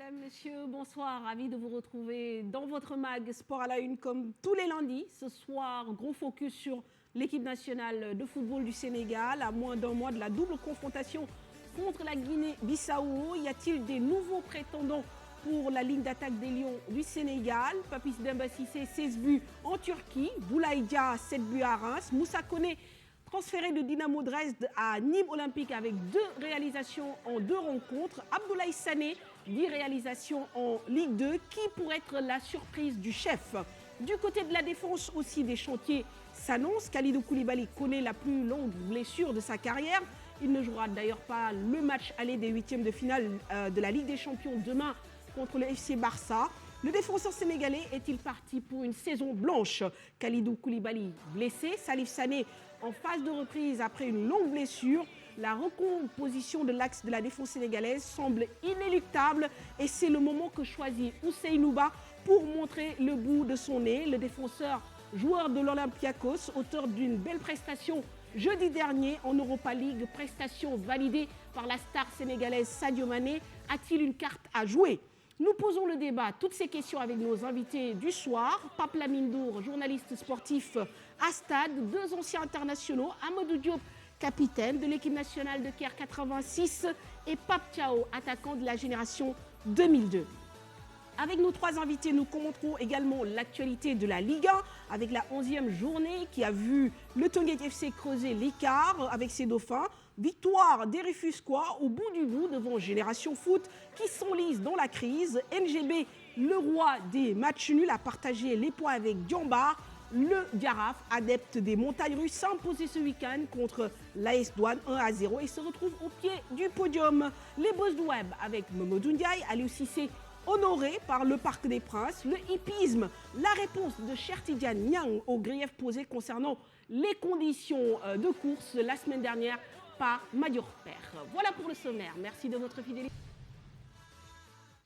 Mesdames, Messieurs, bonsoir. Ravi de vous retrouver dans votre mag Sport à la Une comme tous les lundis. Ce soir, gros focus sur l'équipe nationale de football du Sénégal à moins d'un mois de la double confrontation contre la Guinée-Bissau. Y a-t-il des nouveaux prétendants pour la ligne d'attaque des Lions du Sénégal? Papis Demba Cissé, 16 buts en Turquie. Boulaye Dia, 7 buts à Reims. Moussa Koné, transféré de Dynamo Dresde à Nîmes Olympique avec 2 réalisations en 2 rencontres. Abdoulaye Sané, 10 réalisations en Ligue 2. Qui pourrait être la surprise du chef? Du côté de la défense aussi, des chantiers s'annoncent. Kalidou Koulibaly connaît la plus longue blessure de sa carrière. Il ne jouera d'ailleurs pas le match aller des huitièmes de finale de la Ligue des Champions demain contre le FC Barça. Le défenseur sénégalais est-il parti pour une saison blanche? Kalidou Koulibaly blessé, Salif Sané en phase de reprise après une longue blessure. La recomposition de l'axe de la défense sénégalaise semble inéluctable et c'est le moment que choisit Ousseynou Ba pour montrer le bout de son nez. Le défenseur, joueur de l'Olympiakos, auteur d'une belle prestation jeudi dernier en Europa League, prestation validée par la star sénégalaise Sadio Mané, a-t-il une carte à jouer? Nous posons le débat, toutes ces questions avec nos invités du soir. Pape Lamine Ndour, journaliste sportif à Stade, 2 anciens internationaux, Amadou Diop, capitaine de l'équipe nationale de Caire 86 et Pape Thiaw, attaquant de la génération 2002. Avec nos 3 invités, nous commenterons également l'actualité de la Ligue 1 avec la 11e journée qui a vu le Teungueth FC creuser l'écart avec ses dauphins. Victoire des Rufisquois au bout du bout devant Génération Foot qui s'enlise dans la crise. NGB, le roi des matchs nuls, a partagé les points avec Diambar. Le Diaraf, adepte des montagnes russes, s'est imposé ce week-end contre l'AS Douane 1-0 et se retrouve au pied du podium. Les boss du web avec Mamadou Ndiaye, Aliou Cissé, honoré par le Parc des Princes, le hippisme, la réponse de Cheikh Tidiane Niang aux griefs posés concernant les conditions de course la semaine dernière par Madior Père. Voilà pour le sommaire. Merci de votre fidélité.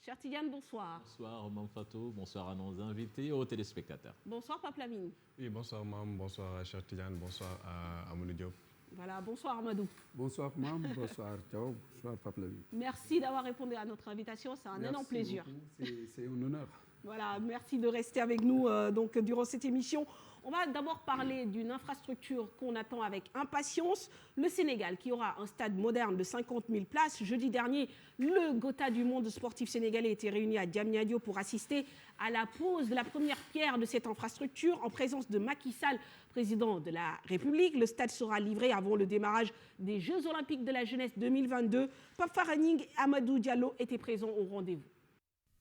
Cheikh Tidiane, bonsoir. Bonsoir Mme Fatou, bonsoir à nos invités et aux téléspectateurs. Bonsoir Pape Lamine. Oui, bonsoir Mam, bonsoir à Cheikh Tidiane, bonsoir à Amadou Diop. Voilà, bonsoir Amadou. Bonsoir Mam, bonsoir Thiaw, bonsoir Pape Lamine. Merci d'avoir répondu à notre invitation, c'est un énorme plaisir. C'est un honneur. Voilà, merci de rester avec nous donc, durant cette émission. On va d'abord parler d'une infrastructure qu'on attend avec impatience. Le Sénégal, qui aura un stade moderne de 50 000 places. Jeudi dernier, le Gotha du monde sportif sénégalais était réuni à Diamniadio pour assister à la pose de la première pierre de cette infrastructure en présence de Macky Sall, président de la République. Le stade sera livré avant le démarrage des Jeux Olympiques de la jeunesse 2022. Pape Faraning et Amadou Diallo étaient présents au rendez-vous.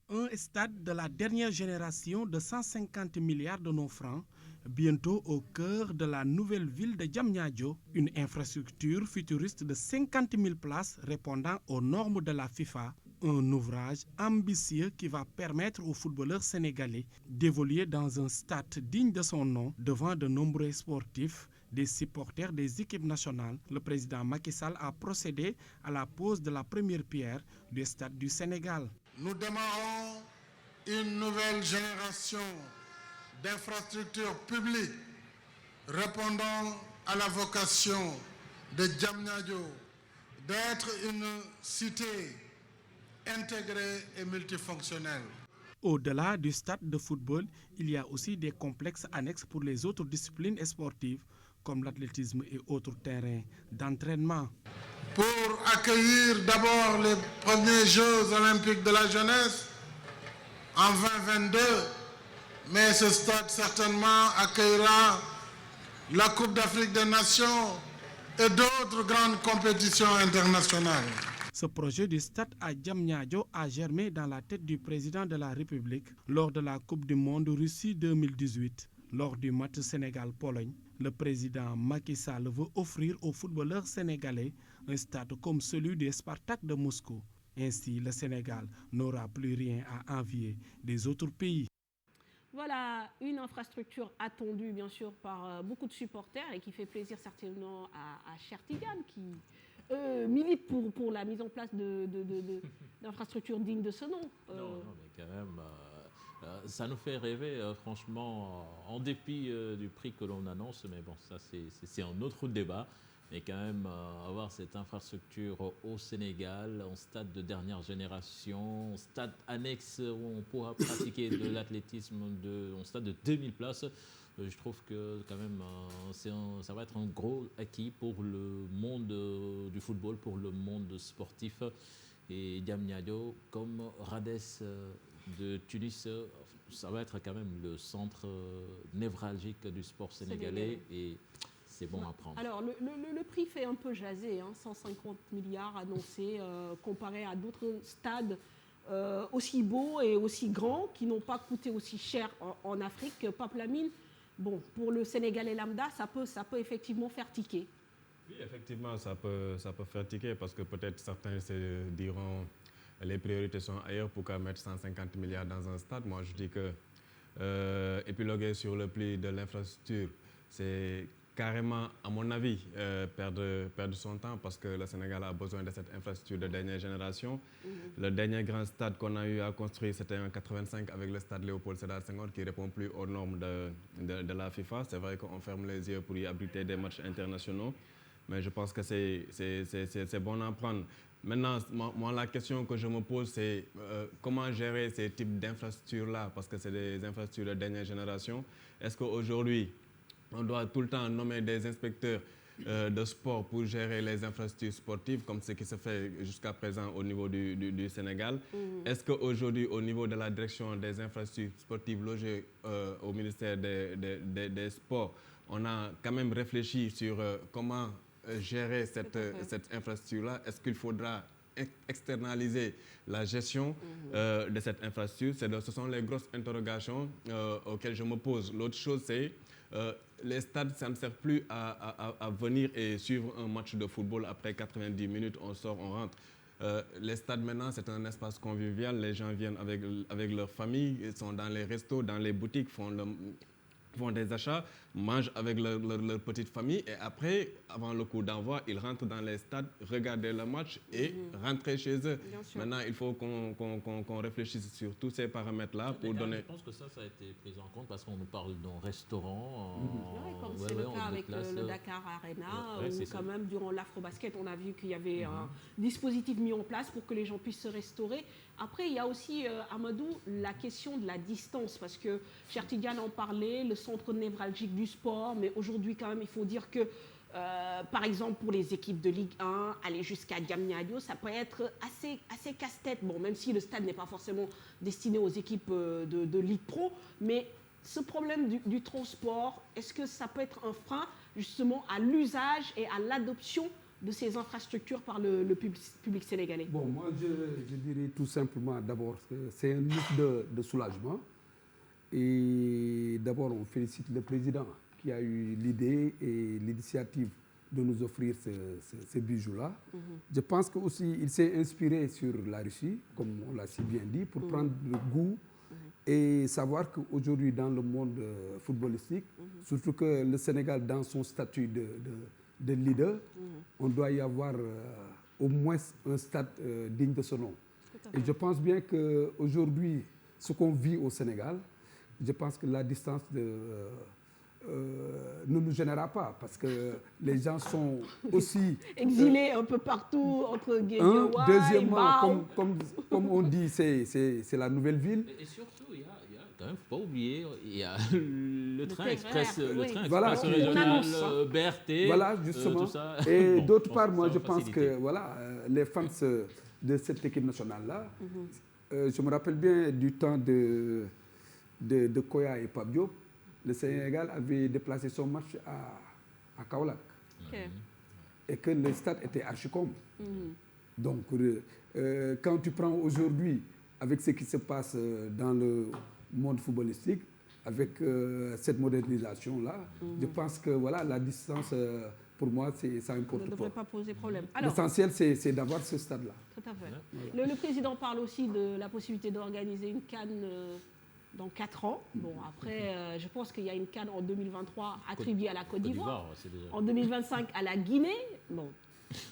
Un stade de la dernière génération de 150 milliards de nos francs, bientôt au cœur de la nouvelle ville de Diamniadio, une infrastructure futuriste de 50 000 places répondant aux normes de la FIFA, un ouvrage ambitieux qui va permettre aux footballeurs sénégalais d'évoluer dans un stade digne de son nom devant de nombreux sportifs, des supporters des équipes nationales. Le président Macky Sall a procédé à la pose de la première pierre du stade du Sénégal. Nous démarrons une nouvelle génération d'infrastructures publiques répondant à la vocation de Diamniadio d'être une cité intégrée et multifonctionnelle. Au-delà du stade de football, il y a aussi des complexes annexes pour les autres disciplines sportives comme l'athlétisme et autres terrains d'entraînement. Pour accueillir d'abord les premiers Jeux olympiques de la jeunesse en 2022, mais ce stade certainement accueillera la Coupe d'Afrique des Nations et d'autres grandes compétitions internationales. Ce projet du stade à Diamniadio a germé dans la tête du président de la République lors de la Coupe du Monde Russie 2018. Lors du match Sénégal-Pologne, le président Macky Sall veut offrir aux footballeurs sénégalais un stade comme celui du Spartak de Moscou. Ainsi, le Sénégal n'aura plus rien à envier des autres pays. Voilà une infrastructure attendue bien sûr par beaucoup de supporters et qui fait plaisir certainement à Cheikh Tidiane qui milite pour la mise en place d'infrastructures dignes de ce nom. Non, mais quand même, ça nous fait rêver, franchement, en dépit du prix que l'on annonce, mais bon, ça c'est un autre débat. Et quand même, avoir cette infrastructure au Sénégal, en stade de dernière génération, en stade annexe où on pourra pratiquer de l'athlétisme en stade de 2000 places, je trouve que quand même, ça va être un gros acquis pour le monde du football, pour le monde sportif. Et Diamniadio, comme Rades de Tunis, ça va être quand même le centre névralgique du sport sénégalais. Et c'est bon à prendre. Alors, le prix fait un peu jaser, 150 milliards annoncés, comparé à d'autres stades aussi beaux et aussi grands, qui n'ont pas coûté aussi cher en Afrique. Pape Lamine, bon, pour le Sénégalais lambda, ça peut effectivement faire tiquer. Oui, effectivement, ça peut faire tiquer parce que peut-être certains se diront les priorités sont ailleurs, pourquoi mettre 150 milliards dans un stade. Moi, je dis que épiloguer sur le prix de l'infrastructure, c'est carrément, à mon avis, perdre son temps parce que le Sénégal a besoin de cette infrastructure de dernière génération. Le dernier grand stade qu'on a eu à construire, c'était en 85 avec le stade Léopold Sédar Senghor qui ne répond plus aux normes de la FIFA. C'est vrai qu'on ferme les yeux pour y abriter des matchs internationaux, mais je pense que c'est bon à prendre. Maintenant, moi, la question que je me pose, c'est comment gérer ces types d'infrastructures-là, parce que c'est des infrastructures de dernière génération. Est-ce qu'aujourd'hui, on doit tout le temps nommer des inspecteurs de sport pour gérer les infrastructures sportives, comme ce qui se fait jusqu'à présent au niveau du Sénégal? Est-ce qu'aujourd'hui, au niveau de la direction des infrastructures sportives logées au ministère des Sports, on a quand même réfléchi sur comment gérer cette infrastructure-là? Est-ce qu'il faudra externaliser la gestion de cette infrastructure? Ce sont les grosses interrogations auxquelles je me pose. L'autre chose, c'est les stades, ça ne sert plus à venir et suivre un match de football après 90 minutes, on sort, on rentre. Les stades maintenant, c'est un espace convivial, les gens viennent avec leur famille, ils sont dans les restos, dans les boutiques, font des achats, mangent avec leur petite famille et après, avant le coup d'envoi, ils rentrent dans les stades, regardent le match et rentrent chez eux. Maintenant, il faut qu'on réfléchisse sur tous ces paramètres-là pour donner... Je pense que ça a été pris en compte parce qu'on nous parle d'un restaurant. Comme c'est le cas avec le Dakar Arena, où quand même, durant l'Afrobasket, on a vu qu'il y avait un dispositif mis en place pour que les gens puissent se restaurer. Après, il y a aussi, Amadou, la question de la distance, parce que Cheikh Tidiane en parlait, le centre névralgique du sport, mais aujourd'hui, quand même, il faut dire que, par exemple, pour les équipes de Ligue 1, aller jusqu'à Diamniadio, ça peut être assez casse-tête. Bon, même si le stade n'est pas forcément destiné aux équipes de Ligue Pro, mais ce problème du transport, est-ce que ça peut être un frein, justement, à l'usage et à l'adoption de ces infrastructures par le public sénégalais? Bon, moi, je dirais tout simplement, d'abord, que c'est un lutte de soulagement. Et d'abord, on félicite le président qui a eu l'idée et l'initiative de nous offrir ces bijoux-là. Je pense qu'aussi, il s'est inspiré sur la Russie, comme on l'a si bien dit, pour prendre le goût et savoir qu'aujourd'hui, dans le monde footballistique, surtout que le Sénégal, dans son statut de leader, on doit y avoir au moins un stade digne de ce nom. Et je pense bien qu'aujourd'hui, ce qu'on vit au Sénégal, je pense que la distance ne nous gênera pas, parce que les gens sont aussi... exilés un peu partout, entre Guédiawaye, deuxièmement, comme on dit, c'est la nouvelle ville. Et surtout, il y a quand même, faut pas oublier, il y a le train express, voilà, régional, BRT, voilà, justement. Tout ça. Et d'autre part, moi, je pense que voilà, les fans de cette équipe nationale-là, je me rappelle bien du temps de Koya et Pape Diop, le Sénégal avait déplacé son match à Kaolack. Et que le stade était archi-comble. Donc, quand tu prends aujourd'hui, avec ce qui se passe dans le monde footballistique, avec cette modernisation-là, je pense que voilà, la distance, pour moi, ça importe pas. Ça ne devrait pas poser problème. L'essentiel, c'est d'avoir ce stade-là. Tout à fait. Voilà. Le président parle aussi de la possibilité d'organiser une CAN dans 4 ans. Bon, après, je pense qu'il y a une CAN en 2023 attribuée à la Côte d'Ivoire. En 2025 à la Guinée. Bon,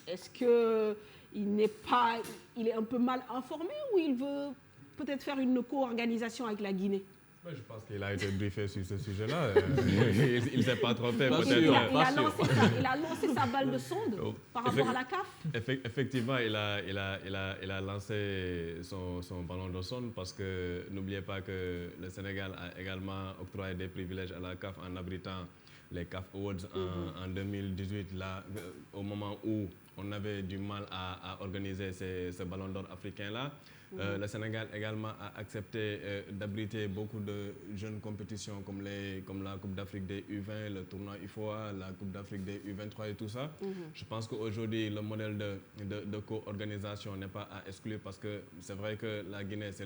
est-ce qu'il est un peu mal informé ou il veut peut-être faire une co-organisation avec la Guinée? Ouais, je pense qu'il a été briefé sur ce sujet-là. Il ne s'est pas trompé, Pas peut-être. sûr. Il a lancé sa balle de sonde par rapport à la CAF. Effectivement, il a lancé son ballon de sonde parce que n'oubliez pas que le Sénégal a également octroyé des privilèges à la CAF en abritant les CAF Awards en 2018, là, au moment où on avait du mal à organiser ce ballon d'or africain-là. Le Sénégal également a accepté d'abriter beaucoup de jeunes compétitions comme la Coupe d'Afrique des U20, le tournoi UFOA, la Coupe d'Afrique des U23 et tout ça. Je pense qu'aujourd'hui, le modèle de co-organisation n'est pas à exclure parce que c'est vrai que la Guinée, c'est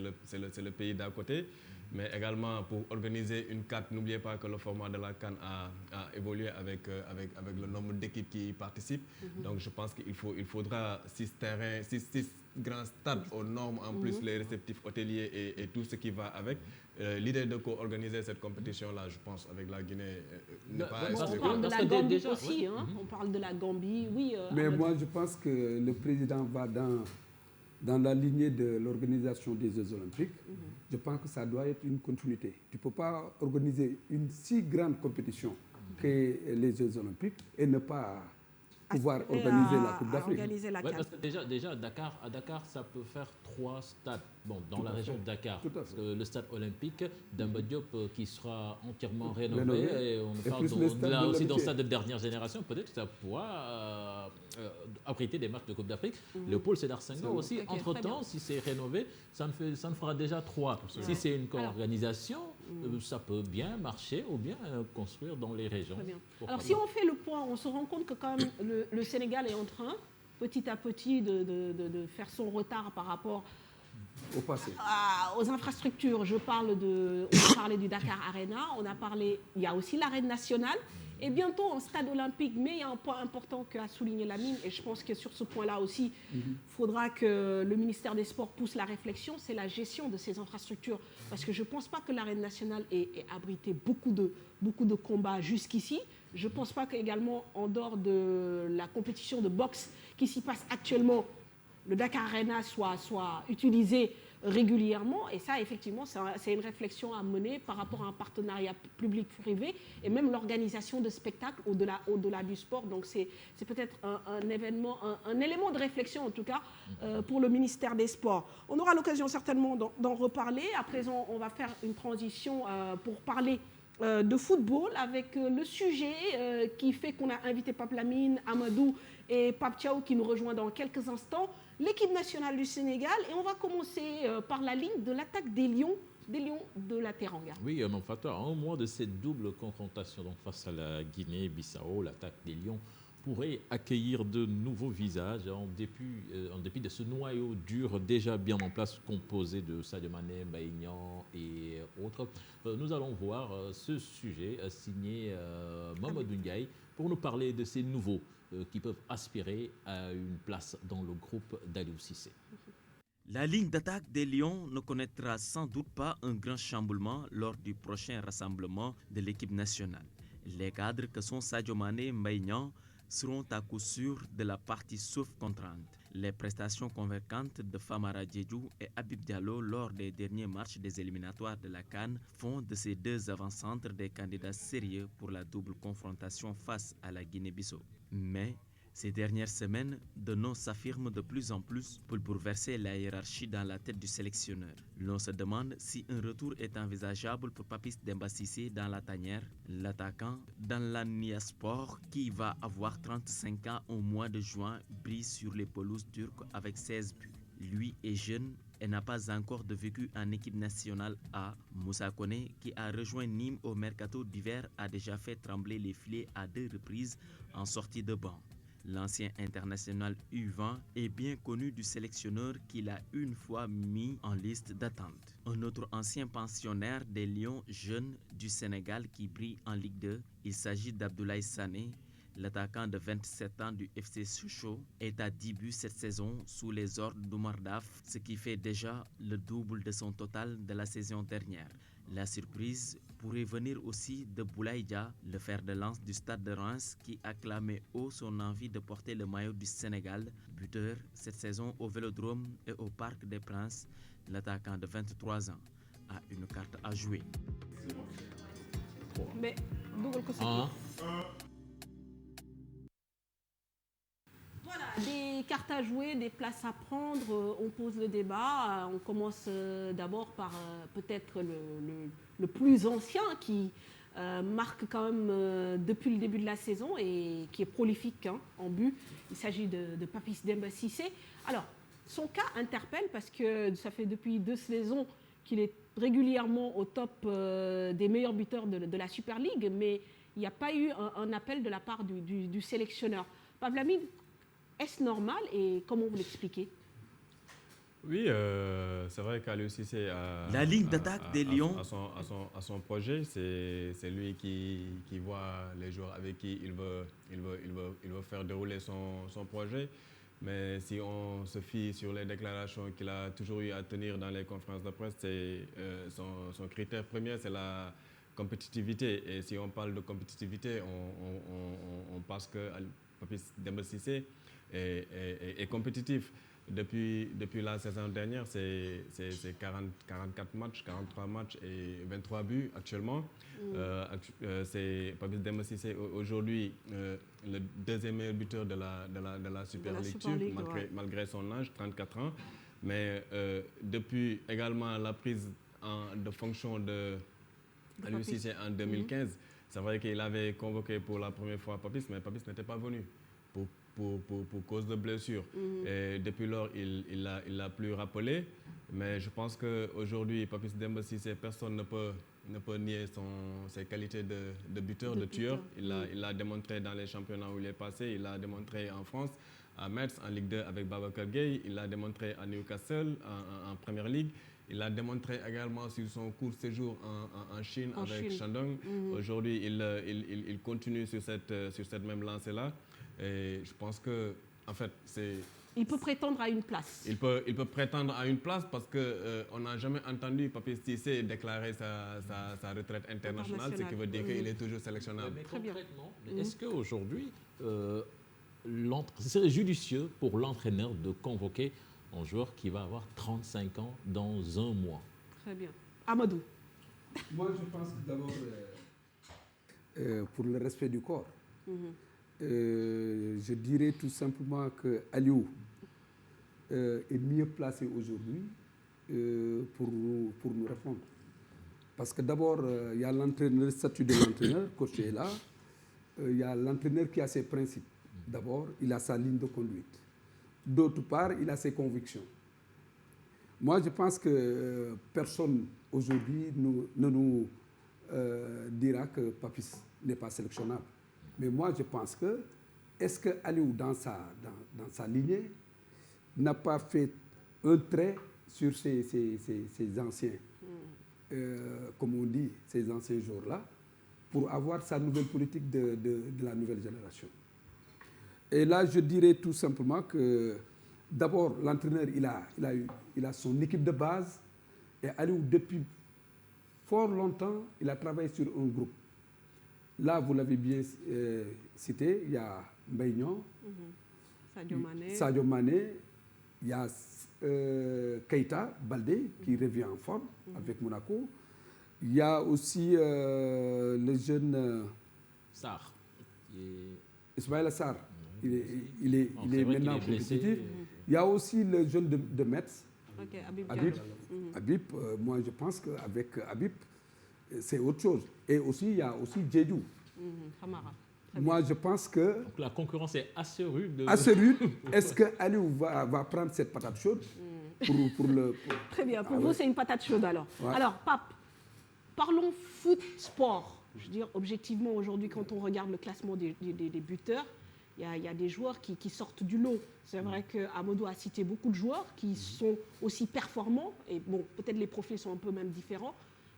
le pays d'à côté. Mais également, pour organiser une CAN, n'oubliez pas que le format de la CAN a évolué avec le nombre d'équipes qui y participent. Donc, je pense qu'il faudra 6 terrains, 6 grands stades aux normes, en plus les réceptifs hôteliers et tout ce qui va avec. L'idée de co-organiser cette compétition-là, je pense, avec la Guinée, n'est pas On parle de la Gambie aussi, hein. On parle de la Gambie, oui. Mais moi, je pense que le président va dans la lignée de l'organisation des Jeux Olympiques. Je pense que ça doit être une continuité. Tu ne peux pas organiser une si grande compétition que les Jeux Olympiques et ne pas pouvoir organiser la Coupe d'Afrique. Parce que déjà à Dakar, ça peut faire 3 stades. Bon, dans la région de Dakar, le stade olympique Demba Diop qui sera entièrement rénové. Et on parle là aussi d'un stade de dernière génération. Peut-être que ça pourra abriter des matchs de Coupe d'Afrique. Le pôle Sédar Senghor aussi, entre-temps, si c'est rénové, ça ne fera déjà 3. Si c'est une co-organisation, ça peut bien marcher ou bien construire dans les régions. Alors si on fait le point, on se rend compte que quand même le Sénégal est en train, petit à petit, de faire son retard par rapport au passé. Aux infrastructures. On a parlé du Dakar Arena, il y a aussi l'arène nationale et bientôt un stade olympique. Mais il y a un point important qu'a souligné Lamine et je pense que sur ce point-là aussi, il faudra que le ministère des Sports pousse la réflexion, c'est la gestion de ces infrastructures. Parce que je ne pense pas que l'arène nationale ait abrité beaucoup de combats jusqu'ici. Je ne pense pas qu'également, en dehors de la compétition de boxe qui s'y passe actuellement, le Dakar Arena soit utilisé régulièrement. Et ça, effectivement, c'est une réflexion à mener par rapport à un partenariat public-privé et même l'organisation de spectacles au-delà du sport. Donc, c'est peut-être un élément de réflexion, en tout cas, pour le ministère des Sports. On aura l'occasion certainement d'en reparler. À présent, on va faire une transition pour parler de football avec le sujet qui fait qu'on a invité Pape Lamine, Amadou et Pape Thiaw qui nous rejoint dans quelques instants, l'équipe nationale du Sénégal. Et on va commencer par la ligne de l'attaque des Lions de la Teranga. Oui, mon facteur, à un mois de cette double confrontation donc face à la Guinée-Bissau, l'attaque des Lions pourrait accueillir de nouveaux visages en dépit de ce noyau dur déjà bien en place composé de Sadio Mané, Baïgnan et autres. Nous allons voir ce sujet signé Mamadou Ndiaye pour nous parler de ces nouveaux qui peuvent aspirer à une place dans le groupe d'Aliou Cissé. La ligne d'attaque des Lions ne connaîtra sans doute pas un grand chamboulement lors du prochain rassemblement de l'équipe nationale. Les cadres que sont Sadio Mané et Baïgnan seront à coup sûr de la partie sauf contrainte. Les prestations convaincantes de Famara Diédhiou et Habib Diallo lors des derniers matchs des éliminatoires de la CAN font de ces deux avant-centres des candidats sérieux pour la double confrontation face à la Guinée-Bissau. Mais ces dernières semaines, de noms s'affirment de plus en plus pour bouleverser la hiérarchie dans la tête du sélectionneur. L'on se demande si un retour est envisageable pour Papis Demba Cissé dans la tanière, l'attaquant dans l'Ania Sport qui va avoir 35 ans au mois de juin brille sur les pelouses turques avec 16 buts. Lui est jeune et n'a pas encore de vécu en équipe nationale A. Moussa Koné, qui a rejoint Nîmes au mercato d'hiver, a déjà fait trembler les filets à 2 reprises en sortie de banc. L'ancien international U20 est bien connu du sélectionneur qui l'a une fois mis en liste d'attente. Un autre ancien pensionnaire des Lions jeunes du Sénégal qui brille en Ligue 2, il s'agit d'Abdoulaye Sané. L'attaquant de 27 ans du FC Sochaux est à 10 buts cette saison sous les ordres d'Oumar Daf, ce qui fait déjà le double de son total de la saison dernière. La surprise pourrait venir aussi de Boulaye Dia, le fer de lance du Stade de Reims qui acclamait haut son envie de porter le maillot du Sénégal, buteur cette saison au Vélodrome et au Parc des Princes, l'attaquant de 23 ans. a une carte à jouer. Mais voilà, des cartes à jouer, des places à prendre, on pose le débat. On commence d'abord par peut-être le plus ancien qui marque quand même depuis le début de la saison et qui est prolifique en but. Il s'agit de Papis Demba Cissé. Alors, son cas interpelle parce que ça fait depuis 2 saisons qu'il est régulièrement au top des meilleurs buteurs de la Super League, mais il n'y a pas eu un appel de la part du sélectionneur. Pape Lamine, est-ce normal et comment vous l'expliquez? Oui, c'est vrai qu'Aliou Cissé La ligne d'attaque des Lions à son projet, c'est lui qui voit les joueurs avec qui il veut faire dérouler son projet. Mais si on se fie sur les déclarations qu'il a toujours eu à tenir dans les conférences de presse, son critère premier, c'est la compétitivité. Et si on parle de compétitivité, on pense que Papis Demba Cissé est compétitif. Depuis la saison dernière, c'est 44 matchs, 43 matchs et 23 buts actuellement. C'est Papis Demba Cissé aujourd'hui le 2e meilleur buteur de la Super League, malgré son âge, 34 ans. Mais depuis également la prise de fonction de Aliou Cissé en 2015, c'est vrai qu'il avait convoqué pour la première fois Papis, mais Papis n'était pas venu pour cause de blessure. Et depuis lors, il l'a plus rappelé. Mais je pense qu'aujourd'hui, Papis Demba Cissé, personne ne peut nier ses qualités de buteur, de tueur. Il l'a démontré dans les championnats où il est passé. Il l'a démontré en France, à Metz, en Ligue 2 avec Babacar Gueye. Il l'a démontré à Newcastle, en Première Ligue. Il l'a démontré également sur son court séjour en Chine avec Shandong. Aujourd'hui, il continue sur cette même lancée-là. Et je pense que, en fait, il peut prétendre à une place. Il peut prétendre à une place parce qu'on n'a jamais entendu Papis Cissé déclarer sa retraite internationale, ce qui veut dire qu'il est toujours sélectionnable. Mais concrètement, est-ce qu'aujourd'hui, c'est judicieux pour l'entraîneur de convoquer un joueur qui va avoir 35 ans dans un mois? Très bien. Amadou. Moi, je pense que d'abord, pour le respect du corps, je dirais tout simplement que Aliou est mieux placé aujourd'hui pour nous répondre. Parce que d'abord, il y a l'entraîneur, le statut de l'entraîneur, coach est là. Il y a l'entraîneur qui a ses principes. D'abord, il a sa ligne de conduite. D'autre part, il a ses convictions. Moi, je pense que personne aujourd'hui ne nous dira que Papis n'est pas sélectionnable. Mais moi, je pense que, est-ce que Aliou, dans sa lignée, n'a pas fait un trait sur ces anciens, comme on dit, ces anciens joueurs-là, pour avoir sa nouvelle politique de la nouvelle génération? Et là, je dirais tout simplement que, d'abord, l'entraîneur, il a son équipe de base, et Aliou, depuis fort longtemps, il a travaillé sur un groupe. Là, vous l'avez bien cité, il y a Mbaye, Sadio Mané, il y a Keita Baldé qui revient en forme avec Monaco. Il y a aussi le jeune Sarr. Ismaïla Sarr. Il est maintenant compétitif. Il y a aussi le jeune de Metz, Habib. Moi, je pense qu'avec Habib, c'est autre chose. Et aussi, il y a aussi Djedou. Moi, je pense que... Donc la concurrence est assez rude. Assez rude. Est-ce que Aliou va prendre cette patate chaude pour le... Très bien. Pour vous, c'est une patate chaude alors. Ouais. Alors, Pape, parlons foot, sport. Je veux dire, objectivement, aujourd'hui, quand on regarde le classement des buteurs, il y a des joueurs qui sortent du lot. C'est vrai qu'Amadou a cité beaucoup de joueurs qui sont aussi performants. Et bon, peut-être les profils sont un peu même différents.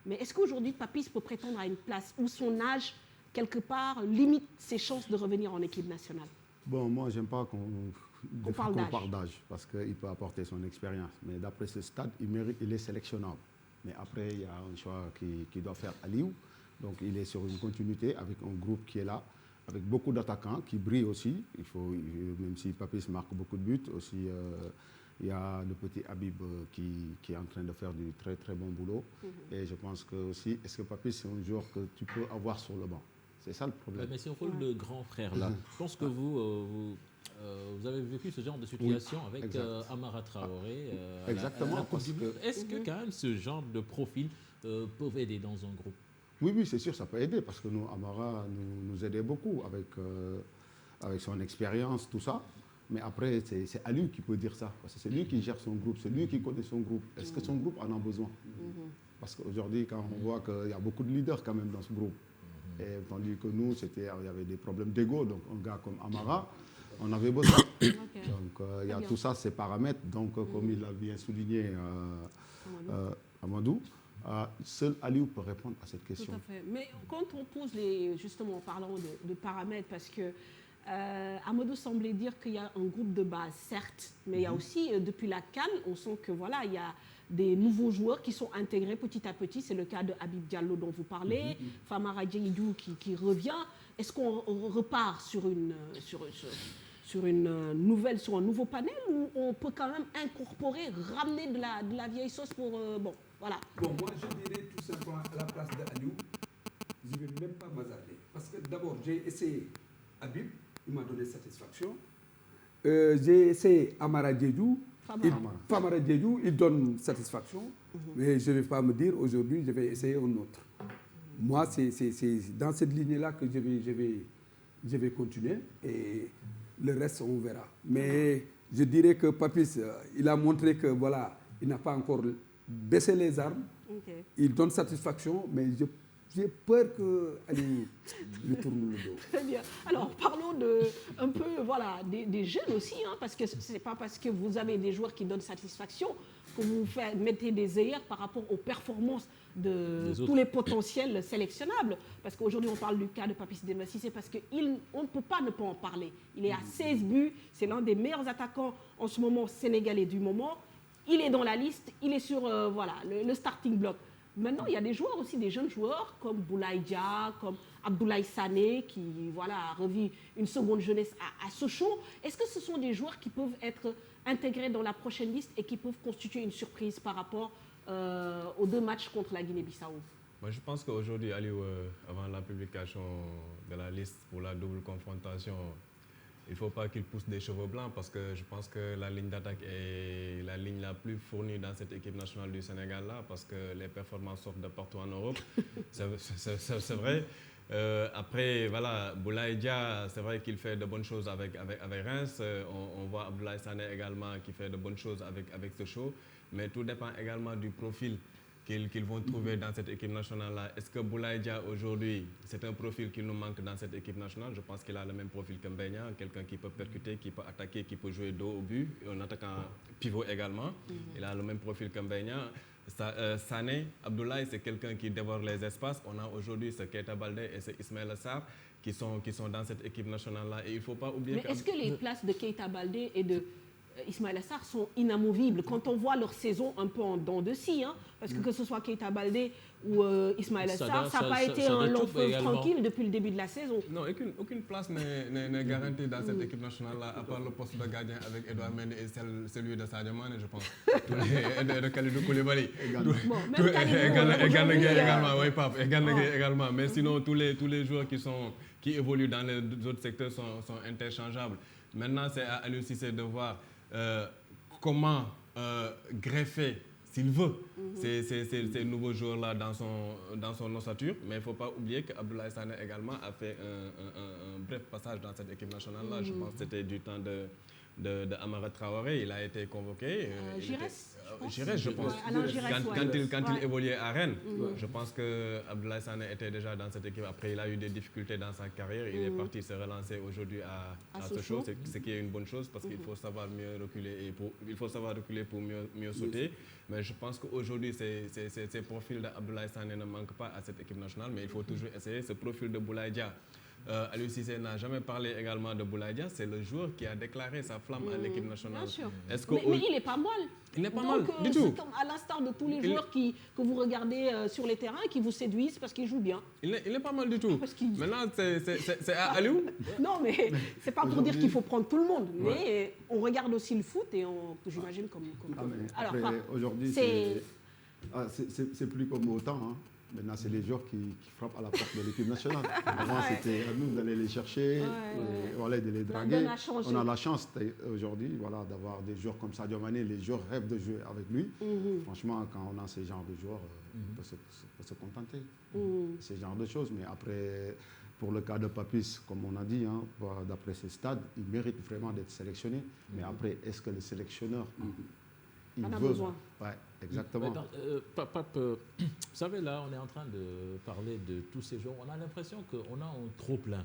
Mais est-ce qu'aujourd'hui, Papis peut prétendre à une place où son âge, quelque part, limite ses chances de revenir en équipe nationale? Bon, moi, j'aime pas qu'on parle d'âge, parce qu'il peut apporter son expérience. Mais d'après ce stade, il est sélectionnable. Mais après, il y a un choix qui doit faire Aliou. Donc, il est sur une continuité avec un groupe qui est là, avec beaucoup d'attaquants qui brillent aussi. Même si Papis marque beaucoup de buts, aussi Il y a le petit Habib qui est en train de faire du très très bon boulot. Et je pense que aussi, est-ce que Papis, c'est un joueur que tu peux avoir sur le banc? C'est ça le problème. Mais c'est un rôle de grand frère là. Je pense que vous avez vécu ce genre de situation avec Amara Traoré. Exactement. Est-ce que quand même ce genre de profil peuvent aider dans un groupe? Oui, c'est sûr, ça peut aider parce que nous, Amara nous aidait beaucoup avec son expérience, tout ça. Mais après, c'est à lui qui peut dire ça. Parce que c'est lui qui gère son groupe, c'est lui qui connaît son groupe. Est-ce que son groupe en a besoin? Parce qu'aujourd'hui, quand on voit qu'il y a beaucoup de leaders quand même dans ce groupe, et tandis que nous, il y avait des problèmes d'ego. Donc un gars comme Amara, on avait besoin. Donc il y a tout ça, ces paramètres. Donc comme il a bien souligné Amadou, seul Aliou peut répondre à cette question. Tout à fait. Mais quand on pose justement, parlant de paramètres, parce que Amadou semblait dire qu'il y a un groupe de base, certes, mais il y a aussi, depuis la CAN, on sent que voilà, il y a des nouveaux joueurs qui sont intégrés petit à petit. C'est le cas de Habib Diallo dont vous parlez, Famara Diédhiou qui revient. Est-ce qu'on repart sur un nouveau panel ou on peut quand même incorporer, ramener de la vieille sauce pour... voilà. Bon, moi je dirais tout simplement à la place d'Aliou, je ne vais même pas m'hasarder. Parce que d'abord, j'ai essayé Habib, il m'a donné satisfaction. J'ai essayé Amara Diédhiou. Famara Diédhiou, il donne satisfaction. Mais je ne vais pas me dire aujourd'hui, je vais essayer un autre. Moi, c'est dans cette ligne-là que je vais continuer. Et le reste, on verra. Mais je dirais que Papis, il a montré que voilà, il n'a pas encore baissé les armes. Il donne satisfaction, mais j'ai peur qu'elle lui tourne le dos. Très bien. Alors, parlons un peu des jeunes aussi, hein, parce que ce n'est pas parce que vous avez des joueurs qui donnent satisfaction que vous mettez des œillères par rapport aux performances de tous les potentiels sélectionnables. Parce qu'aujourd'hui, on parle du cas de Papis Demba Cissé parce qu'on ne peut pas ne pas en parler. Il est à 16 buts, c'est l'un des meilleurs attaquants en ce moment sénégalais du moment. Il est dans la liste, il est sur le starting block. Maintenant, il y a des joueurs aussi, des jeunes joueurs comme Boulaye Dia, comme Abdoulaye Sané, qui a revu une seconde jeunesse à Sochaux. Est-ce que ce sont des joueurs qui peuvent être intégrés dans la prochaine liste et qui peuvent constituer une surprise par rapport aux 2 matchs contre la Guinée-Bissau? Moi, je pense qu'aujourd'hui, Aliou, avant la publication de la liste pour la double confrontation, il ne faut pas qu'il pousse des cheveux blancs parce que je pense que la ligne d'attaque est la ligne la plus fournie dans cette équipe nationale du Sénégal là parce que les performances sortent de partout en Europe. C'est vrai. Après, voilà, Boulaye Dia, c'est vrai qu'il fait de bonnes choses avec Reims. On voit Abdoulaye Sané également qui fait de bonnes choses avec Sochaux. Mais tout dépend également du profil qu'ils vont trouver dans cette équipe nationale-là. Est-ce que Boulaye Dia, aujourd'hui, c'est un profil qui nous manque dans cette équipe nationale? Je pense qu'il a le même profil que Mbenya, quelqu'un qui peut percuter, qui peut attaquer, qui peut jouer dos au but, un attaquant pivot également. Il a le même profil que Mbenya. Sané, Abdoulaye, c'est quelqu'un qui dévore les espaces. On a aujourd'hui ce Keita Baldé et ce Ismaïla Sarr qui sont dans cette équipe nationale-là. Et il ne faut pas oublier... Mais est-ce que les places de Keita Baldé et de Ismaïla Sarr sont inamovibles quand on voit leur saison un peu en dents de scie, hein, parce que ce soit Keita Baldé ou Ismaïla Sarr, ça n'a pas été un long feu tranquille depuis le début de la saison. Non, aucune place n'est garantie dans cette équipe nationale-là, à part le poste de gardien avec Edouard Mendy et celui de Sadio Mané, je pense. Et de Kalidou Koulibaly. Et Gana Gueye également, oui, Pape, et Gana Gueye également. Mais sinon, tous les joueurs qui évoluent dans les autres secteurs sont interchangeables. Maintenant, c'est à Aliou Cissé de voir comment greffer, s'il veut, ces nouveaux joueurs-là dans son ossature. Mais il ne faut pas oublier qu'Abdoulaye Sané également a fait un bref passage dans cette équipe nationale-là. Je pense que c'était du temps de Amara Traoré. Il a été convoqué. Giresse, je pense. Quand il évoluait à Rennes, je pense qu'Abdoulaye Sané était déjà dans cette équipe. Après, il a eu des difficultés dans sa carrière. Il est parti se relancer aujourd'hui à Sochaux, ce qui est une bonne chose parce qu'il faut savoir mieux reculer pour mieux sauter. Mais je pense qu'aujourd'hui, ces profils d'Abdoulaye Sané ne manquent pas à cette équipe nationale. Mais il faut toujours essayer ce profil de Boulaye Dia. Aliou Cissé n'a jamais parlé également de Boulaye Dia. C'est le joueur qui a déclaré sa flamme à l'équipe nationale. Bien sûr. Est-ce que mais il n'est pas mal. Il n'est pas Donc, mal du tout. Comme à l'instar de tous les joueurs que vous regardez sur les terrains et qui vous séduisent parce qu'ils jouent bien. Il n'est pas mal du tout. Maintenant, c'est à Aliou. Non, mais c'est pas pour dire qu'il faut prendre tout le monde. Mais on regarde aussi le foot et j'imagine comme alors, aujourd'hui, c'est plus comme autant. Hein. Maintenant, c'est les joueurs qui frappent à la porte de l'équipe nationale. Avant, c'était à nous d'aller les chercher, de les draguer. On a la chance aujourd'hui d'avoir des joueurs comme Sadio Mané. Les joueurs rêvent de jouer avec lui. Franchement, quand on a ce genre de joueurs, on peut se contenter. Ce genre de choses. Mais après, pour le cas de Papis, comme on a dit, hein, d'après ces stades, il mérite vraiment d'être sélectionné. Mais après, est-ce que le sélectionneur... Il en a besoin. Oui, exactement. Pape, vous savez, là, on est en train de parler de tous ces joueurs. On a l'impression qu'on a un trop-plein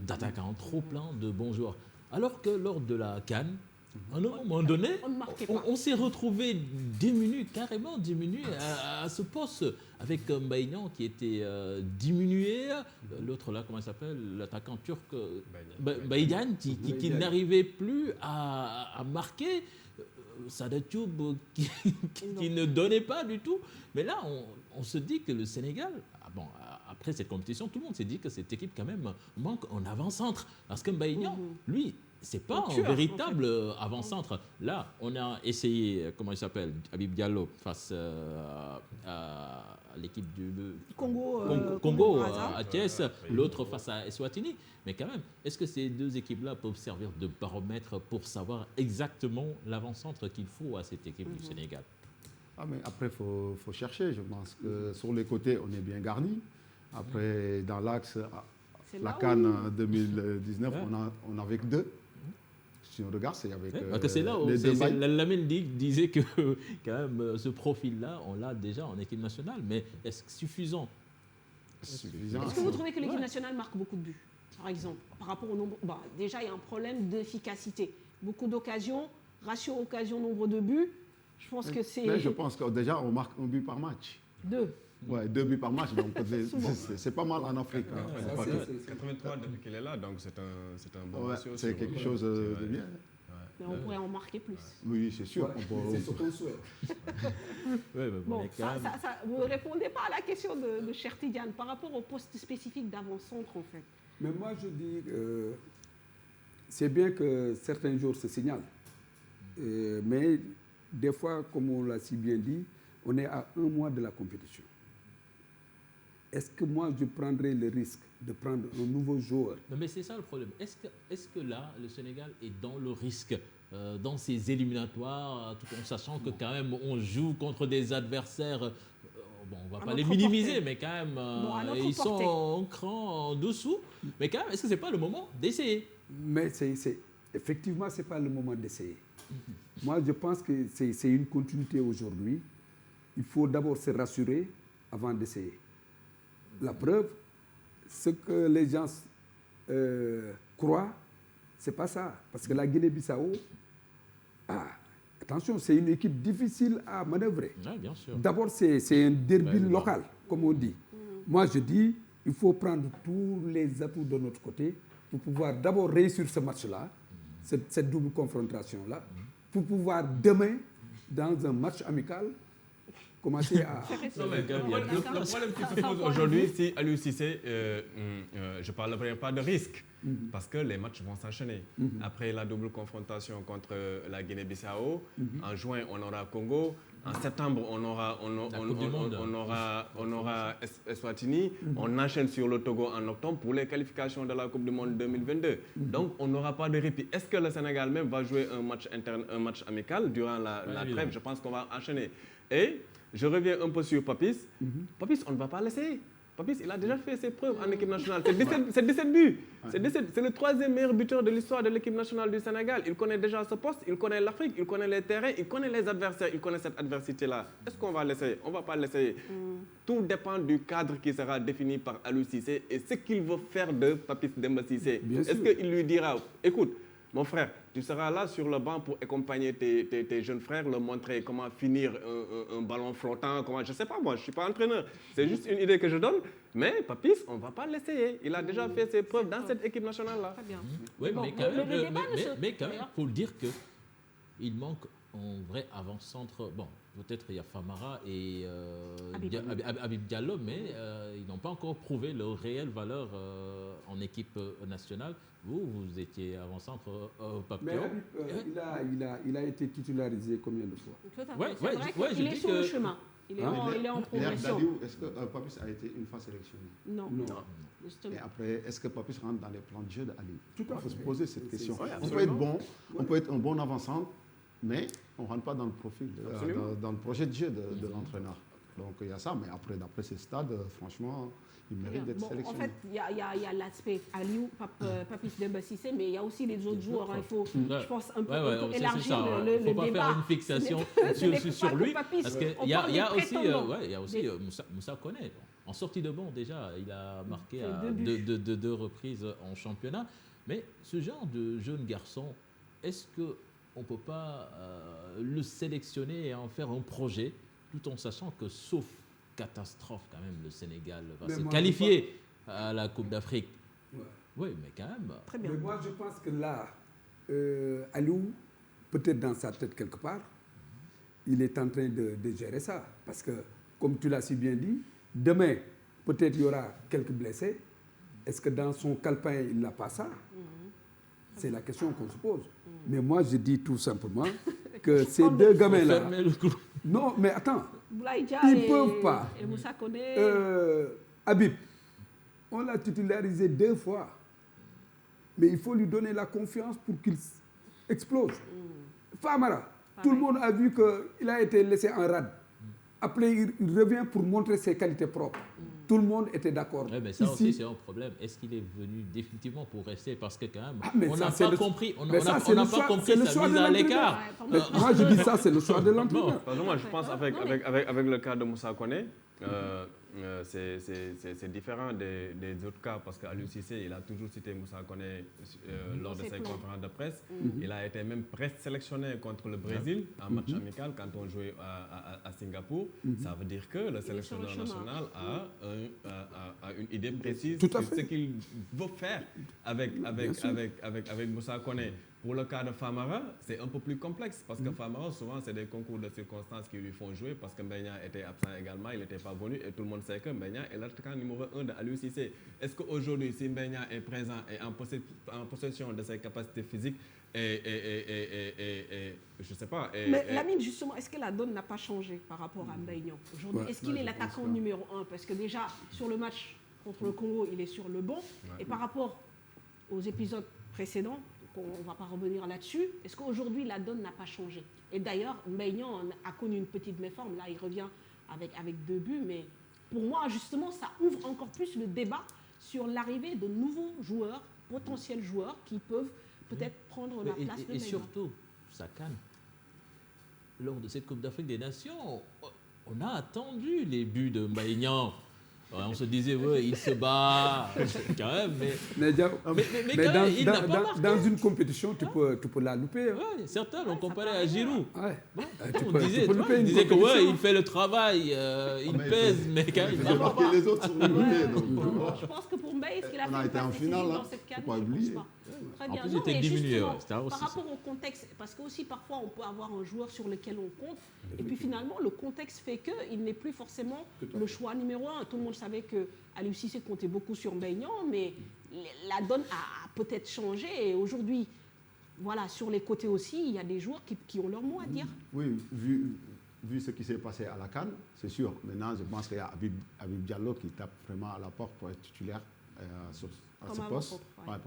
d'attaquants, trop-plein de bons joueurs. Alors que lors de la CAN, à un moment donné, on s'est retrouvé carrément diminué à ce poste, avec Mbaïnian qui était diminué. L'autre là, comment il s'appelle? L'attaquant turc, Baïdian, qui n'arrivait plus à marquer. Sadatioub qui ne donnait pas du tout. Mais là, on se dit que le Sénégal, après cette compétition, tout le monde s'est dit que cette équipe quand même manque en avant-centre. Parce que Mbaïnian, lui, c'est pas un véritable avant-centre. Là, on a essayé, comment il s'appelle, Habib Diallo face à l'équipe du Congo à Thiès, l'autre face à Eswatini. Mais quand même, est-ce que ces deux équipes-là peuvent servir de baromètre pour savoir exactement l'avant-centre qu'il faut à cette équipe du Sénégal? Mais après, il faut chercher. Je pense que sur les côtés, on est bien garni. Après, dans l'axe, la CAN 2019, on n'avait que deux. Si on regarde, c'est avec c'est là où Lamine disait que quand même ce profil-là, on l'a déjà en équipe nationale, mais est-ce suffisant? Est-ce que vous trouvez que l'équipe nationale marque beaucoup de buts, par exemple, par rapport au nombre? Déjà, il y a un problème d'efficacité. Beaucoup d'occasions, ratio occasion, nombre de buts. Je pense que c'est... Mais je pense que déjà, on marque un but par match. 2. Ouais, 2 buts par match, donc c'est pas mal en Afrique. 83 depuis qu'il est là, donc c'est un bon ratio. C'est quelque chose de bien. Mais on pourrait en marquer plus. Oui, c'est sûr. C'est ce qu'on souhaite. Vous ne répondez pas à la question de Cher Tidiane par rapport au poste spécifique d'avant-centre, en fait. Mais moi, je dis c'est bien que certains jours se signalent. Mais des fois, comme on l'a si bien dit, on est à 1 mois de la compétition. Est-ce que moi, je prendrais le risque de prendre un nouveau joueur? Non, mais c'est ça le problème. Est-ce que là, le Sénégal est dans le risque, dans ses éliminatoires, tout en sachant que quand même, on joue contre des adversaires, on ne va pas les minimiser, mais quand même, ils sont un cran en dessous. Mais quand même, est-ce que ce n'est pas le moment d'essayer? Mais effectivement, ce n'est pas le moment d'essayer. Moi, je pense que c'est une continuité aujourd'hui. Il faut d'abord se rassurer avant d'essayer. La preuve, ce que les gens croient, ce n'est pas ça. Parce que la Guinée-Bissau, attention, c'est une équipe difficile à manœuvrer. Oui, bien sûr. D'abord, c'est un derby local, comme on dit. Moi, je dis, il faut prendre tous les atouts de notre côté pour pouvoir d'abord réussir ce match-là, cette double confrontation-là, pour pouvoir demain, dans un match amical, commencer à... Le problème qui se pose aujourd'hui, si Aliou Cissé, je ne parlerai pas de risque, parce que les matchs vont s'enchaîner. Après la double confrontation contre la Guinée-Bissau, en juin, on aura Congo. En septembre, on aura Eswatini. On enchaîne sur le Togo en octobre pour les qualifications de la Coupe du Monde 2022. Donc, on n'aura pas de répit. Est-ce que le Sénégal même va jouer un match interne, un match amical durant la trêve? Je pense qu'on va enchaîner. Et je reviens un peu sur Papis. Papis, on ne va pas l'essayer. Papis, il a déjà fait ses preuves en équipe nationale. C'est 17 buts. C'est le 3e meilleur buteur de l'histoire de l'équipe nationale du Sénégal. Il connaît déjà ce poste, il connaît l'Afrique, il connaît les terrains, il connaît les adversaires, il connaît cette adversité-là. Est-ce qu'on va l'essayer? On ne va pas l'essayer. Tout dépend du cadre qui sera défini par Aliou Cissé et ce qu'il veut faire de Papis Demba Cissé. Est-ce qu'il lui dira, écoute, mon frère, tu seras là sur le banc pour accompagner tes jeunes frères, leur montrer comment finir un ballon flottant, comment, je ne sais pas, moi, je ne suis pas entraîneur. C'est juste une idée que je donne. Mais Papis, on ne va pas l'essayer. Il a déjà fait ses preuves dans cette équipe nationale-là. Très bien. Oui, Bon, mais quand même, mais il faut le dire qu'il manque un vrai avant-centre. Bon, peut-être il y a Famara et Habib Diallo, mais ils n'ont pas encore prouvé leur réelle valeur en équipe nationale. Vous étiez avant-centre Papillon. Mais Habib, il a été titularisé combien de fois? Tout à fait. Il est sur le chemin. Il est en progression. Est-ce que Papis a été une fois sélectionné? Non. Et après, est-ce que Papis rentre dans les plans de jeu d'Ali? Tout à fait. Il faut se poser cette question. On peut être bon, on peut être un bon avant-centre, mais on ne rentre pas dans le profil, dans le projet de jeu de l'entraîneur. Donc il y a ça, mais après, d'après ces stades, franchement, il mérite d'être sélectionné. En fait, il y a l'aspect Aliou, Papis Demba Cissé, mais il y a aussi les autres joueurs. Il faut, je pense, un peu élargir le débat. Il ne faut pas faire une fixation sur lui, parce qu'il y a aussi Moussa Koné. En sortie de banc, déjà, il a marqué à deux reprises en championnat. Mais ce genre de jeune garçon, est-ce qu'on ne peut pas le sélectionner et en faire un projet, tout en sachant que, sauf catastrophe, quand même, le Sénégal va se qualifier à la Coupe d'Afrique. Ouais. Oui, mais quand même. Très bien. Mais moi, je pense que là, Aliou, peut-être dans sa tête quelque part, il est en train de gérer ça. Parce que, comme tu l'as si bien dit, demain, peut-être il y aura quelques blessés. Est-ce que dans son calepin, il n'a pas ça? C'est la question qu'on se pose. Mais moi, je dis tout simplement que ces deux gamins-là... Non, mais attends. Ils ne peuvent pas. Habib, on l'a titularisé 2 fois. Mais il faut lui donner la confiance pour qu'il explose. Famara, tout le monde a vu qu'il a été laissé en rade. Après, il revient pour montrer ses qualités propres. Tout le monde était d'accord. Oui, mais ça aussi, c'est un problème. Est-ce qu'il est venu définitivement pour rester? Parce que quand même, on n'a pas compris, sa mise à l'écart. Moi, je dis ça, c'est le choix de l'entraîneur. Moi, je pense avec le cas de Moussa Koné, c'est différent des autres cas parce qu'Aliou Cissé, il a toujours cité Moussa Koné lors de ses conférences de presse. Il a été même présélectionné contre le Brésil en match amical quand on jouait à Singapour. Ça veut dire que le sélectionneur national a une idée précise de ce qu'il veut faire avec Moussa Koné. Pour le cas de Famara, c'est un peu plus complexe parce que Famara, souvent, c'est des concours de circonstances qui lui font jouer parce que Mbegna était absent également, il n'était pas venu et tout le monde sait que Mbegna est l'attaquant numéro 1 de Aliou Cissé. Est-ce qu'aujourd'hui, si Mbegna est présent et en possession de ses capacités physiques et je ne sais pas... Mais Lamine, justement, est-ce que la donne n'a pas changé par rapport à Mbegna aujourd'hui? Est-ce qu'il est l'attaquant numéro 1? Parce que déjà, sur le match contre le Congo, il est sur le banc. Et par rapport aux épisodes précédents, on ne va pas revenir là-dessus. Est-ce qu'aujourd'hui, la donne n'a pas changé? Et d'ailleurs, Maignan a connu une petite méforme. Là, il revient avec 2 buts. Mais pour moi, justement, ça ouvre encore plus le débat sur l'arrivée de nouveaux joueurs, potentiels joueurs, qui peuvent peut-être prendre la place de Maignan. Et surtout, Sakane, lors de cette Coupe d'Afrique des Nations, on a attendu les buts de Maignan. On se disait, il se bat, quand même, mais dans une compétition, tu peux la louper. Oui, certains l'ont comparé à Giroud. On disait qu'il fait le travail, il pèse, mais quand même, il a marqué les autres sur le côté. Je pense que pour Mbaye, ce qu'il a fait, on a été en finale, dans cette canne, je ne pense pas. Très bien. En plus, c'était diminué. Par rapport au contexte, parce qu'aussi parfois on peut avoir un joueur sur lequel on compte, et puis finalement le contexte fait qu'il n'est plus forcément le choix numéro 1. Tout le monde savait que Aliou Cissé comptait beaucoup sur Maignan, mais la donne a peut-être changé. Et aujourd'hui, voilà, sur les côtés aussi, il y a des joueurs qui ont leur mot à dire. Oui, vu ce qui s'est passé à la CAN, c'est sûr. Maintenant, je pense qu'il y a Habib Diallo qui tape vraiment à la porte pour être titulaire à ce poste,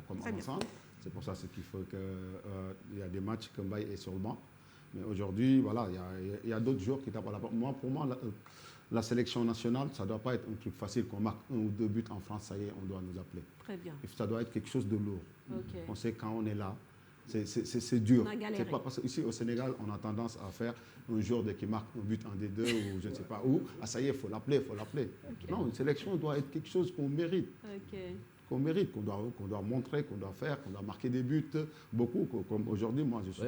comme avant-centre. C'est pour ça qu'il faut qu'il y a des matchs que Mbaye est sur le banc. Mais aujourd'hui, voilà, il y a d'autres joueurs qui tapent à la porte. Pour moi, la sélection nationale, ça ne doit pas être un truc facile qu'on marque 1 ou 2 buts en France, ça y est, on doit nous appeler. Très bien. Ça doit être quelque chose de lourd. Okay. On sait quand on est là, c'est dur. C'est pas parce qu'ici au Sénégal, on a tendance à faire un joueur qui marque un but en D2 ou je ne sais pas où. Ah ça y est, il faut l'appeler. Okay. Non, une sélection doit être quelque chose qu'on mérite. Okay. qu'on mérite, qu'on doit montrer, qu'on doit faire, qu'on doit marquer des buts, beaucoup, comme aujourd'hui, moi, je suis...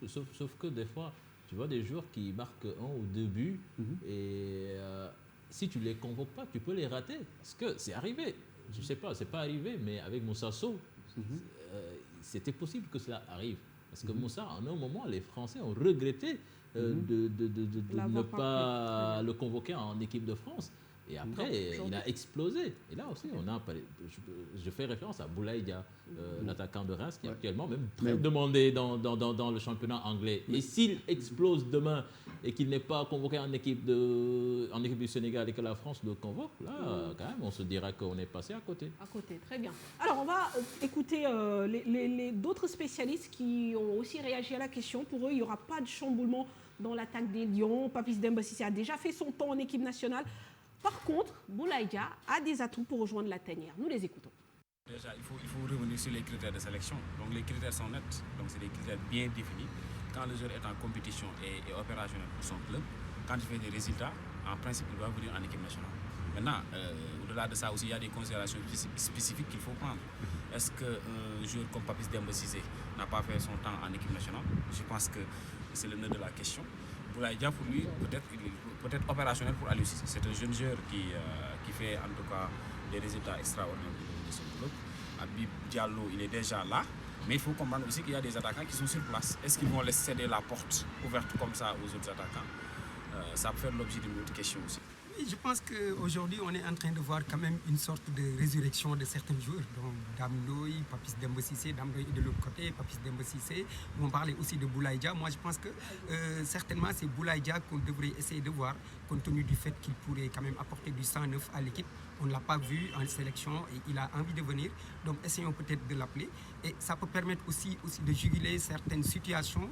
Sauf que des fois, tu vois des joueurs qui marquent 1 ou 2 buts, et si tu ne les convoques pas, tu peux les rater, parce que c'est arrivé. Je ne sais pas, c'est pas arrivé, mais avec Moussa Sow, c'était possible que cela arrive. Parce que Moussa, en un moment, les Français ont regretté de ne pas le convoquer en équipe de France. Et après, il a explosé. Et là aussi, je fais référence à Boulaye Dia, l'attaquant de Reims, qui est actuellement même très demandé dans le championnat anglais. Et s'il explose demain et qu'il n'est pas convoqué en équipe du Sénégal et que la France le convoque, là, quand même, on se dira qu'on est passé à côté. À côté, très bien. Alors, on va écouter d'autres spécialistes qui ont aussi réagi à la question. Pour eux, il n'y aura pas de chamboulement dans l'attaque des Lions. Papis Demba Cissé a déjà fait son temps en équipe nationale. Par contre, Boulaye Dia a des atouts pour rejoindre la tanière. Nous les écoutons. Déjà, il faut revenir sur les critères de sélection. Donc les critères sont nets, donc c'est des critères bien définis. Quand le joueur est en compétition et opérationnel pour son club, quand il fait des résultats, en principe, il doit venir en équipe nationale. Maintenant, au-delà de ça aussi, il y a des considérations spécifiques qu'il faut prendre. Est-ce qu'un joueur comme Papis Demba Cissé n'a pas fait son temps en équipe nationale? Je pense que c'est le nœud de la question. Boulaye Dia, pour lui, peut-être opérationnel pour Aliou Cissé. C'est un jeune joueur qui fait en tout cas des résultats extraordinaires de son club. Habib Diallo, il est déjà là. Mais il faut comprendre aussi qu'il y a des attaquants qui sont sur place. Est-ce qu'ils vont laisser céder la porte ouverte comme ça aux autres attaquants? Ça peut faire l'objet d'une autre question aussi. Oui, je pense qu'aujourd'hui, on est en train de voir quand même une sorte de résurrection de certains joueurs. Donc, Dame Ndoye, Papis Demba Cissé, Dame Ndoye de l'autre côté, Papis Demba Cissé. On parlait aussi de Boulaye Dia. Moi, je pense que certainement, c'est Boulaye Dia qu'on devrait essayer de voir, compte tenu du fait qu'il pourrait quand même apporter du sang neuf à l'équipe. On ne l'a pas vu en sélection et il a envie de venir. Donc, essayons peut-être de l'appeler. Et ça peut permettre aussi de juguler certaines situations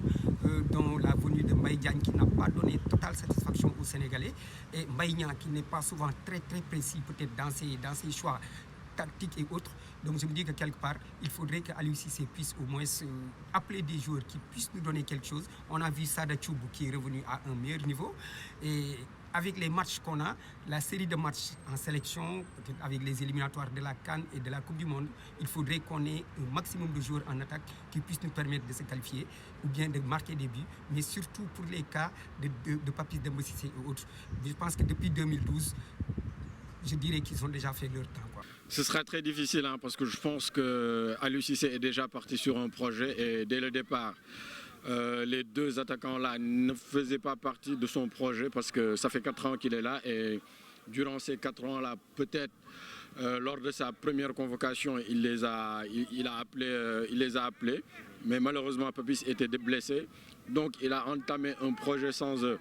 dont la venue de Mbaye Diagne qui n'a pas donné totale satisfaction aux Sénégalais. Et Mbaye Niang qui n'est pas souvent très précis peut-être dans ses choix tactiques et autres. Donc je me dis que quelque part, il faudrait que Aliou Cissé puisse au moins appeler des joueurs qui puissent nous donner quelque chose. On a vu Sada Thioub qui est revenu à un meilleur niveau. Et avec les matchs qu'on a, la série de matchs en sélection, peut-être avec les éliminatoires de la CAN et de la Coupe du Monde, il faudrait qu'on ait un maximum de joueurs en attaque qui puissent nous permettre de se qualifier ou bien de marquer des buts, mais surtout pour les cas de Papis Demba Cissé et autres. Je pense que depuis 2012, je dirais qu'ils ont déjà fait leur temps, quoi. Ce sera très difficile parce que je pense que Aliou Cissé est déjà parti sur un projet et dès le départ, les deux attaquants-là ne faisaient pas partie de son projet parce que ça fait 4 ans qu'il est là et durant ces 4 ans-là, peut-être lors de sa première convocation, il les a appelés, mais malheureusement Papis était blessé, donc il a entamé un projet sans eux.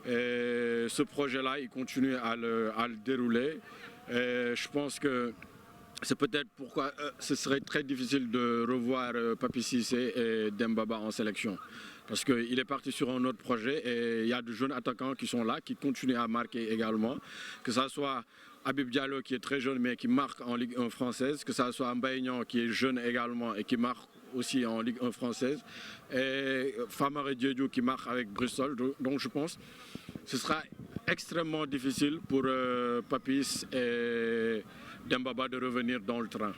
Et ce projet-là, il continue à le dérouler. Et je pense que c'est peut-être pourquoi ce serait très difficile de revoir Papis Cissé et Dembaba en sélection. Parce qu'il est parti sur un autre projet et il y a de jeunes attaquants qui sont là, qui continuent à marquer également. Que ce soit Habib Diallo qui est très jeune mais qui marque en Ligue 1 française, que ce soit Mbaye Niang qui est jeune également et qui marque aussi en Ligue 1 française, et Famara Diédhiou qui marque avec Bristol. Donc je pense que ce sera extrêmement difficile pour Papis et Dembaba de revenir dans le train.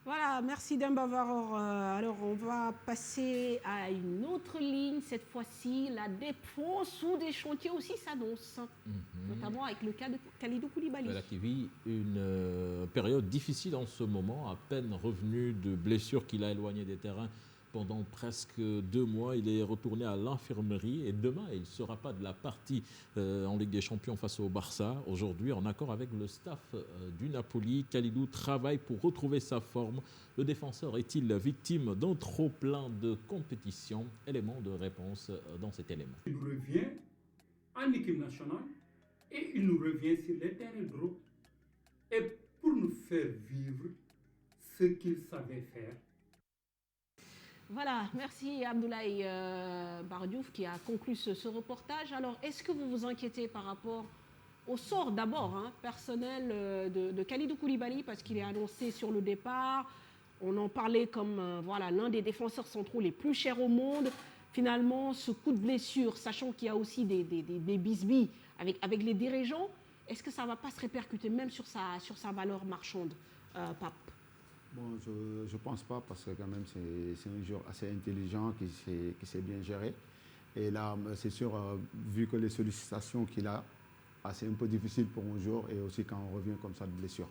Voilà, merci Dembaba. Alors on va passer à une autre ligne. Cette fois-ci, la défense ou des chantiers aussi s'annonce, notamment avec le cas de Kalidou Koulibaly. Voilà, qui vit une période difficile en ce moment, à peine revenu de blessures qu'il a éloignées des terrains pendant presque 2 mois. Il est retourné à l'infirmerie et demain, il ne sera pas de la partie en Ligue des Champions face au Barça. Aujourd'hui, en accord avec le staff du Napoli, Kalidou travaille pour retrouver sa forme. Le défenseur est-il victime d'un trop-plein de compétition? Élément de réponse dans cet élément. Il nous revient en équipe nationale et il nous revient sur les terrains de groupe et pour nous faire vivre ce qu'il savait faire. Voilà, merci Abdoulaye Bardiouf qui a conclu ce reportage. Alors, est-ce que vous vous inquiétez par rapport au sort d'abord personnel de Kalidou Koulibaly parce qu'il est annoncé sur le départ? On en parlait comme l'un des défenseurs centraux les plus chers au monde. Finalement, ce coup de blessure, sachant qu'il y a aussi des bisbilles avec les dirigeants, est-ce que ça ne va pas se répercuter même sur sa valeur marchande, Pape? Bon, je ne pense pas, parce que quand même, c'est un joueur assez intelligent qui sait bien gérer. Et là, c'est sûr, vu que les sollicitations qu'il a, c'est un peu difficile pour un joueur, et aussi quand on revient comme ça de blessure.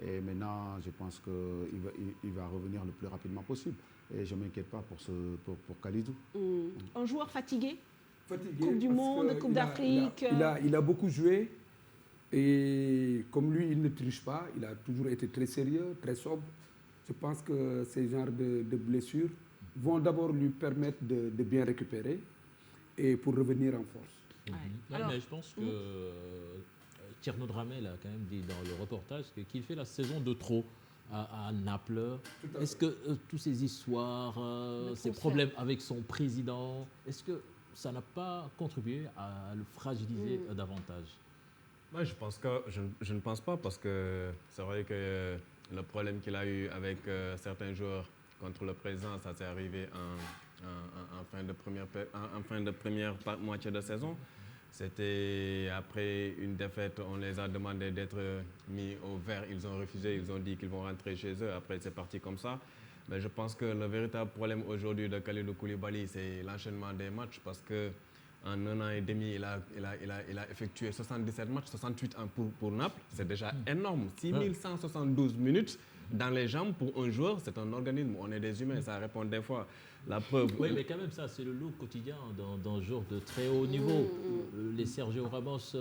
Et maintenant, je pense qu'il va revenir le plus rapidement possible. Et je ne m'inquiète pas pour Kalidou. Un joueur fatigué? Fatigué, Coupe du Monde, Coupe d'Afrique. Il a beaucoup joué. Et comme lui, il ne triche pas. Il a toujours été très sérieux, très sobre. Je pense que ces genres de blessures vont d'abord lui permettre de bien récupérer et pour revenir en force. Ouais. Alors, mais je pense que Tierno Dramel a quand même dit dans le reportage qu'il fait la saison de trop à Naples. Est-ce que toutes ces histoires, ces problèmes avec son président, est-ce que ça n'a pas contribué à le fragiliser davantage? Moi, je ne pense pas, parce que c'est vrai que le problème qu'il a eu avec certains joueurs contre le président, ça s'est arrivé en fin de première moitié de saison. C'était après une défaite, on les a demandé d'être mis au vert, ils ont refusé, ils ont dit qu'ils vont rentrer chez eux. Après, c'est parti comme ça. Mais je pense que le véritable problème aujourd'hui de Kalidou Koulibaly, c'est l'enchaînement des matchs, parce que en 1 an et demi, il a effectué 77 matchs, 68 pour Naples. C'est déjà énorme. 6172 minutes dans les jambes pour un joueur, c'est un organisme. On est des humains, ça répond des fois. La preuve. Oui, mais quand même, ça, c'est le lot quotidien dans un joueur de très haut niveau. Les Sergio Ramos,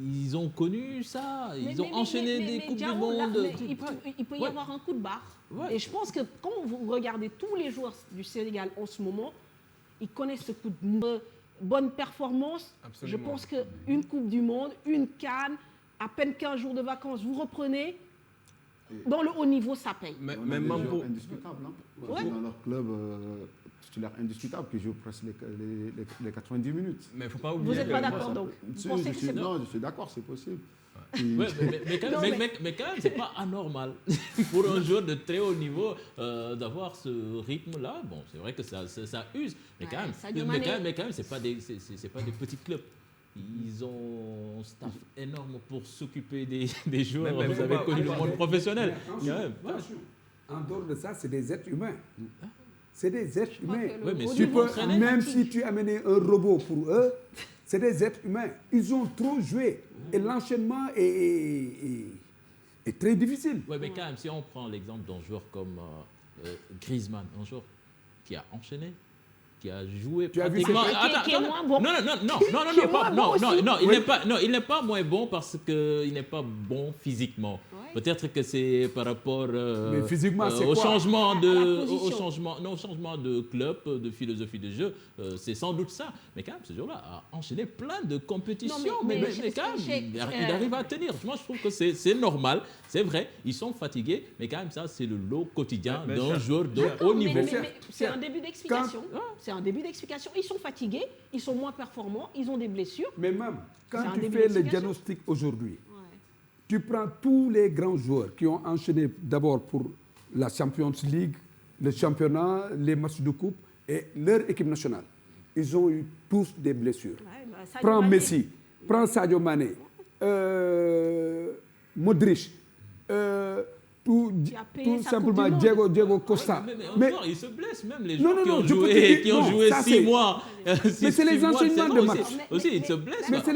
ils ont connu ça. Ils ont enchaîné des Coupes du Monde. Il peut y avoir un coup de barre. Ouais. Et je pense que quand vous regardez tous les joueurs du Sénégal en ce moment, ils connaissent ce coup de bonne performance. Absolument. Je pense qu'une Coupe du Monde, une CAN, à peine 15 jours de vacances, vous reprenez. Dans le haut niveau, ça paye. Mais même pour indiscutable, hein. Ouais. Dans leur club titulaire indiscutable qui joue presque les 90 minutes. Mais il ne faut pas oublier. Vous n'êtes pas d'accord donc? Non, je suis d'accord, c'est possible. Ouais, mais quand même, c'est pas anormal pour un joueur de très haut niveau d'avoir ce rythme-là. Bon, c'est vrai que ça use, mais quand même, c'est pas des petits clubs. Ils ont un staff énorme pour s'occuper des joueurs. Vous avez connu le monde professionnel. Attention. En dehors de ça, c'est des êtres humains. C'est des êtres humains. Même si tu amenais un robot pour eux, c'est des êtres humains. Ils ont trop joué. Et l'enchaînement est très difficile. Oui, mais quand même, si on prend l'exemple d'un joueur comme Griezmann, un joueur qui a enchaîné, qui a joué pratiquement. Qui est moins bon. Non, il n'est pas moins bon parce qu'il n'est pas bon physiquement. Ouais. Peut-être que c'est par rapport au changement de club, de philosophie de jeu. C'est sans doute ça. Mais quand même, ce jour-là a enchaîné plein de compétitions. Mais quand même, il arrive à tenir. Moi, je trouve que c'est normal. C'est vrai, ils sont fatigués. Mais quand même, ça, c'est le lot quotidien d'un joueur de haut niveau. C'est un début d'explication. C'est un début d'explication. Ils sont fatigués, ils sont moins performants, ils ont des blessures. Mais même, quand tu fais le diagnostic aujourd'hui, tu prends tous les grands joueurs qui ont enchaîné d'abord pour la Champions League, le championnat, les matchs de coupe et leur équipe nationale. Ils ont eu tous des blessures. Prends Messi, prends Sadio Mané, Modric, tout simplement Diego Costa. Mais ils se blessent, même les joueurs qui ont joué 6 mois. Mais c'est les enchaînements de match. Aussi, ils se blessent. Mais c'est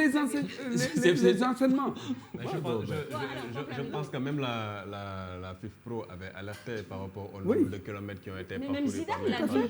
les enchaînements. Je pense que même la FIFPro avait alerté par rapport au nombre de kilomètres qui ont été parcourus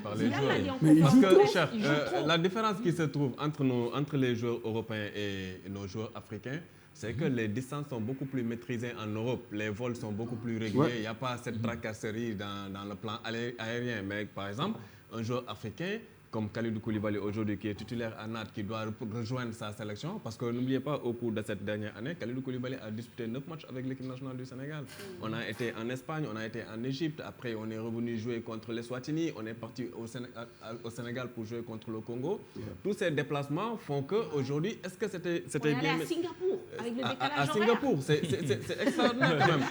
par les joueurs. Parce que, la différence qui se trouve entre les joueurs européens et nos joueurs africains, c'est que les distances sont beaucoup plus maîtrisées en Europe. Les vols sont beaucoup plus réguliers. Il n'y a pas cette tracasserie dans le plan aérien. Mais par exemple, un joueur africain comme Kalidou Koulibaly aujourd'hui, qui est titulaire à Nantes, qui doit rejoindre sa sélection, parce que n'oubliez pas, au cours de cette dernière année, Kalidou Koulibaly a disputé 9 matchs avec l'équipe nationale du Sénégal. On a été en Espagne, on a été en Égypte, après on est revenu jouer contre les Swatini, on est parti au Sénégal pour jouer contre le Congo. Tous ces déplacements font qu'aujourd'hui, est-ce que c'était bien... à Singapour, avec le décalage à Singapour, c'est extraordinaire quand même.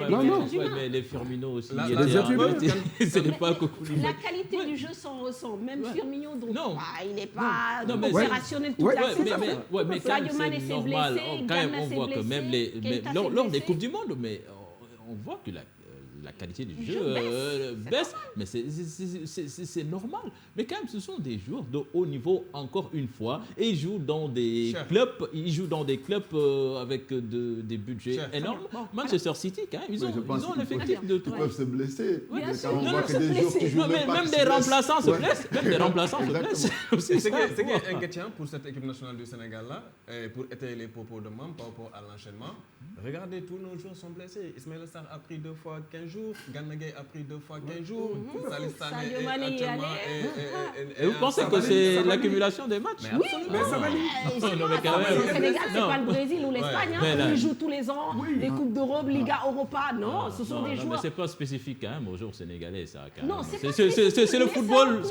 Non, mais les Firmino aussi. pas Koulibaly. La qualité du jeu s'en ressent. Même Firmino, donc, il n'est pas non, opérationnel toute la saison. Mais quand même, c'est normal. Quand même, on voit que même lors des Coupes du Monde, mais on voit que la qualité du jeu baisse, mais c'est normal. Mais quand même, ce sont des joueurs de haut niveau, encore une fois, et ils jouent dans des clubs, avec des budgets énormes. Manchester City, quand même, ils ont l'effectif de tout. Ils peuvent se blesser. On voit que des joueurs qui jouent même des remplaçants se blessent. Même des remplaçants se blessent. Ce qui est inquiétant pour cette équipe nationale du Sénégal-là, pour étayer les propos de Mam par rapport à l'enchaînement, regardez, tous nos joueurs sont blessés. Ismaïla Sarr a pris 2 fois 15 jours. Gana Gueye a pris 2 fois 15 jours. Salif Sané est actuellement... Et vous pensez que c'est l'accumulation des matchs? Oui, mais ça va. Le Sénégal, c'est pas le Brésil ou l'Espagne. Ils jouent tous les ans les Coupes d'Europe, Liga Europa. Non, ce sont des joueurs... Mais c'est pas spécifique quand même aux joueurs sénégalais, ça. Non, c'est le football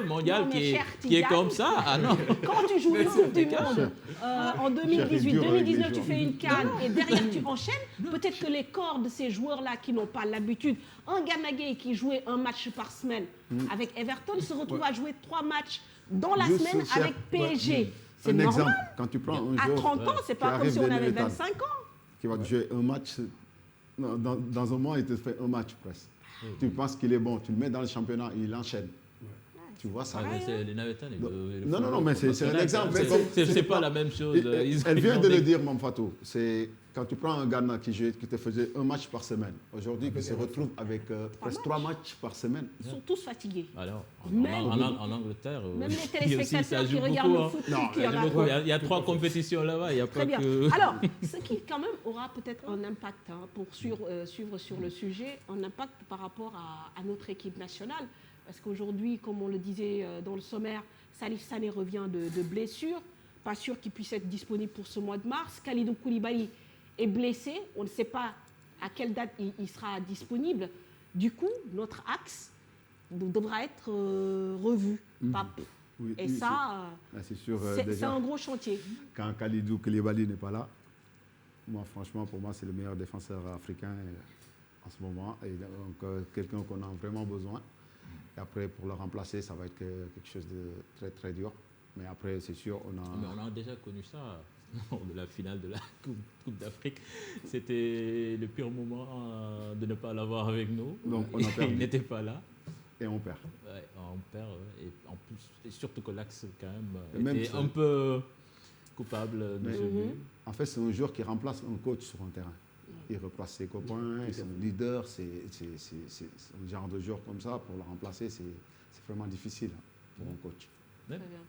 mondial qui est comme ça. Ah non. Quand tu joues les Coupes du Monde en 2018, 2019, tu fais une CAN et derrière tu enchaînes, peut-être que les corps de ces joueurs-là qui n'ont pas l'habitude, un Gana Gueye qui jouait un match par semaine avec Everton se retrouve à jouer 3 matchs dans la semaine avec PSG. C'est normal. Exemple, quand tu prends un joueur à 30 ans, c'est pas comme si on avait 25 ans. Qui va jouer un match, dans un mois, il te fait un match presque. Tu penses qu'il est bon, tu le mets dans le championnat, il enchaîne. Tu vois ça. C'est les Navetans. Non, mais c'est un exemple. C'est pas la même chose. Elle vient de le dire, Mme Fatou. C'est quand tu prends un Ghana qui te faisait un match par semaine, aujourd'hui, qui se retrouve avec presque 3 matchs par semaine. Ils sont tous fatigués. Alors, en Angleterre, même les téléspectateurs qui regardent le foot, il y a 3 compétitions là-bas. Il y a pas que... Alors, ce qui quand même aura peut-être un impact, pour suivre sur le sujet, un impact par rapport à notre équipe nationale. Parce qu'aujourd'hui, comme on le disait dans le sommaire, Salif Sané revient de blessure. Pas sûr qu'il puisse être disponible pour ce mois de mars. Kalidou Koulibaly est blessé. On ne sait pas à quelle date il sera disponible. Du coup, notre axe devra être revu. Oui, et ça, c'est un gros chantier. Quand Kalidou Koulibaly n'est pas là, franchement, pour moi, c'est le meilleur défenseur africain en ce moment. Et donc, quelqu'un qu'on a vraiment besoin. Et après, pour le remplacer, ça va être quelque chose de très, très dur. Mais après, c'est sûr, Mais on a déjà connu ça lors de la finale de la Coupe d'Afrique. C'était le pire moment de ne pas l'avoir avec nous. Donc, on a perdu. Il n'était pas là. Et on perd. Ouais, on perd. Et en plus, et surtout que l'axe, quand même, était un peu coupable de ce but. En fait, c'est un joueur qui remplace un coach sur un terrain. Il replace ses copains, il est un leader, c'est un genre de joueur comme ça, pour le remplacer, c'est vraiment difficile pour un coach.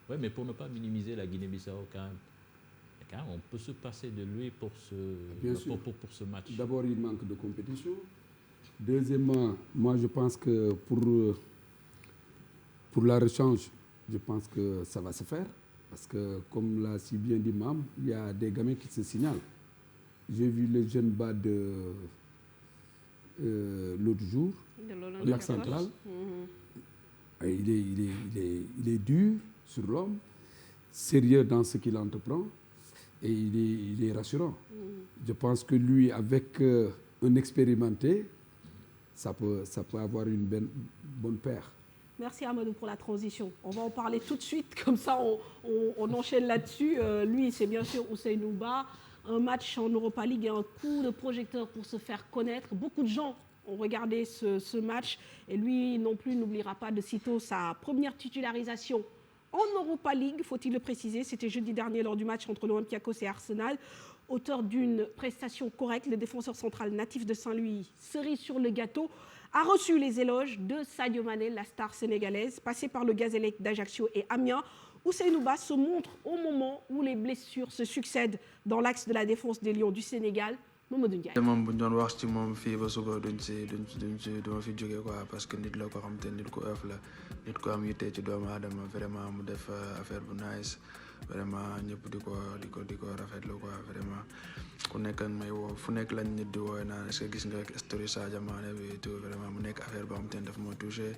Oui, mais pour ne pas minimiser la Guinée-Bissau, quand même, on peut se passer de lui pour ce match. D'abord, il manque de compétition. Deuxièmement, moi je pense que pour la rechange, je pense que ça va se faire. Parce que, comme l'a si bien dit Mam, il y a des gamins qui se signalent. J'ai vu le jeune Bad l'autre jour, de l'Axe central. Il est dur sur l'homme, sérieux dans ce qu'il entreprend et il est rassurant. Je pense que lui, avec un expérimenté, ça peut avoir une bonne paire. Merci Amadou pour la transition. On va en parler tout de suite, comme ça on enchaîne là-dessus. Lui, c'est bien sûr Ousseynou Ba. Un match en Europa League et un coup de projecteur pour se faire connaître. Beaucoup de gens ont regardé ce match et lui non plus n'oubliera pas de sitôt sa première titularisation en Europa League, faut-il le préciser. C'était jeudi dernier lors du match entre l'Olympiakos et Arsenal. Auteur d'une prestation correcte, le défenseur central natif de Saint-Louis, cerise sur le gâteau, a reçu les éloges de Sadio Mané, la star sénégalaise, passé par le Gazélec d'Ajaccio et Amiens. Ousseynou Ba se montre au moment où les blessures se succèdent dans l'axe de la défense des Lions du Sénégal. Mamadou Ndiaye. moom bu ñu doon wax ci moom fii ba suba duñ fi jóge quoi parce que nit la ko xam te nit ko oyof la nit ko am yitte ci doomu aadama vraiment mu def affaire bu nice vraiment ñëpp di ko rafetlu quoi vraiment ku nekk may woo fu nekk lañ nit di woowe naan est-ce que gis nga story Sadio Mané bi tout vraiment mu nekk affaire boo xam te daf ma touché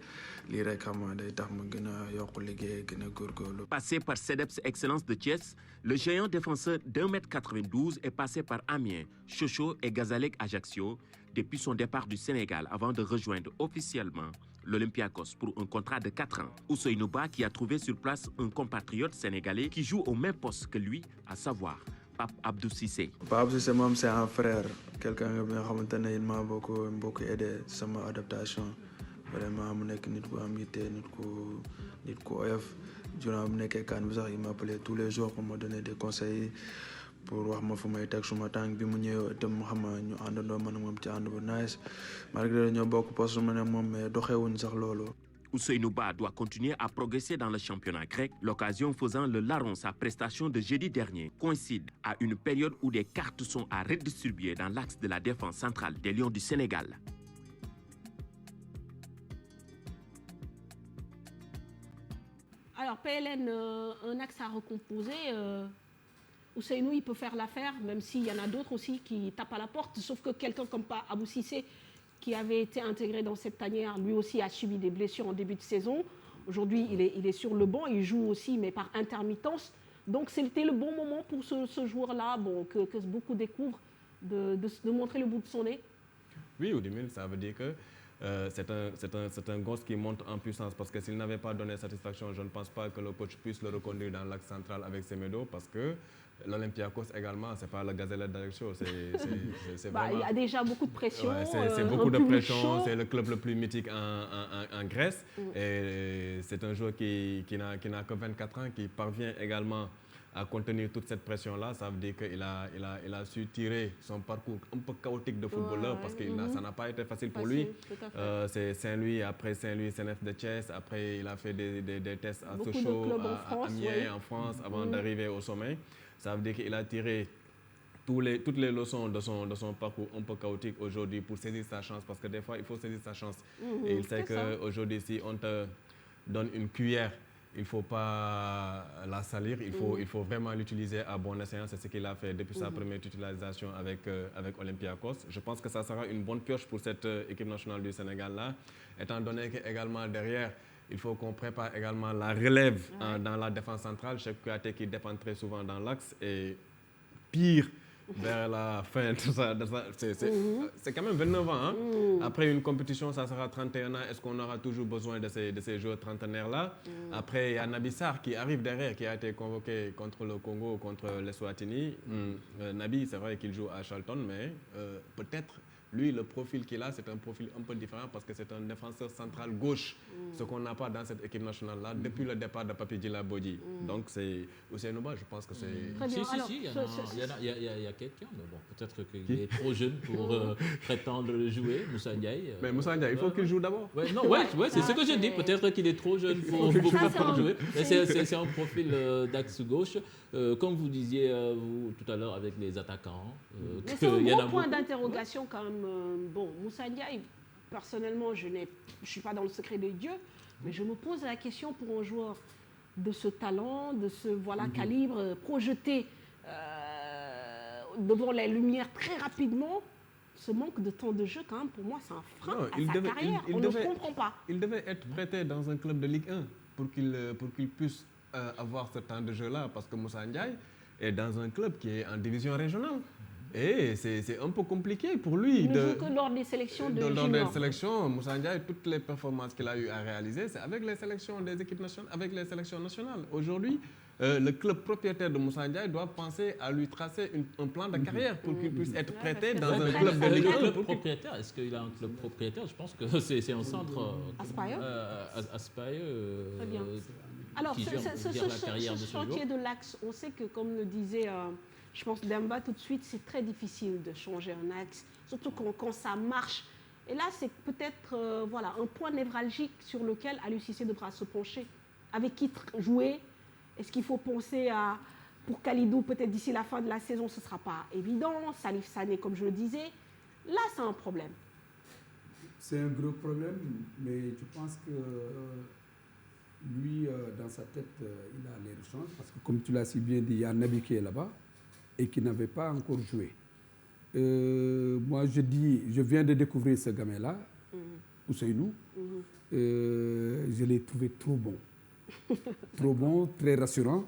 lii rek xam nga day tax ma gën a yokk liggéey gën a góorgóorlu. Passé par CEDEPS Excellence de Thiès, le géant défenseur d'1,92 m est passé par Amiens, Sochaux et Gazélec Ajaccio depuis son départ du Sénégal avant de rejoindre officiellement l'Olympiakos pour un contrat de 4 ans. Ousseynou Ba qui a trouvé sur place un compatriote sénégalais qui joue au même poste que lui, à savoir Pape Abdou Cissé. Pape Abdou Cissé, c'est un frère, quelqu'un qui m'a beaucoup aidé sur ma adaptation. Vraiment, je suis nit ku am yitte, nit ku oyof. Durant mon CAN, il m'appelait tous les jours pour me donner des conseils, pour wax ma fu may teg suma tànk bi mu ñëw itam mu xam ñu àndandoo man ak moom ci ànd bu nice malgré ñoo bokk poste ma ne moom mais doxewuñ sax loolu. Ousseynou Ba doit continuer à progresser dans le championnat grec. L'occasion faisant, le larron, sa prestation de jeudi dernier, coïncide à une période où des cartes sont à redistribuer dans l'axe de la défense centrale des Lions du Sénégal. Alors, PLN, un axe à recomposer. Ousseynou, il peut faire l'affaire, même s'il y en a d'autres aussi qui tapent à la porte. Sauf que quelqu'un comme Abou Cissé, qui avait été intégré dans cette tanière, lui aussi a subi des blessures en début de saison. Aujourd'hui, il est sur le banc, il joue aussi, mais par intermittence. Donc, c'était le bon moment pour ce joueur-là, bon, que beaucoup découvrent, de montrer le bout de son nez. Oui, Oudimil, ça veut dire que c'est un gosse qui monte en puissance parce que s'il n'avait pas donné satisfaction, je ne pense pas que le coach puisse le reconduire dans l'axe central avec Semedo parce que l'Olympiakos également, ce n'est pas la gazelle d'Ajaccio. Il y a déjà beaucoup de pression. Ouais, c'est beaucoup de pression, c'est le club le plus mythique en Grèce. Et c'est un joueur qui n'a que 24 ans, qui parvient également à contenir toute cette pression-là. Ça veut dire qu'il a su tirer son parcours un peu chaotique de footballeur parce que ça n'a pas été facile pour lui. C'est Saint-Louis, après Saint-Louis, CNF de Thiès. Après, il a fait des tests à Sochaux, à Amiens, en France, avant d'arriver au sommet. Ça veut dire qu'il a tiré toutes les leçons de son parcours un peu chaotique aujourd'hui pour saisir sa chance. Parce que des fois, il faut saisir sa chance. Et il sait qu'aujourd'hui, si on te donne une cuillère, il ne faut pas la salir, il faut vraiment l'utiliser à bon escient. C'est ce qu'il a fait depuis sa première utilisation avec Olympiakos. Je pense que ça sera une bonne pioche pour cette équipe nationale du Sénégal-là, étant donné qu'également derrière, il faut qu'on prépare également la relève dans la défense centrale. Cheikh Kouyaté qui dépend très souvent dans l'axe et pire vers la fin de ça. C'est quand même 29 ans. Hein? Après une compétition, ça sera 31 ans. Est-ce qu'on aura toujours besoin de ces joueurs trentenaires-là? Après, il y a Naby Sarr qui arrive derrière, qui a été convoqué contre le Congo, contre l'Eswatini. Naby, c'est vrai qu'il joue à Charlton, mais peut-être lui, le profil qu'il a, c'est un profil un peu différent parce que c'est un défenseur central gauche, ce qu'on n'a pas dans cette équipe nationale-là depuis le départ de Papi Djila Bodji. Donc, c'est Ousseynou Ba, je pense que c'est... Si, il y a quelqu'un, mais bon, peut-être qu'il est trop jeune pour prétendre jouer, Moussa Ndiaye. Mais Moussa Ndiaye, il faut qu'il joue d'abord. C'est ce que je dis, peut-être qu'il est trop jeune pour jouer. Mais c'est un profil d'axe gauche. Comme vous disiez tout à l'heure avec les attaquants. Mais c'est un gros point d'interrogation quand même. Bon, Moussa Ndiaye, personnellement, je ne suis pas dans le secret des dieux, mais je me pose la question pour un joueur de ce talent, de ce calibre, projeté devant les lumières très rapidement. Ce manque de temps de jeu, quand même, pour moi, c'est un frein à sa carrière. On ne comprend pas. Il devait être prêté dans un club de Ligue 1 pour qu'il puisse avoir ce temps de jeu-là, parce que Moussa Ndiaye est dans un club qui est en division régionale. Et c'est un peu compliqué pour lui. Il ne joue que lors des sélections de juniors. Lors des sélections, Moussa Ndiaye, toutes les performances qu'il a eu à réaliser, c'est avec les sélections des équipes nationales, avec les sélections nationales. Aujourd'hui, le club propriétaire de Moussa Ndiaye doit penser à lui tracer un plan de carrière pour qu'il puisse être prêté dans un club de Ligue 1. Le club propriétaire, est-ce qu'il a un club propriétaire? Je pense que c'est un centre... Aspire. Très bien. Alors, ce chantier de l'axe, on sait que, comme le disait, je pense, Demba tout de suite, c'est très difficile de changer un axe, surtout quand ça marche. Et là, c'est peut-être un point névralgique sur lequel Aliou Cissé devra se pencher. Avec qui jouer? Est-ce qu'il faut penser à, pour Kalidou, peut-être d'ici la fin de la saison, ce ne sera pas évident. Salif Sané, comme je le disais. Là, c'est un problème. C'est un gros problème, mais je pense que lui, dans sa tête, il a les rechanges. Parce que, comme tu l'as si bien dit, il y a Naby qui est là-bas et qui n'avait pas encore joué. Moi, je viens de découvrir ce gamin-là, Ousseynou. Je l'ai trouvé trop bon. Trop bon, très rassurant.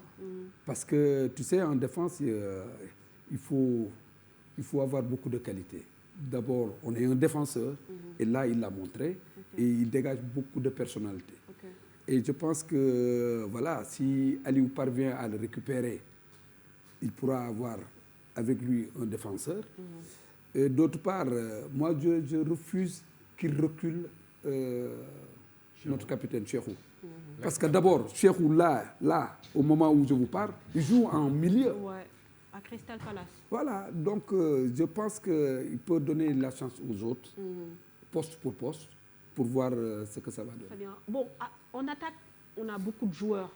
Parce que, tu sais, en défense, il faut avoir beaucoup de qualité. d'abord, on est un défenseur, et là, il l'a montré, et il dégage beaucoup de personnalité. Et je pense que, voilà, si Aliou parvient à le récupérer, il pourra avoir avec lui un défenseur. Et d'autre part, moi, je refuse qu'il recule notre capitaine Cheikhou. Parce que d'abord, Cheikhou, là, au moment où je vous parle, il joue en milieu. Ouais, à Crystal Palace. Voilà, donc je pense qu'il peut donner la chance aux autres, poste pour poste, pour voir ce que ça va donner. Très bien. Bon, en attaque, on a beaucoup de joueurs.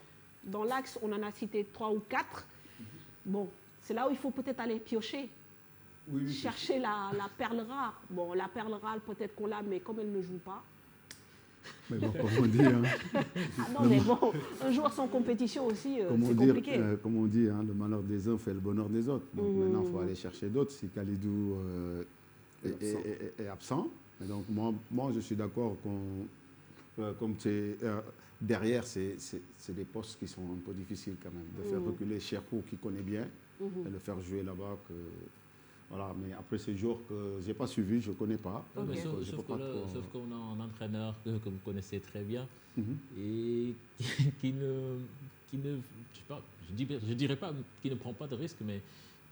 Dans l'axe, on en a cité 3 ou 4. Bon, c'est là où il faut peut-être aller piocher. Oui, chercher la perle rare. Bon, la perle rare, peut-être qu'on l'a, mais comme elle ne joue pas. Mais bon, comme on dit... Hein, non, mais bon, un joueur sans compétition aussi, c'est compliqué. Comme on dit, hein, le malheur des uns fait le bonheur des autres. Donc maintenant, il faut aller chercher d'autres. Si Kalidou est absent. Et donc moi, je suis d'accord comme derrière, c'est des postes qui sont un peu difficiles quand même. De faire reculer Cheikhou, qui connaît bien, et le faire jouer là-bas. Voilà, mais après ces jours que je n'ai pas suivi, je ne connais pas. Okay. Sauf qu'on a un entraîneur que vous connaissez très bien et qui ne je sais pas, je dirais pas qui ne prend pas de risque, mais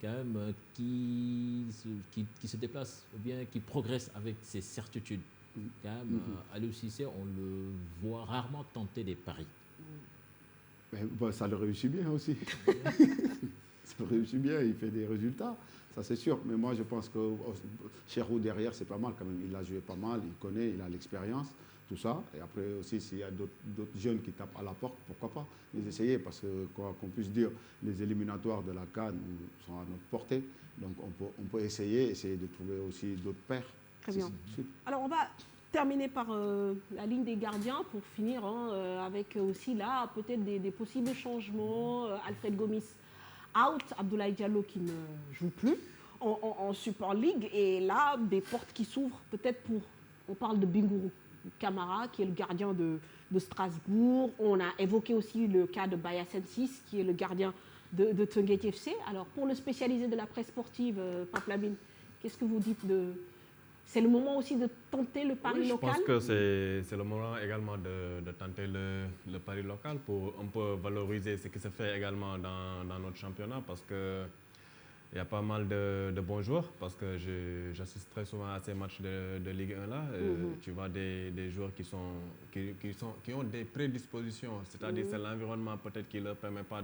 quand même qui se déplace ou bien qui progresse avec ses certitudes. Quand même, Aliou Cissé, on le voit rarement tenter des paris. Mais, bon, ça le réussit bien aussi. Ça le réussit bien, il fait des résultats. Ça, c'est sûr. Mais moi, je pense que Cheikhou, derrière, c'est pas mal quand même. Il a joué pas mal, il connaît, il a l'expérience, tout ça. Et après aussi, s'il y a d'autres jeunes qui tapent à la porte, pourquoi pas les essayer? Parce que, quoi qu'on puisse dire, les éliminatoires de la CAN sont à notre portée. Donc, on peut essayer de trouver aussi d'autres paires. Très bien. Alors, on va terminer par la ligne des gardiens pour finir avec aussi là, peut-être des possibles changements. Alfred Gomis out, Abdoulaye Diallo qui ne joue plus en Super League, et là des portes qui s'ouvrent peut-être on parle de Bingourou Kamara qui est le gardien de Strasbourg, on a évoqué aussi le cas de Baya Sensis qui est le gardien de Teungueth FC. Alors pour le spécialisé de la presse sportive, Pape Lamine, qu'est-ce que vous dites c'est le moment aussi de tenter le pari local? Je pense que c'est le moment également de tenter le pari local pour un peu valoriser ce qui se fait également dans notre championnat, parce qu'il y a pas mal de bons joueurs, parce que j'assiste très souvent à ces matchs de Ligue 1 là. Tu vois des joueurs qui ont des prédispositions, c'est-à-dire c'est l'environnement peut-être qui ne leur permet pas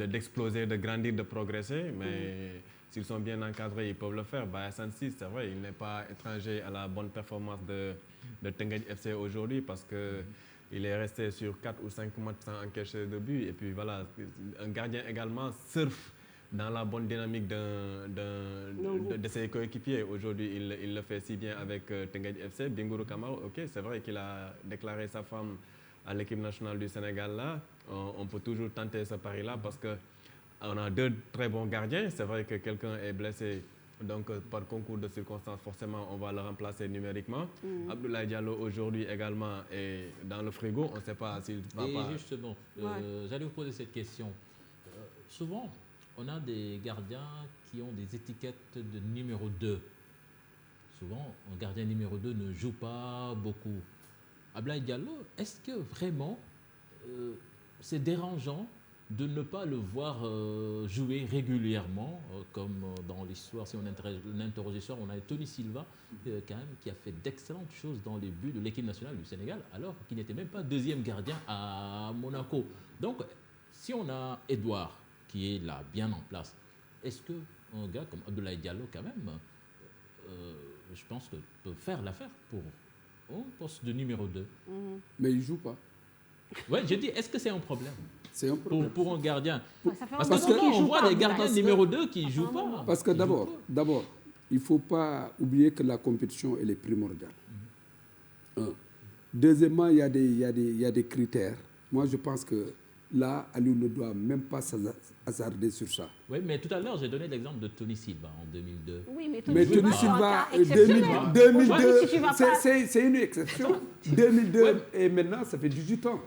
d'exploser, de grandir, de progresser, mais s'ils sont bien encadrés, ils peuvent le faire. Baya Sensis, c'est vrai, il n'est pas étranger à la bonne performance de Teungueth FC aujourd'hui, parce qu'il est resté sur 4 ou 5 matchs sans encaisser de but. Et puis voilà, un gardien également surfe dans la bonne dynamique de ses coéquipiers. Aujourd'hui, il le fait si bien avec Teungueth FC. Bingourou Kamara, ok, c'est vrai qu'il a déclaré sa femme à l'équipe nationale du Sénégal là. On peut toujours tenter ce pari-là parce qu'on a 2 très bons gardiens. C'est vrai que quelqu'un est blessé, donc par concours de circonstances, forcément, on va le remplacer numériquement. Abdoulaye Diallo, aujourd'hui, également, est dans le frigo. On ne sait pas s'il va pas... Et justement, j'allais vous poser cette question. Souvent, on a des gardiens qui ont des étiquettes de numéro 2. Souvent, un gardien numéro 2 ne joue pas beaucoup. Abdoulaye Diallo, est-ce que vraiment c'est dérangeant de ne pas le voir jouer régulièrement, comme dans l'histoire, si on interroge l'histoire, on a Tony Silva quand même, qui a fait d'excellentes choses dans les buts de l'équipe nationale du Sénégal, alors qu'il n'était même pas deuxième gardien à Monaco. Donc, si on a Edouard qui est là, bien en place, est-ce qu'un gars comme Abdoulaye Diallo, quand même, je pense que peut faire l'affaire pour un poste de numéro 2? Mais il ne joue pas. Oui, je dis, est-ce que c'est un problème? C'est un problème. Pour un gardien. Parce que souvent, on voit des gardiens numéro 2 qui ne jouent pas. Parce que d'abord, il ne faut pas oublier que la compétition, elle est primordiale. Deuxièmement, il y a des critères. Moi, je pense que là, Aliou ne doit même pas hasarder sur ça. Oui, mais tout à l'heure, j'ai donné l'exemple de Tony Silva en 2002. Oui, mais Tony Silva, 2002, c'est une exception. 2002 et maintenant, ça fait 18 ans.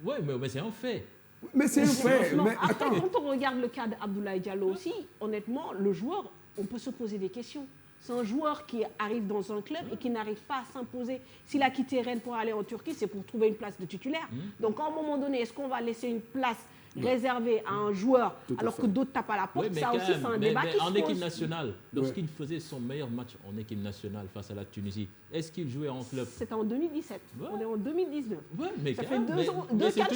Oui, mais c'est un fait. Mais c'est un fait. Mais attends. Quand on regarde le cas d'Abdoulaye Diallo aussi, honnêtement, le joueur, on peut se poser des questions. C'est un joueur qui arrive dans un club et qui n'arrive pas à s'imposer. S'il a quitté Rennes pour aller en Turquie, c'est pour trouver une place de titulaire. Donc, à un moment donné, est-ce qu'on va laisser une place réservée à un joueur alors que d'autres tapent à la porte? Ça aussi, c'est un débat qui se pose. En équipe nationale, lorsqu'il faisait son meilleur match en équipe nationale face à la Tunisie, est-ce qu'il jouait en club? C'était en 2017. On est en 2019. Mais ça fait 2 ans. Mais c'est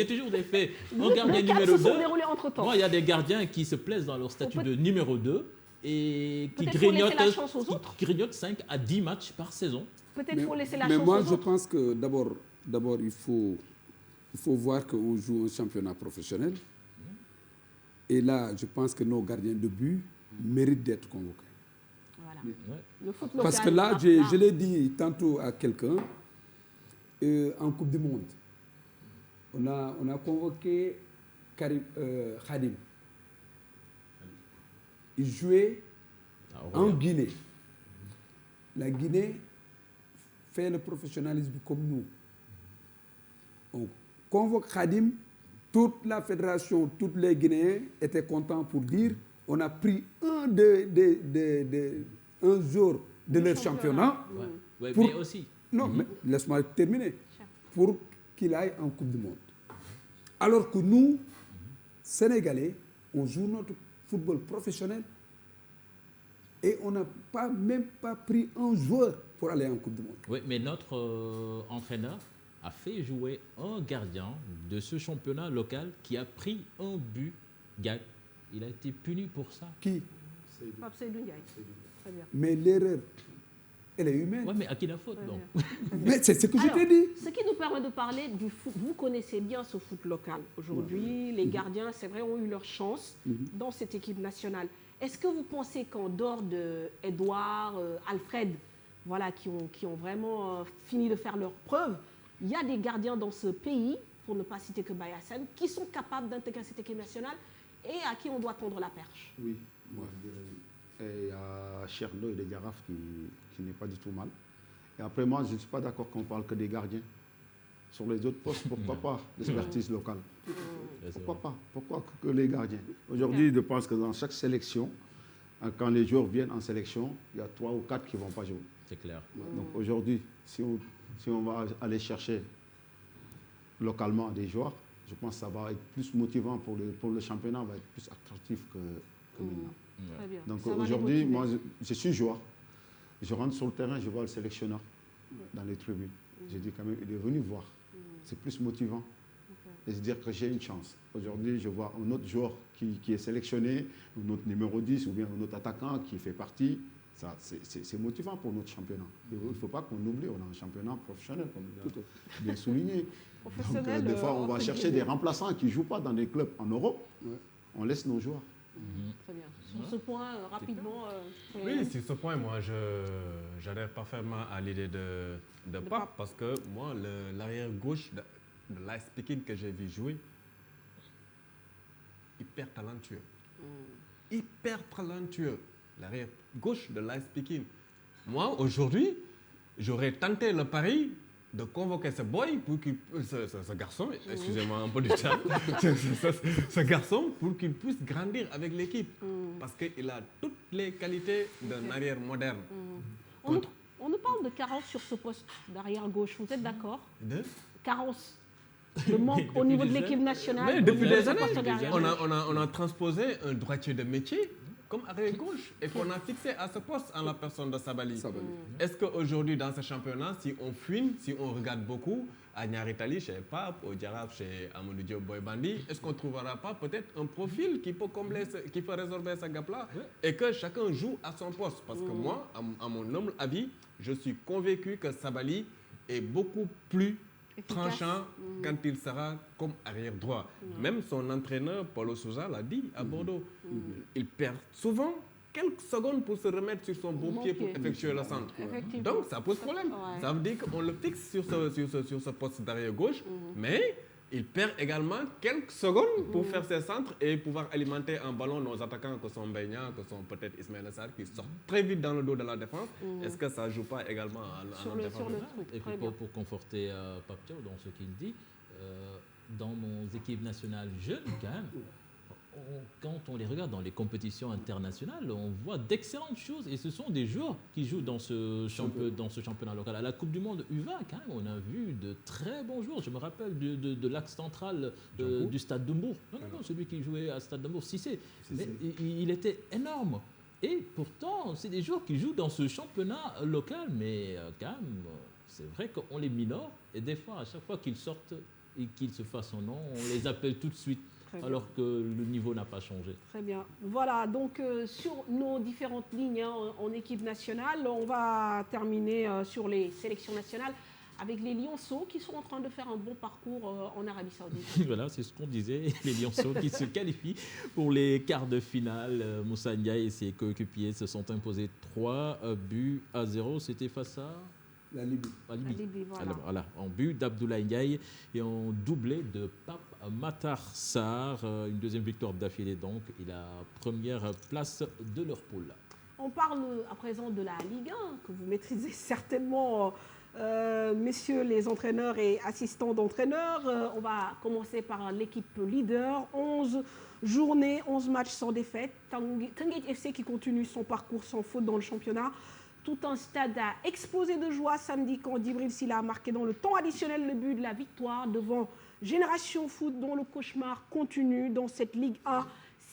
toujours des faits. Un gardien numéro 2. Moi, il y a des gardiens qui se plaisent dans leur statut de numéro 2 et qui grignotent 5 à 10 matchs par saison. Peut-être qu'il faut laisser la chance aux autres. Mais moi, je pense que d'abord, il faut voir qu'on joue au championnat professionnel. Et là, je pense que nos gardiens de but méritent d'être convoqués. Voilà. Le foot local, parce que là, je l'ai dit tantôt à quelqu'un, en Coupe du Monde, on a convoqué Khadim. Il jouait en Guinée. La Guinée fait le professionnalisme comme nous. On convoque Khadim, toute la fédération, tous les Guinéens étaient contents pour dire on a pris un jour de leur championnat. Mais aussi. Non, mais laisse-moi terminer. Pour qu'il aille en Coupe du Monde. Alors que nous, Sénégalais, on joue notre football professionnel et on n'a même pas pris un joueur pour aller en Coupe du Monde. Oui, mais notre entraîneur a fait jouer un gardien de ce championnat local qui a pris un but. Il a été puni pour ça. Qui? Pape Seydou Ndiaye. Très bien. Mais l'erreur, elle est humaine. Oui, mais à qui la faute, donc? Mais c'est ce que je t'ai dit. Ce qui nous permet de parler du foot. Vous connaissez bien ce foot local. Aujourd'hui, les gardiens, c'est vrai, ont eu leur chance dans cette équipe nationale. Est-ce que vous pensez qu'en dehors de Edouard, Alfred, voilà, qui ont vraiment fini de faire leurs preuves, il y a des gardiens dans ce pays, pour ne pas citer que Bayassane, qui sont capables d'intégrer cette équipe nationale et à qui on doit tendre la perche? Oui, moi je dirais oui. Et il y a Cherno et de Diaraf qui n'est pas du tout mal. Et après, moi, je ne suis pas d'accord qu'on parle que des gardiens. Sur les autres postes, pourquoi pas l'expertise locale? Pourquoi pas? Pourquoi que les gardiens? Aujourd'hui, je pense que dans chaque sélection, quand les joueurs viennent en sélection, il y a 3 ou 4 qui ne vont pas jouer. C'est clair. Donc aujourd'hui, si on va aller chercher localement des joueurs, je pense que ça va être plus motivant pour le championnat, va être plus attractif que maintenant. Très bien. Donc aujourd'hui, moi, je suis joueur. Je rentre sur le terrain, je vois le sélectionneur dans les tribunes. Je dis quand même, il est venu voir. C'est plus motivant. Et se dire que j'ai une chance. Aujourd'hui, je vois un autre joueur qui est sélectionné, un autre numéro 10 ou bien un autre attaquant qui fait partie. C'est motivant pour notre championnat. Il ne faut pas qu'on oublie, on a un championnat professionnel, comme bien souligné. Donc, des fois, on va chercher des remplaçants qui ne jouent pas dans des clubs en Europe. On laisse nos joueurs. Très bien. Sur ce point, rapidement... oui, sur ce point, moi, j'adhère parfaitement à l'idée de Pape, parce que moi, l'arrière-gauche de l'Ice Peking que j'ai vu jouer, hyper talentueux. Hyper talentueux. L'arrière-gauche de l'Ice Peking. Moi, aujourd'hui, j'aurais tenté le pari de convoquer ce boy pour qu'il, ce garçon, excusez-moi un peu du terme, ce garçon pour qu'il puisse grandir avec l'équipe. Parce qu'il a toutes les qualités d'un arrière moderne. On nous parle de carence sur ce poste d'arrière gauche. Vous êtes d'accord? Carence. Le manque au niveau de l'équipe nationale. Mais depuis des années, on a transposé un droitier de métier comme arrière gauche et qu'on a fixé à ce poste en la personne de Sabali. Est-ce qu'aujourd'hui, dans ce championnat, si on fouine, si on regarde beaucoup, à Niaritali, chez Pape, au Diaraf, chez Amadou Diop Boy-Bandi, est-ce qu'on ne trouvera pas peut-être un profil qui peut combler, qui peut résorber ce gap-là et que chacun joue à son poste? Parce que moi, à mon humble avis, je suis convaincu que Sabali est beaucoup plus tranchant quand il sera comme arrière droit. Même son entraîneur, Paulo Sousa, l'a dit à Bordeaux. Il perd souvent quelques secondes pour se remettre sur son bon pied pour effectuer le centre. Donc ça pose problème. Ça veut dire qu'on le fixe sur ce poste d'arrière gauche, mais il perd également quelques secondes pour faire ses centres et pouvoir alimenter en ballon nos attaquants que sont Beigna, que sont peut-être Ismaël Assar, qui sortent très vite dans le dos de la défense. Est-ce que ça ne joue pas également en défense? Et puis pour conforter Pape Thiaw dans ce qu'il dit, dans nos équipes nationales jeunes, quand même, quand on les regarde dans les compétitions internationales, on voit d'excellentes choses. Et ce sont des joueurs qui jouent dans ce championnat local. À la Coupe du Monde U20, quand même, on a vu de très bons joueurs. Je me rappelle de l'axe central du Stade de Mbour. Non, celui qui jouait à Stade de Mbour, Cissé. Mais il était énorme. Et pourtant, c'est des joueurs qui jouent dans ce championnat local. Mais quand même, c'est vrai qu'on les minore. Et des fois, à chaque fois qu'ils sortent et qu'ils se fassent son nom, on les appelle tout de suite. Alors que le niveau n'a pas changé. Très bien. Voilà, donc sur nos différentes lignes en équipe nationale, on va terminer sur les sélections nationales avec les Lionceaux qui sont en train de faire un bon parcours en Arabie Saoudite. Voilà, c'est ce qu'on disait, les Lionceaux qui se qualifient pour les quarts de finale. Moussa Ndiaye et ses coéquipiers se sont imposés 3-0. C'était face à... La Libye. Voilà. En but d'Abdoulaye Ndiaye et en doublé de Pape Matar Sarr. Une deuxième victoire d'affilée donc et la première place de leur poule. On parle à présent de la Ligue 1 que vous maîtrisez certainement, messieurs les entraîneurs et assistants d'entraîneurs. On va commencer par l'équipe leader. 11 journées, 11 matchs sans défaite. Teungueth FC qui continue son parcours sans faute dans le championnat. Tout un stade a explosé de joie samedi quand Djibril Silla a marqué dans le temps additionnel le but de la victoire devant Génération Foot dont le cauchemar continue dans cette Ligue 1.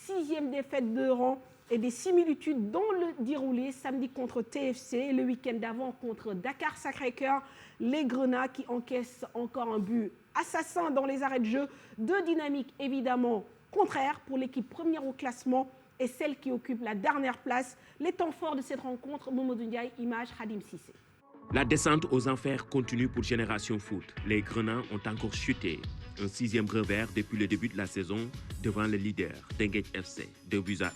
6e défaite de rang et des similitudes dans le déroulé samedi contre TFC et le week-end d'avant contre Dakar Sacré-Cœur. Les Grenats qui encaissent encore un but assassin dans les arrêts de jeu. Deux dynamiques évidemment contraires pour l'équipe première au classement et celle qui occupe la dernière place. Les temps forts de cette rencontre, Mamadou Ndiaye, image Khadim Cissé. La descente aux enfers continue pour Génération Foot. Les Grenats ont encore chuté. Un 6e revers depuis le début de la saison devant le leader, Teungueth FC, 2-1.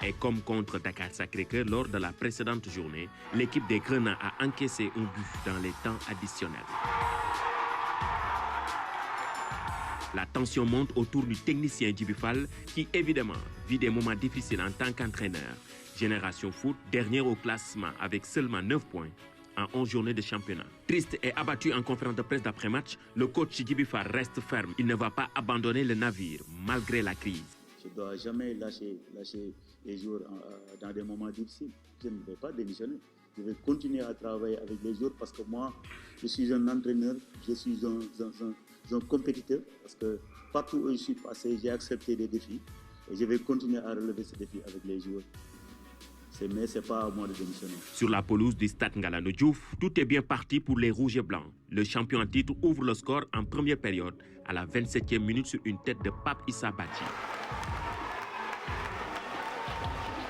Et comme contre Dakar Sacré-Cœur lors de la précédente journée, l'équipe des Grenats a encaissé un but dans les temps additionnels. La tension monte autour du technicien Djibi Fall qui, évidemment, vit des moments difficiles en tant qu'entraîneur. Génération Foot, dernière au classement avec seulement 9 points en 11 journées de championnat. Triste et abattu en conférence de presse d'après-match, le coach Djibi Fall reste ferme. Il ne va pas abandonner le navire malgré la crise. Je ne dois jamais lâcher les joueurs dans des moments difficiles. Je ne vais pas démissionner. Je vais continuer à travailler avec les joueurs parce que moi, je suis un entraîneur, je suis un compétiteur parce que partout où je suis passé, j'ai accepté des défis et je vais continuer à relever ces défis avec les joueurs. Mais ce n'est pas à moi de démissionner. Sur la pelouse du stade Ngalandou Diouf, tout est bien parti pour les Rouges et Blancs. Le champion en titre ouvre le score en première période à la 27e minute sur une tête de Pape Issa Badji.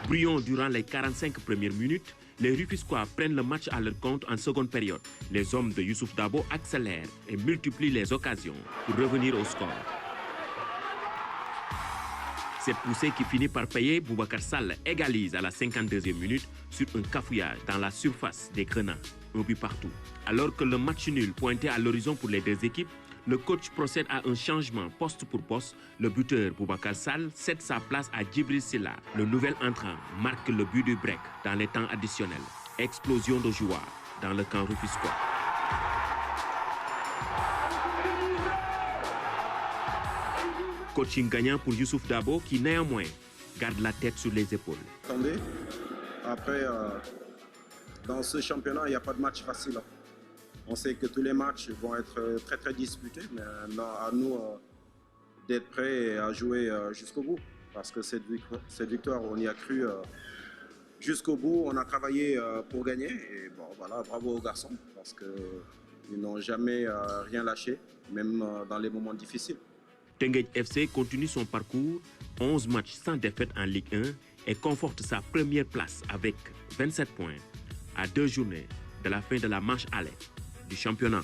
Brillants durant les 45 premières minutes, les Rufisquois prennent le match à leur compte en seconde période. Les hommes de Youssouf Dabo accélèrent et multiplient les occasions pour revenir au score. Cette poussée qui finit par payer, Boubacar Sall égalise à la 52e minute sur un cafouillage dans la surface des Grenats, un but partout. Alors que le match nul pointait à l'horizon pour les deux équipes, le coach procède à un changement poste pour poste. Le buteur Boubacar Sall cède sa place à Djibril Silla. Le nouvel entrant marque le but du break dans les temps additionnels. Explosion de joie dans le camp rufisquois. Coaching gagnant pour Youssouf Dabo qui néanmoins garde la tête sur les épaules. Attendez, après, dans ce championnat, il n'y a pas de match facile. On sait que tous les matchs vont être très très disputés, mais à nous d'être prêts et à jouer jusqu'au bout. Parce que cette victoire, on y a cru jusqu'au bout, on a travaillé pour gagner. Et bon, voilà, bravo aux garçons, parce qu'ils n'ont jamais rien lâché, même dans les moments difficiles. Teungueth FC continue son parcours, 11 matchs sans défaite en Ligue 1 et conforte sa première place avec 27 points à 2 journées de la fin de la manche aller du championnat.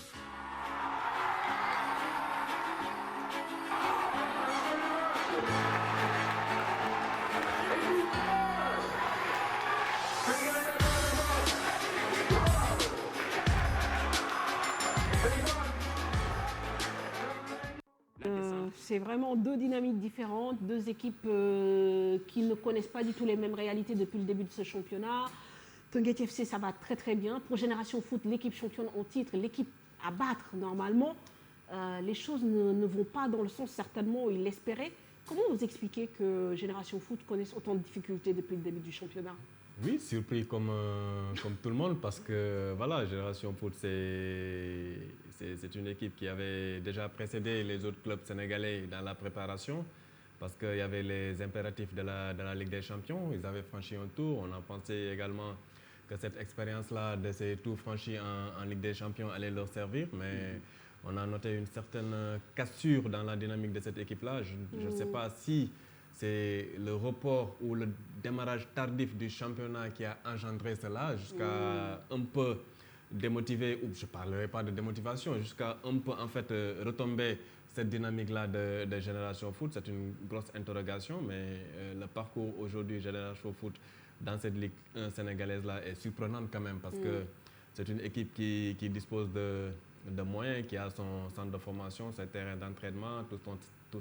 C'est vraiment deux dynamiques différentes, deux équipes qui ne connaissent pas du tout les mêmes réalités depuis le début de ce championnat. Teungueth FC, ça va très très bien. Pour Génération Foot, l'équipe championne en titre, l'équipe à battre normalement, les choses ne vont pas dans le sens certainement où ils l'espéraient. Comment vous expliquez que Génération Foot connaisse autant de difficultés depuis le début du championnat? Oui, surpris comme tout le monde parce que voilà, Génération Foot, c'est une équipe qui avait déjà précédé les autres clubs sénégalais dans la préparation parce qu'il y avait les impératifs de la Ligue des Champions. Ils avaient franchi un tour. On a pensé également que cette expérience-là de ces tours franchis en Ligue des Champions allait leur servir, mais on a noté une certaine cassure dans la dynamique de cette équipe-là. Je ne sais pas si c'est le report ou le démarrage tardif du championnat qui a engendré cela jusqu'à un peu démotiver, ou je ne parlerai pas de démotivation, jusqu'à un peu en fait retomber cette dynamique-là de Génération Foot. C'est une grosse interrogation, mais le parcours aujourd'hui Génération Foot dans cette Ligue 1 sénégalaise-là est surprenant quand même parce que c'est une équipe qui dispose de moyens, qui a son centre de formation, ses terrains d'entraînement, tout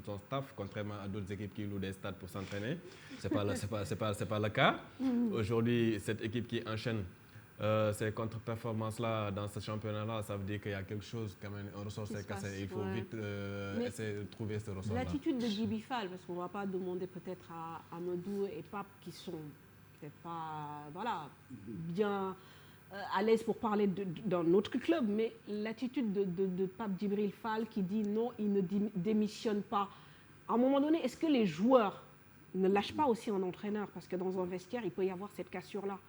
son staff, contrairement à d'autres équipes qui louent des stades pour s'entraîner. C'est pas le cas. Aujourd'hui, cette équipe qui enchaîne ces contre-performances-là dans ce championnat-là, ça veut dire qu'il y a quelque chose, quand même, un ressort s'est cassé. Il faut vite essayer de trouver ce ressort-là. L'attitude de Djiby Fall, parce qu'on ne va pas demander peut-être à Amadou et Pape qui sont peut-être pas bien à l'aise pour parler d'un autre club, mais l'attitude de Pape Djibril Fall qui dit non, il ne démissionne pas. À un moment donné, est-ce que les joueurs ne lâchent pas aussi un entraîneur? Parce que dans un vestiaire, il peut y avoir cette cassure-là.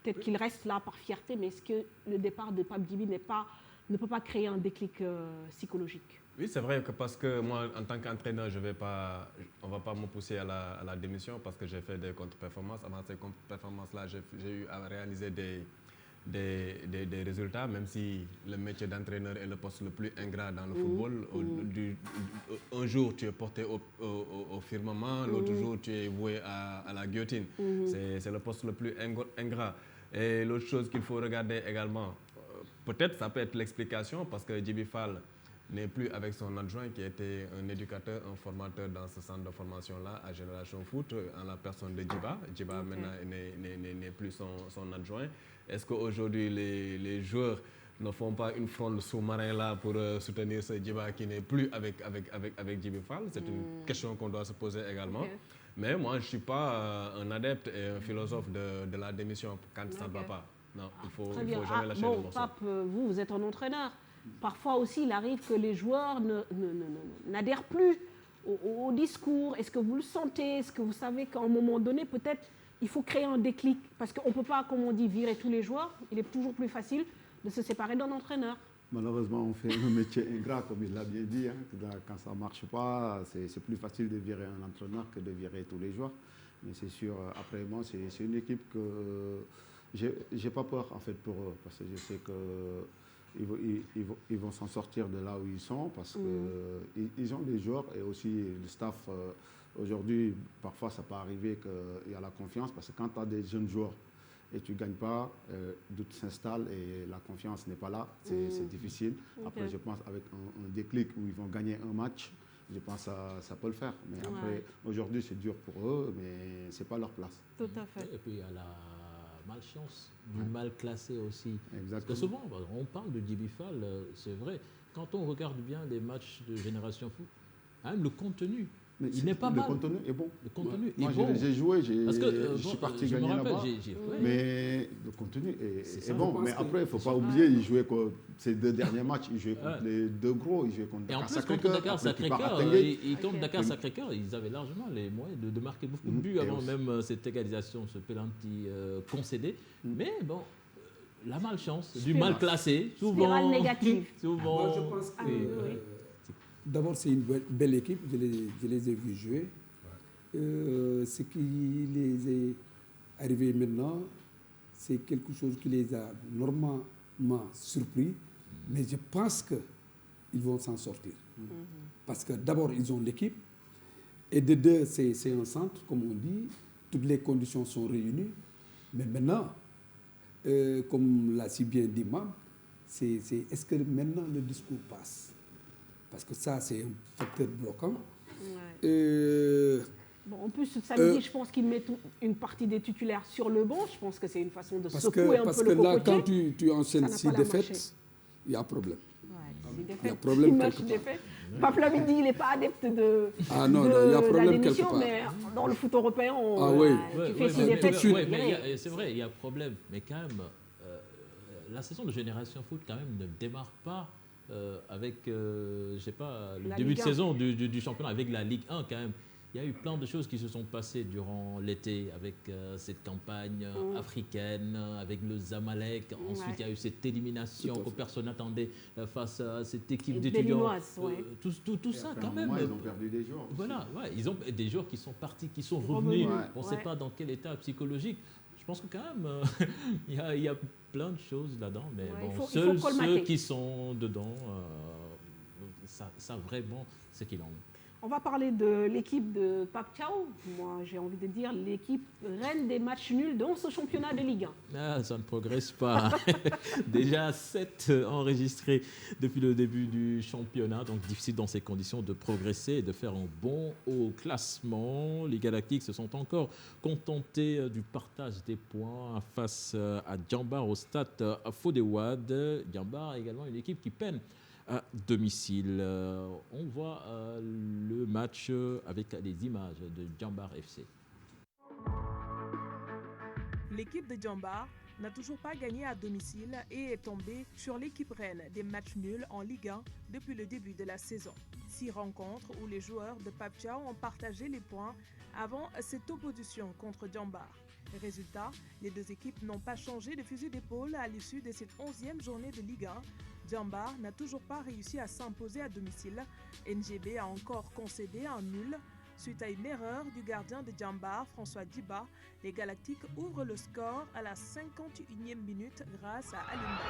Peut-être qu'il reste là par fierté, mais est-ce que le départ de Pape Djibi ne peut pas créer un déclic psychologique? Oui, c'est vrai que parce que moi, en tant qu'entraîneur, on ne va pas me pousser à la démission parce que j'ai fait des contre-performances. Avant ces contre-performances-là, j'ai eu à réaliser des résultats, même si le métier d'entraîneur est le poste le plus ingrat dans le football. Un jour, tu es porté au firmament, l'autre jour, tu es voué à la guillotine. C'est le poste le plus ingrat. Et l'autre chose qu'il faut regarder également, peut-être ça peut être l'explication, parce que Djiby Fall n'est plus avec son adjoint qui était un éducateur, un formateur dans ce centre de formation-là à Génération Foot, en la personne de Djiba. Djiba maintenant n'est plus son adjoint. Est-ce qu'aujourd'hui les joueurs ne font pas une fronde sous-marin là pour soutenir ce Djiba qui n'est plus avec Djiby Fall? C'est une question qu'on doit se poser également. Mais moi, je ne suis pas un adepte et un philosophe de la démission quand ça ne va pas. Non, il faut jamais lâcher le morceau. Pape, vous êtes un entraîneur. Parfois aussi, il arrive que les joueurs n'adhèrent plus au discours. Est-ce que vous le sentez? Est-ce que vous savez qu'à un moment donné, peut-être, il faut créer un déclic? Parce qu'on ne peut pas, comme on dit, virer tous les joueurs. Il est toujours plus facile de se séparer d'un entraîneur. Malheureusement, on fait un métier ingrat, comme il l'a bien dit. Quand ça ne marche pas, c'est plus facile de virer un entraîneur que de virer tous les joueurs. Mais c'est sûr, après moi, c'est une équipe que j'ai pas peur en fait pour eux, parce que je sais qu'ils vont s'en sortir de là où ils sont, parce qu'ils ont des joueurs et aussi le staff. Aujourd'hui, parfois, ça peut arriver qu'il y a la confiance, parce que quand tu as des jeunes joueurs et tu ne gagnes pas, doute s'installe et la confiance n'est pas là, c'est difficile. Après, je pense avec un déclic où ils vont gagner un match, je pense que ça peut le faire. Mais après, aujourd'hui, c'est dur pour eux, mais ce n'est pas leur place. Tout à fait. Et puis, il y a la malchance du mal classé aussi. Exactement. Parce que souvent, on parle de Djiby Fall, c'est vrai. Quand on regarde bien les matchs de Génération Foot, même le contenu, mais il n'est pas mal. Le contenu est bon. Le contenu moi, est bon. J'ai joué, je suis suis parti gagner là-bas. Mais le contenu est bon. Mais après, il ne faut pas oublier, il jouait ces 2 derniers matchs, il jouait contre les 2 gros, il jouait contre Dakar Sacré-Cœur. Et contre Dakar Sacré-Cœur, ils avaient largement les moyens de marquer beaucoup de buts avant même cette égalisation, ce penalty concédé. Mais bon, la malchance, du mal classé, souvent. Spirale négative. Souvent. Moi, je pense que d'abord, c'est une belle équipe, je les ai vus jouer. Ce qui les est arrivé maintenant, c'est quelque chose qui les a normalement surpris, mais je pense qu'ils vont s'en sortir. Parce que d'abord, ils ont l'équipe, et de deux, c'est un centre, comme on dit, toutes les conditions sont réunies, mais maintenant, comme l'a si bien dit Mam, est-ce que maintenant le discours passe? Parce que ça, c'est un facteur bloquant. En plus, samedi, je pense qu'ils mettent une partie des titulaires sur le banc. Je pense que c'est une façon de secouer un peu le cocotier. Parce que là, quand tu enchaînes 6 défaites, il y a un problème. Il y a un problème quelque part. Pape Lamine dit qu'il n'est pas adepte de, non, il y a problème la démission, quelque part. mais dans le foot européen, tu fais si mais défaite. c'est vrai, il y a problème. Mais quand même, la saison de Génération Foot quand même ne démarre pas avec, je sais pas, le début de saison du championnat, avec la Ligue 1 quand même. Il y a eu plein de choses qui se sont passées durant l'été avec cette campagne africaine, avec le Zamalek. Ensuite, il y a eu cette élimination que personne n'attendait face à cette équipe d'étudiants. Tout ça, quand même. Ils ont perdu des joueurs. Voilà, ils ont des joueurs qui sont partis, qui sont revenus. On ne sait pas dans quel état psychologique. Je pense que quand même, il y a plein de choses là-dedans. Mais bon, seuls ceux qui sont dedans savent vraiment ce qu'il en est. On va parler de l'équipe de Pape Thiaw. Moi, j'ai envie de dire l'équipe reine des matchs nuls dans ce championnat de Ligue 1. Ça ne progresse pas. Déjà 7 enregistrés depuis le début du championnat. Donc, difficile dans ces conditions de progresser et de faire un bond au classement. Les Galactiques se sont encore contentés du partage des points face à Diambar au stade Fodé-Wade. Diambar également une équipe qui peine à domicile. On voit le match avec les images de Diambar FC. L'équipe de Diambar n'a toujours pas gagné à domicile et est tombée sur l'équipe reine des matchs nuls en Ligue 1 depuis le début de la saison. 6 rencontres où les joueurs de Pape Thiaw ont partagé les points avant cette opposition contre Diambar. Résultat, les deux équipes n'ont pas changé de fusil d'épaule à l'issue de cette 11e journée de Ligue 1. Diambar n'a toujours pas réussi à s'imposer à domicile. NGB a encore concédé un nul. Suite à une erreur du gardien de Diambar, François Diba, les Galactiques ouvrent le score à la 51e minute grâce à Alimba.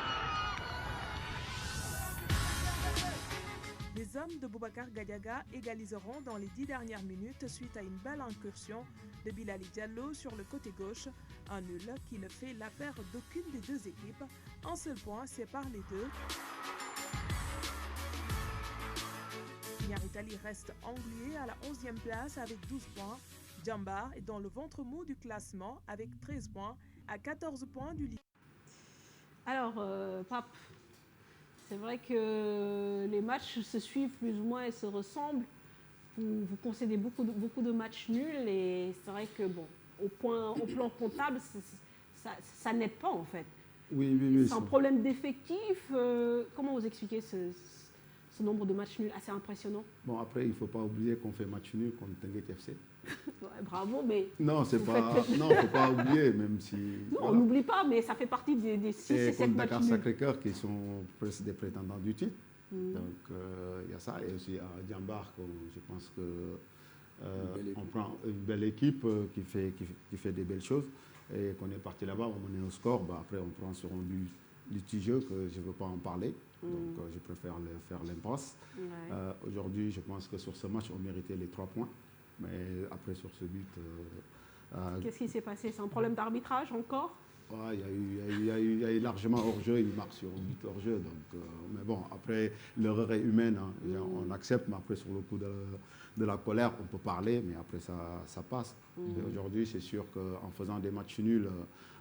Les hommes de Boubacar Gadiaga égaliseront dans les 10 dernières minutes suite à une belle incursion de Bilali Diallo sur le côté gauche. Un nul qui ne fait l'affaire d'aucune des deux équipes. Un seul point sépare les deux. Niaritali reste englué à la 11e place avec 12 points. Diambar est dans le ventre mou du classement avec 13 points à 14 points du leader. Alors, Pape, c'est vrai que les matchs se suivent plus ou moins et se ressemblent. Vous concédez beaucoup de matchs nuls et c'est vrai que, bon, au plan comptable, ça n'aide pas en fait. Oui. C'est un problème d'effectif. Comment vous expliquez ce nombre de matchs nuls assez impressionnant? Bon, après, il ne faut pas oublier qu'on fait match nul contre Tenguet FC. Ouais, bravo, mais... Non, il ne faut pas oublier, même si... Non, voilà. On n'oublie pas, mais ça fait partie des 6 et 7 matchs nuls. Dakar Sacré-Cœur, qui sont presque des prétendants du titre. Donc, il y a ça. Et aussi à Diambar, je pense qu'on prend une belle équipe qui fait des belles choses. Et qu'on est parti là-bas, on est au score. Après, on prend sur un but litigieux que je ne veux pas en parler. Donc, je préfère faire l'impasse. Ouais. Aujourd'hui, je pense que sur ce match, on méritait les 3 points. Mais après, sur ce but... Qu'est-ce qui s'est passé? C'est un problème d'arbitrage encore? Ouais, il y a eu largement hors-jeu. Il marque sur un but hors-jeu. Donc, mais bon, après, l'erreur est humaine. Hein. On accepte, mais après, sur le coup de la colère, on peut parler, mais après, ça passe. Aujourd'hui, c'est sûr qu'en faisant des matchs nuls,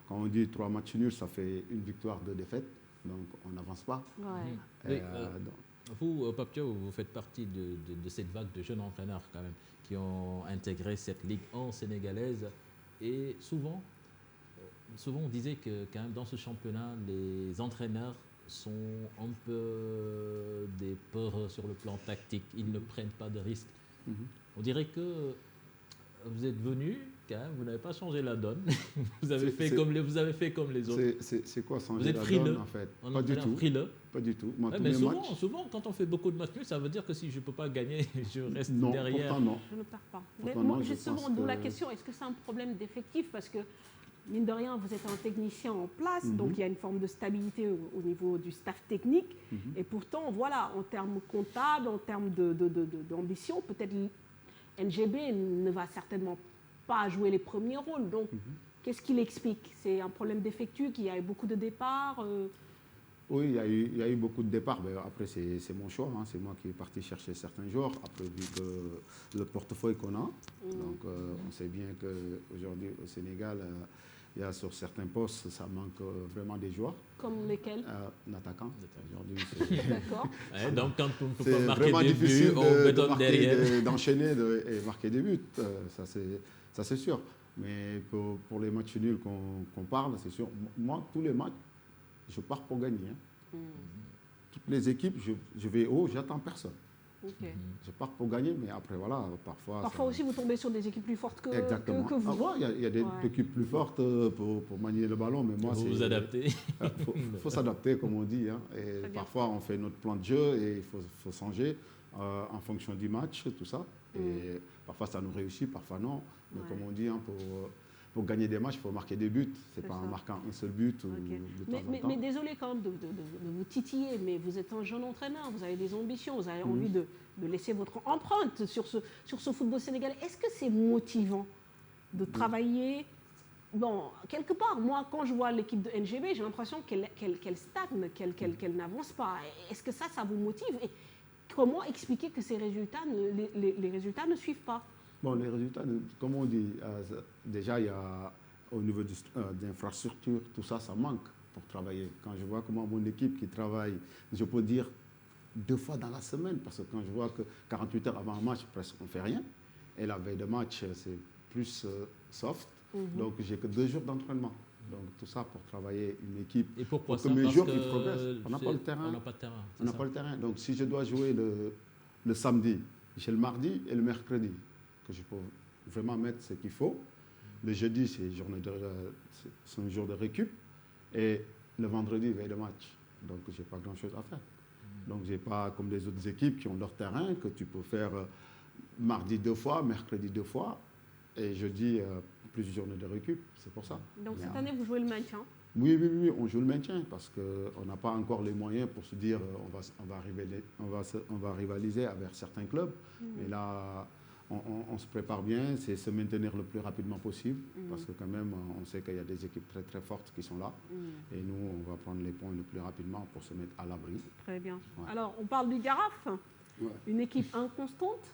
quand on dit 3 matchs nuls, ça fait une victoire, 2 défaites. Donc, on n'avance pas. Ouais. Vous, Pape Thiaw, vous faites partie de cette vague de jeunes entraîneurs quand même qui ont intégré cette Ligue 1 sénégalaise. Et souvent, on disait que quand même dans ce championnat, les entraîneurs sont un peu des peurs sur le plan tactique. Ils ne prennent pas de risques. On dirait que vous êtes venu, quand même, vous n'avez pas changé la donne. Vous avez fait comme les autres. C'est quoi changer la donne en fait? Pas du tout. Frileux. Pas du tout. Ouais, mais souvent, quand on fait beaucoup de matchs nuls, ça veut dire que si je ne peux pas gagner, je reste derrière. Pourtant, non. Je ne pars pas. Mais moi, justement, d'où la question, est-ce que c'est un problème d'effectif? Parce que, mine de rien, vous êtes un technicien en place, donc il y a une forme de stabilité au niveau du staff technique. Et pourtant, voilà, en termes comptables, en termes d'ambition, peut-être NGB ne va certainement pas jouer les premiers rôles. Donc, qu'est-ce qui l'explique? C'est un problème d'effectif, il y a eu beaucoup de départs Oui, il y a eu beaucoup de départs. Mais après, c'est mon choix. Hein. C'est moi qui est parti chercher certains joueurs. Après, vu que le portefeuille qu'on a, donc on sait bien qu'aujourd'hui, au Sénégal, Il y a sur certains postes, ça manque vraiment des joueurs. Comme lesquels? L'attaquant. D'accord. Ouais, donc quand on ne peut pas C'est marquer vraiment des difficile buts, on bétonne derrière. d'enchaîner et marquer des buts. Ça, c'est sûr. Mais pour les matchs nuls qu'on parle, c'est sûr. Moi, tous les matchs, je pars pour gagner. Hein. Toutes les équipes, je vais haut, j'attends personne. Okay. Je pars pour gagner, mais après, voilà, parfois... Parfois aussi, vous tombez sur des équipes plus fortes que vous. Il y a des équipes plus fortes pour manier le ballon, mais moi, vous adaptez. Il faut s'adapter, comme on dit. Hein. Et parfois, on fait notre plan de jeu et il faut changer en fonction du match, tout ça. Et parfois, ça nous réussit, parfois non. Mais comme on dit, hein, pour gagner des matchs, il faut marquer des buts. Ce n'est pas en marquant un seul but. Mais désolé quand même de vous titiller, mais vous êtes un jeune entraîneur, vous avez des ambitions, vous avez envie de laisser votre empreinte sur ce football sénégalais. Est-ce que c'est motivant de travailler? Bon, quelque part, moi, quand je vois l'équipe de NGB, j'ai l'impression qu'elle stagne, qu'elle n'avance pas. Est-ce que ça vous motive? Et comment expliquer que ces résultats, les résultats ne suivent pas? Bon, les résultats, comme on dit, déjà, il y a au niveau d'infrastructures, tout ça, ça manque pour travailler. Quand je vois comment mon équipe qui travaille, je peux dire 2 fois dans la semaine, parce que quand je vois que 48 heures avant un match, presque on ne fait rien, et la veille de match, c'est plus soft, donc j'ai que 2 jours d'entraînement. Donc tout ça pour travailler une équipe. Et pourquoi pour que mes joueurs qui progressent. On n'a pas le terrain. On n'a pas de terrain. On n'a pas le terrain. Donc si je dois jouer le samedi, j'ai le mardi et le mercredi, que je peux vraiment mettre ce qu'il faut. Le jeudi, c'est un jour de récup. Et le vendredi, veille de match. Donc, je n'ai pas grand-chose à faire. Donc, je n'ai pas comme les autres équipes qui ont leur terrain, que tu peux faire mardi 2 fois, mercredi 2 fois, et jeudi, plusieurs journées de récup. C'est pour ça. Donc, cette année, vous jouez le maintien? Oui, on joue le maintien, parce qu'on n'a pas encore les moyens pour se dire on va rivaliser avec certains clubs. Mais là... On se prépare bien, c'est se maintenir le plus rapidement possible, parce que quand même, on sait qu'il y a des équipes très très fortes qui sont là, et nous, on va prendre les points le plus rapidement pour se mettre à l'abri. Très bien. Ouais. Alors, on parle du Giraffe, une équipe inconstante,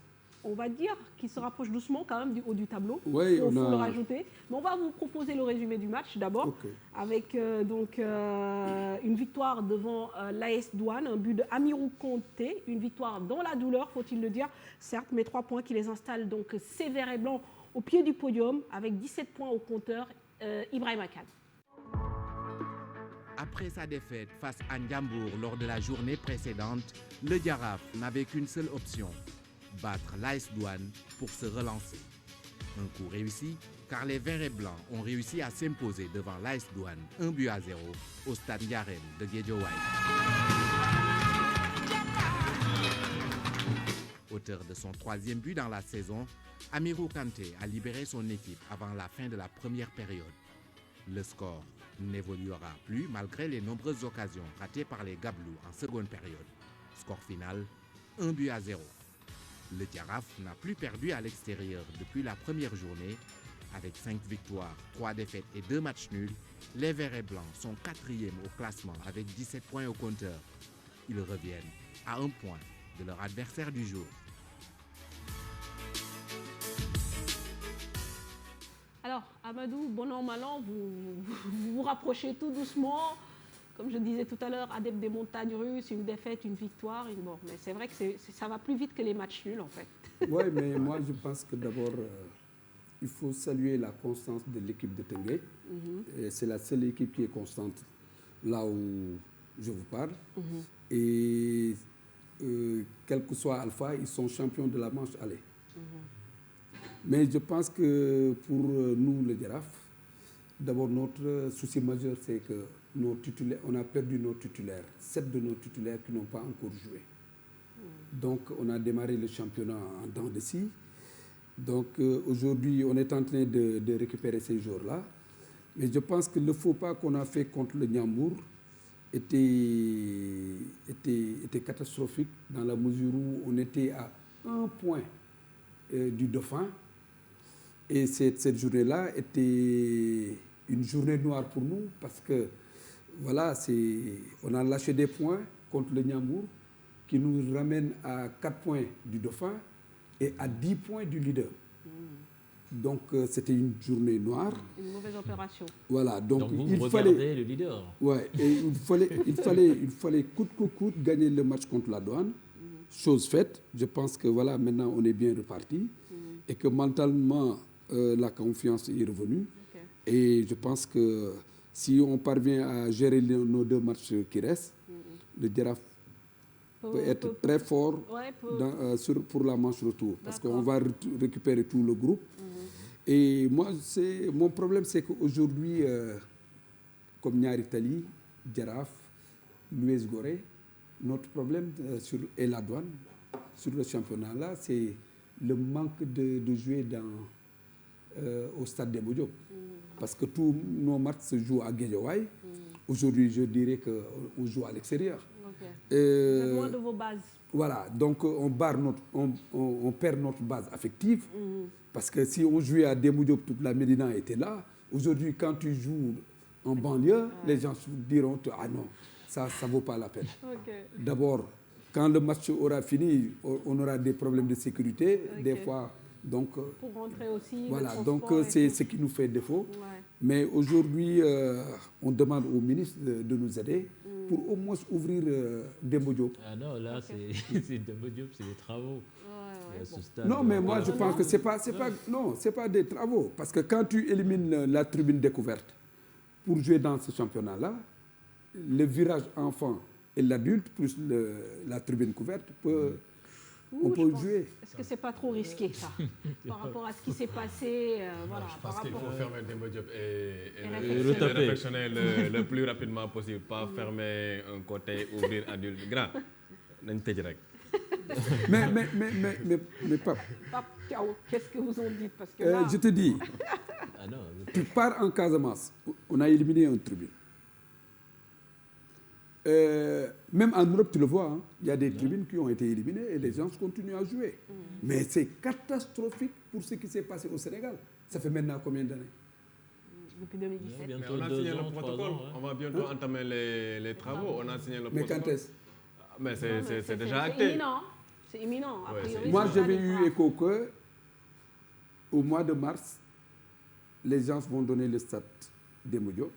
on va dire, qui se rapproche doucement quand même du haut du tableau. Oui, il faut le rajouter. Mais on va vous proposer le résumé du match d'abord, avec une victoire devant l'AS Douane, un but de Amirou Konté, une victoire dans la douleur, faut-il le dire, certes, mais 3 points qui les installent donc sévères et blancs au pied du podium, avec 17 points au compteur, Ibrahima Kane. Après sa défaite face à Ndiambour lors de la journée précédente, le Giraffe n'avait qu'une seule option: battre l'AS Douane pour se relancer. Un coup réussi, car les Verts et Blancs ont réussi à s'imposer devant l'AS Douane 1-0 au stade Ndiarème de Guédiawaye. Auteur de son 3e but dans la saison, Amirou Kanté a libéré son équipe avant la fin de la première période. Le score n'évoluera plus malgré les nombreuses occasions ratées par les Gablous en seconde période. Score final, 1-0. Le Giraffe n'a plus perdu à l'extérieur depuis la première journée. Avec 5 victoires, 3 défaites et 2 matchs nuls, les Verts et Blancs sont 4e au classement avec 17 points au compteur. Ils reviennent à 1 point de leur adversaire du jour. Alors, Amadou, bon an, mal an, vous rapprochez tout doucement. Comme je disais tout à l'heure, adepte des montagnes russes, une défaite, une victoire. Bon, mais c'est vrai que ça va plus vite que les matchs nuls, en fait. Oui, mais moi, je pense que d'abord, il faut saluer la constance de l'équipe de Tenguet. C'est la seule équipe qui est constante là où je vous parle. Et quel que soit Alpha, ils sont champions de la manche aller. Mais je pense que pour nous, le Giraffe, d'abord, notre souci majeur, c'est que on a perdu nos titulaires, 7 de nos titulaires qui n'ont pas encore joué. Donc, on a démarré le championnat en dents de scie. Donc, aujourd'hui, on est en train de récupérer ces joueurs-là. Mais je pense que le faux pas qu'on a fait contre le Ndiambour était catastrophique dans la mesure où on était à 1 point du Dauphin. Et cette journée-là était une journée noire pour nous parce que, voilà, on a lâché des points contre le Ndiambour qui nous ramène à 4 points du Dauphin et à 10 points du leader. Donc, c'était une journée noire. Une mauvaise opération. Voilà, donc il fallait le leader. Ouais, et il fallait coûte que coûte gagner le match contre la Douane. Chose faite, je pense que voilà, maintenant on est bien reparti et que mentalement la confiance est revenue. Et je pense que si on parvient à gérer nos 2 matchs qui restent, le Jaraaf peut être très fort pour la manche retour parce qu'on va récupérer tout le groupe. Et moi, mon problème, c'est qu'aujourd'hui, comme Niary Tally, Jaraaf, l'US Gorée, notre problème est la Douane. Sur le championnat-là, c'est le manque de jouer au stade Demba Diop. Parce que tous nos matchs se jouent à Guédiawaye. Aujourd'hui, je dirais qu'on joue à l'extérieur. Vous êtes loin de vos bases. Voilà, donc on perd notre base affective. Parce que si on jouait à Demba Diop, toute la Médina était là. Aujourd'hui, quand tu joues en banlieue, les gens diront « Ah non, ça ne vaut pas la peine. D'abord, quand le match aura fini, on aura des problèmes de sécurité. Des fois, donc... Pour rentrer aussi. Voilà, donc c'est ce qui nous fait défaut. Mais aujourd'hui, on demande au ministre de nous aider pour au moins ouvrir Demba Diop. Ah non, là, c'est Demba Diop, c'est des travaux. Non, mais moi, je pense que c'est pas des travaux. Parce que quand tu élimines la tribune découverte pour jouer dans ce championnat-là, le virage enfant et l'adulte plus la tribune couverte, on peut jouer. Est-ce que c'est pas trop risqué, ça, par rapport à ce qui s'est passé voilà, je pense qu'il faut fermer Demba Diop et le réflexionner le plus rapidement possible. Pas fermer un côté, ouvrir adulte. Grand, nañ tëj rek. Mais Pape, qu'est-ce que vous en dites parce que là... Je te dis, tu pars en Casamance, on a éliminé un tribune. Même en Europe, tu le vois, il y a des tribunes qui ont été éliminées et les gens continuent à jouer. Mais c'est catastrophique pour ce qui s'est passé au Sénégal. Ça fait maintenant combien d'années? Depuis 2017. Mais on a signé le protocole. On va bientôt entamer les travaux. On a signé le protocole. Mais quand est-ce? Mais c'est déjà acté. C'est imminent. A priori, moi, j'avais eu écho qu'au mois de mars, les gens vont donner le stade Demba Diop,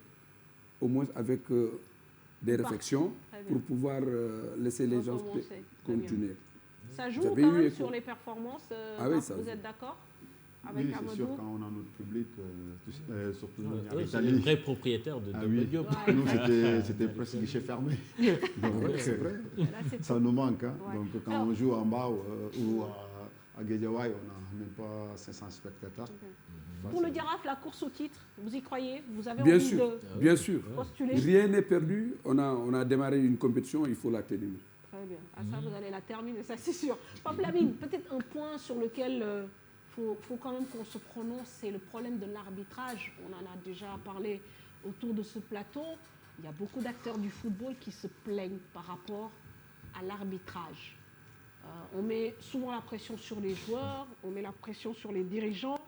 au moins avec des réflexions pour pouvoir laisser les gens continuer. Ça joue quand même sur les performances. Vous êtes d'accord avec Amadou? C'est sûr, quand on a notre public, surtout c'est le vrai propriétaire de Demba Diop. Nous, c'était presque guichet fermé. Donc, c'est vrai. Ça nous manque. Donc, quand on joue en bas ou à Guédiawaye, on n'a même pas 500 spectateurs. Pour le Jaraaf, la course au titre, vous y croyez? Vous avez bien envie sûr, de bien sûr. postuler? Rien n'est perdu. On a démarré une compétition, il faut la terminer. Très bien. À ça, vous allez la terminer, ça c'est sûr. Pape Lamine, peut-être un point sur lequel faut quand même qu'on se prononce, c'est le problème de l'arbitrage. On en a déjà parlé autour de ce plateau. Il y a beaucoup d'acteurs du football qui se plaignent par rapport à l'arbitrage. On met souvent la pression sur les joueurs, on met la pression sur les dirigeants.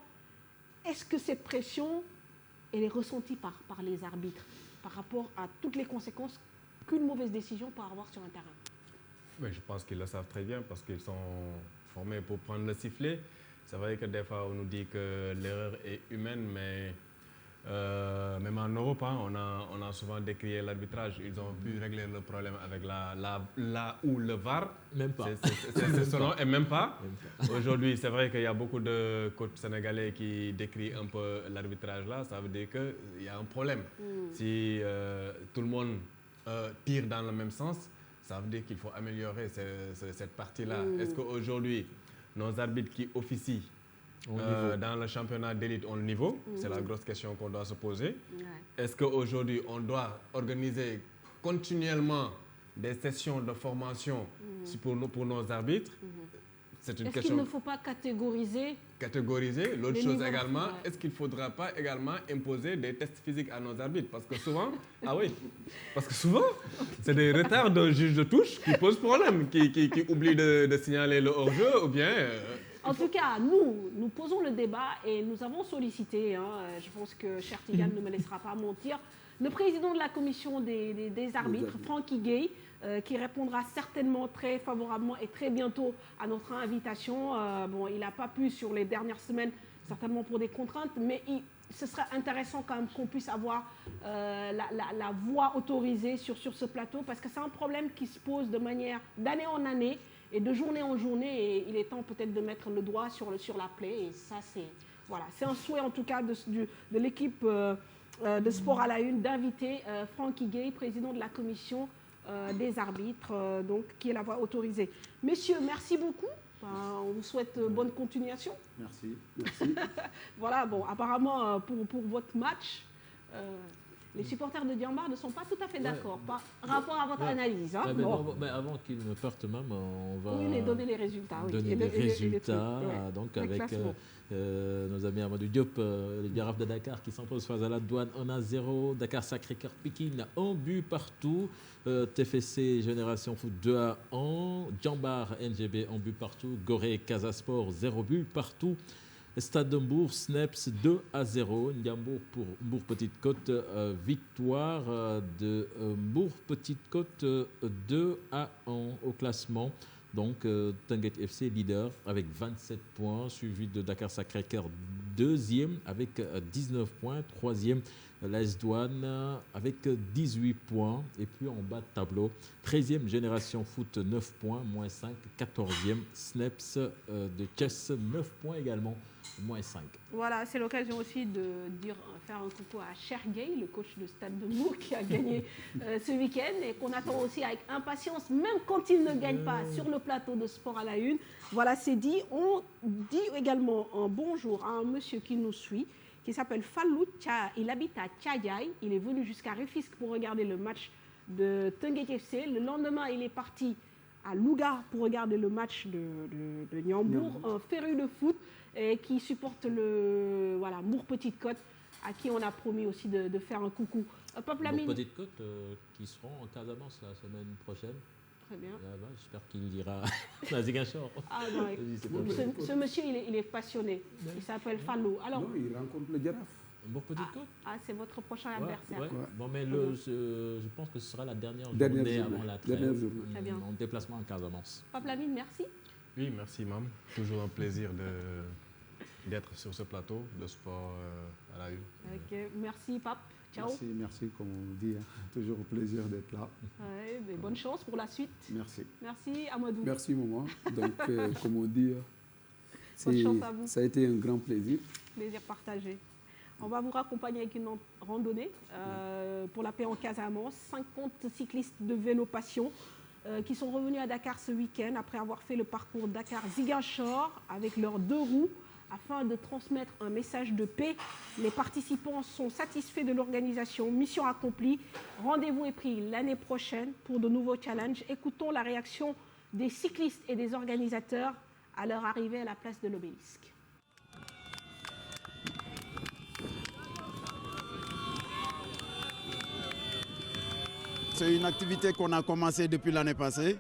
Est-ce que cette pression, elle est ressentie par les arbitres par rapport à toutes les conséquences qu'une mauvaise décision peut avoir sur un terrain? Oui, je pense qu'ils le savent très bien parce qu'ils sont formés pour prendre le sifflet. C'est vrai que des fois, on nous dit que l'erreur est humaine, mais même en Europe, on a souvent décrié l'arbitrage. Ils ont pu régler le problème avec le VAR. Même pas. C'est selon, et même pas. Aujourd'hui, c'est vrai qu'il y a beaucoup de coachs sénégalais qui décrivent un peu l'arbitrage là. Ça veut dire qu'il y a un problème. Si tout le monde tire dans le même sens, ça veut dire qu'il faut améliorer cette partie-là. Est-ce qu'aujourd'hui, nos arbitres qui officient dans le championnat d'élite ont le niveau? C'est la grosse question qu'on doit se poser. Est-ce qu'aujourd'hui, on doit organiser continuellement des sessions de formation pour nos arbitres? C'est une question. Est-ce qu'il ne faut pas catégoriser? L'autre chose également, est-ce qu'il ne faudra pas également imposer des tests physiques à nos arbitres? Parce que souvent, c'est des retards de juge de touche qui posent problème, qui oublient de signaler le hors-jeu ou bien... En tout cas, nous posons le débat et nous avons sollicité, je pense que Chertigan ne me laissera pas mentir, le président de la commission des arbitres, Francky Gueye, qui répondra certainement très favorablement et très bientôt à notre invitation. Bon, il n'a pas pu sur les dernières semaines, certainement pour des contraintes, mais ce serait intéressant quand même qu'on puisse avoir la voix autorisée sur ce plateau, parce que c'est un problème qui se pose de manière d'année en année et de journée en journée, et il est temps peut-être de mettre le doigt sur la plaie, et ça c'est un souhait en tout cas de l'équipe de Sport à la Une d'inviter Franck Higuet, président de la commission des arbitres, donc qui est la voix autorisée. Messieurs, merci beaucoup. On vous souhaite bonne continuation. Merci. Voilà, bon, apparemment, pour votre match, les supporters de Diambar ne sont pas tout à fait d'accord par rapport à votre analyse. Hein. Mais avant qu'ils ne partent même, on va donner les résultats. Donner les résultats, donc avec nos amis Amadou Diop, les Girafes de Dakar qui s'imposent face à la Douane 1-0. Dakar Sacré-Cœur Pikine, 1 but partout. TFC Génération Foot 2-1. Diambar NGB, 1 but partout. Gorée Casasport, 0 but partout. Stade de Mbour, Snaps 2-0. Ndiambour pour Mbour Petite Côte, victoire de Mbour Petite Côte 2-1 au classement. Donc Teungueth FC leader avec 27 points, suivi de Dakar Sacré-Cœur deuxième avec 19 points, troisième l'AS Douane avec 18 points, et puis en bas de tableau 13e Génération Foot 9 points, moins 5, 14e Snaps de Thiès 9 points également, moins 5. Voilà, c'est l'occasion aussi de faire un coucou à Chergay, le coach de Stade de Mbour, qui a gagné ce week-end et qu'on attend aussi avec impatience, même quand il ne gagne pas sur le plateau de Sport à la Une. Voilà, c'est dit. On dit également un bonjour à un monsieur qui nous suit, qui s'appelle Fallou Tcha. Il habite à Tchadiaï. Il est venu jusqu'à Rufisque pour regarder le match de Teungueth FC. Le lendemain, il est parti à Louga pour regarder le match de Ndiambour, un féru de foot, et qui supporte Mbour Petite Côte, à qui on a promis aussi de faire un coucou. Mbour Petite Côte qui seront en Casamance la semaine prochaine. Très bien. J'espère qu'il ira à Ziguinchor. Ce monsieur, il est passionné. Il s'appelle Fallou. Alors, non, il rencontre le Giraffe. Mbour Petite Côte. C'est votre prochain adversaire. Ouais. Bon, mais je pense que ce sera la dernière journée avant la trêve. Très bien. En déplacement en Casamance. Pape Lamine, merci. Oui, merci, Mam. Toujours un plaisir d'être sur ce plateau de Sport à la Une. Okay. Merci, Pape. Ciao. Merci, comme on dit. Hein. Toujours un plaisir d'être là. Bonne chance pour la suite. Merci. Merci, Amadou. Merci, maman. Donc, comme on dit, bonne chance à vous. Ça a été un grand plaisir. Plaisir partagé. On va vous raccompagner avec une randonnée pour la paix en Casamance. 50 cyclistes de Vélo Passion qui sont revenus à Dakar ce week-end après avoir fait le parcours Dakar-Ziguinchor avec leurs 2 roues afin de transmettre un message de paix. Les participants sont satisfaits de l'organisation. Mission accomplie. Rendez-vous est pris l'année prochaine pour de nouveaux challenges. Écoutons la réaction des cyclistes et des organisateurs à leur arrivée à la place de l'Obélisque. C'est une activité qu'on a commencé depuis l'année passée.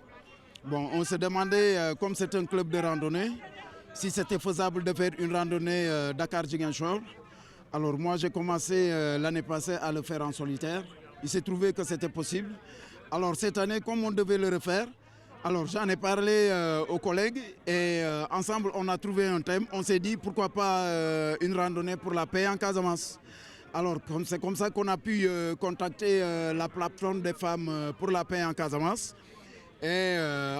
Bon, on se demandait, comme c'est un club de randonnée, si c'était faisable de faire une randonnée Dakar-Ziguinchor. Alors moi, j'ai commencé l'année passée à le faire en solitaire. Il s'est trouvé que c'était possible. Alors cette année, comme on devait le refaire, alors j'en ai parlé aux collègues et ensemble, on a trouvé un thème. On s'est dit, pourquoi pas une randonnée pour la paix en Casamance. Alors, c'est comme ça qu'on a pu contacter la plateforme des femmes pour la paix en Casamance. Et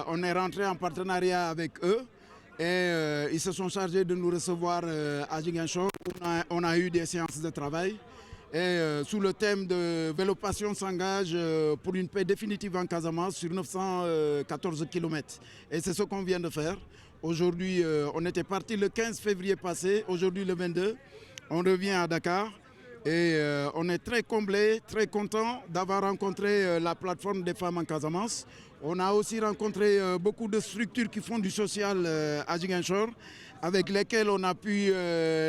on est rentré en partenariat avec eux. Et ils se sont chargés de nous recevoir à Ziguinchor. On a eu des séances de travail. Et sous le thème de Vélo Passion s'engage pour une paix définitive en Casamance sur 914 km. Et c'est ce qu'on vient de faire. Aujourd'hui, on était parti le 15 février passé. Aujourd'hui, le 22, on revient à Dakar. Et on est très comblés, très contents d'avoir rencontré la plateforme des femmes en Casamance. On a aussi rencontré beaucoup de structures qui font du social à Ziguinchor, avec lesquelles on a pu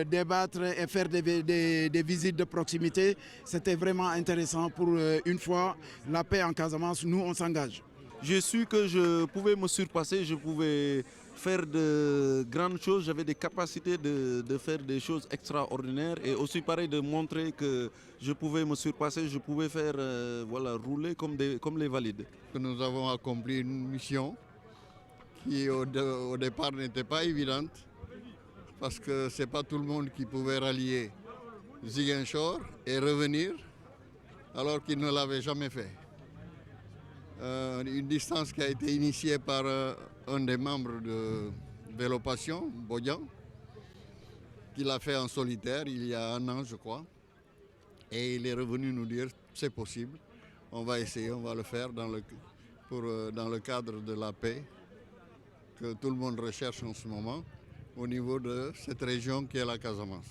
débattre et faire des visites de proximité. C'était vraiment intéressant pour une fois la paix en Casamance. Nous, on s'engage. J'ai su que je pouvais me surpasser, je pouvais faire de grandes choses, j'avais des capacités de faire des choses extraordinaires et aussi pareil de montrer que je pouvais me surpasser, je pouvais faire rouler comme les valides. Nous avons accompli une mission qui au départ n'était pas évidente parce que ce n'est pas tout le monde qui pouvait rallier Ziguinchor et revenir alors qu'il ne l'avait jamais fait. Une distance qui a été initiée par un des membres de Vélopassion, Bodian, qui l'a fait en solitaire il y a 1 an, je crois. Et il est revenu nous dire c'est possible, on va essayer, on va le faire dans le cadre de la paix que tout le monde recherche en ce moment au niveau de cette région qui est la Casamance.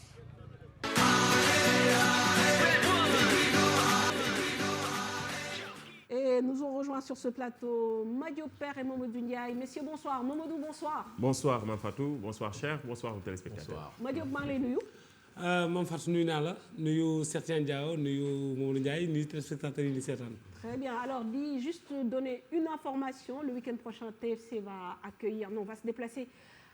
Et nous ont rejoint sur ce plateau Madio Père et Mamadou Ndiaye. Messieurs, bonsoir. Mamadou, bonsoir. Bonsoir, Mme Fatou. Bonsoir, cher. Bonsoir aux téléspectateurs. Madio, maa ngi lay nuyu. Mme Fatou, nuyu naa la nuyu Sertian Diao nuyu Mamadou Ndiaye nuyu téléspectateurs yi di seetaan. Très bien. Alors, dis juste donner une information. Le week-end prochain, TFC va se déplacer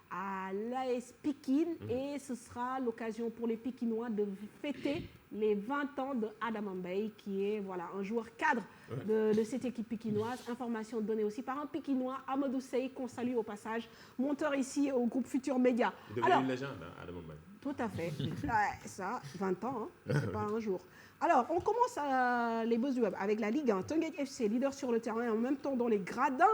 à l'AS Pikine et ce sera l'occasion pour les Pikinois de fêter les 20 ans de Adam Mbaye qui est un joueur cadre de cette équipe pikinoise. Information donnée aussi par un Pikinois, Amadou Sey, qu'on salue au passage, monteur ici au groupe Futur Média. Il devient une légende, Adam Mbaye. Tout à fait. Ça, 20 ans, c'est pas un jour. Alors, on commence les buzz du web avec la Ligue 1. Teungueth FC, leader sur le terrain et en même temps dans les gradins.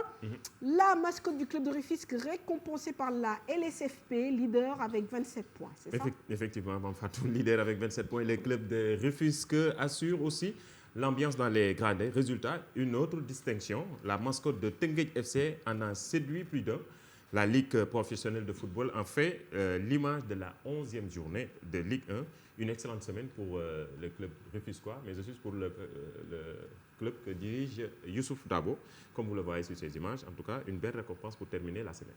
La mascotte du club de Rufisque récompensée par la LSFP, leader avec 27 points. C'est ça? Effectivement, Mme Fatou, leader avec 27 points. Les clubs de Rufisque assurent aussi l'ambiance dans les gradins. Résultat, une autre distinction. La mascotte de Teungueth FC en a séduit plus d'un. La Ligue professionnelle de football en fait l'image de la 11e journée de Ligue 1. Une excellente semaine pour le club rufisquois, mais aussi pour le club que dirige Youssouf Dabo, comme vous le voyez sur ces images. En tout cas, une belle récompense pour terminer la semaine.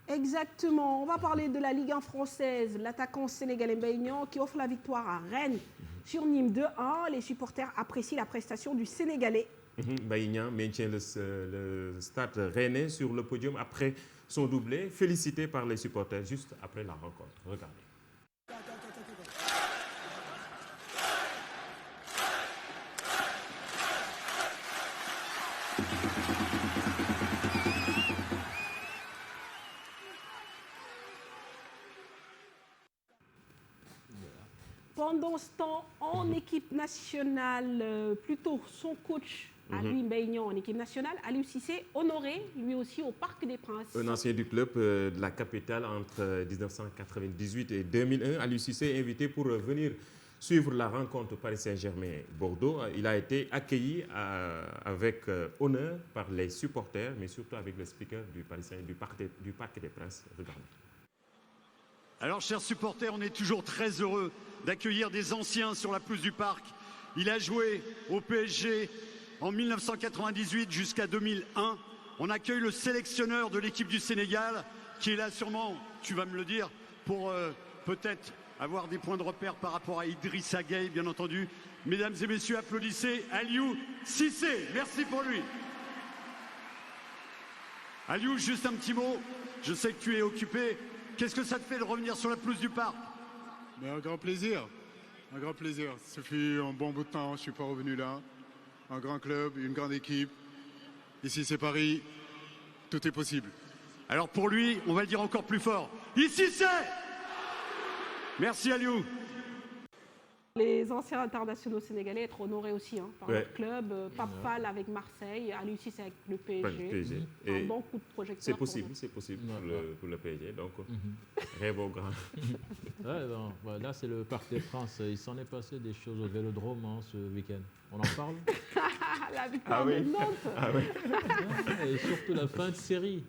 Exactement. On va parler de la Ligue 1 française. L'attaquant sénégalais Mbaye Niang qui offre la victoire à Rennes sur Nîmes 2-1. Les supporters apprécient la prestation du Sénégalais. Mbaye Niang maintient le stade rennais sur le podium après son doublé, félicité par les supporters juste après la rencontre. Regardez. Pendant ce temps, en équipe nationale, plutôt son coach à lui, Mbaye Niang, en équipe nationale, Aliou Cissé, honoré lui aussi au Parc des Princes. Un ancien du club de la capitale entre 1998 et 2001, Aliou Cissé est invité pour venir suivre la rencontre Paris Saint-Germain-Bordeaux. Il a été accueilli avec honneur par les supporters, mais surtout avec le speaker du Parc des Princes. Regardez. Alors, chers supporters, on est toujours très heureux d'accueillir des anciens sur la pelouse du Parc. Il a joué au PSG en 1998 jusqu'à 2001. On accueille le sélectionneur de l'équipe du Sénégal qui est là sûrement, tu vas me le dire, pour peut-être avoir des points de repère par rapport à Idrissa Gueye, bien entendu. Mesdames et messieurs, applaudissez Aliou Cissé. Merci pour lui. Aliou, juste un petit mot. Je sais que tu es occupé. Qu'est-ce que ça te fait de revenir sur la pelouse du Parc? Un grand plaisir. Un grand plaisir. Ça fait un bon bout de temps, je ne suis pas revenu là. Un grand club, une grande équipe. Ici, c'est Paris. Tout est possible. Alors pour lui, on va le dire encore plus fort. Ici, c'est... Merci, Aliou. Les anciens internationaux sénégalais être honorés aussi par leur club. Pape Fall avec Marseille, Aliou Cissé avec le PSG. Un bon coup de projecteur. C'est possible pour le PSG. Donc, rêve au grand. Là, c'est le Parc des Princes. Il s'en est passé des choses au Vélodrome ce week-end. On en parle? La victoire de Nantes. Et surtout la fin de série.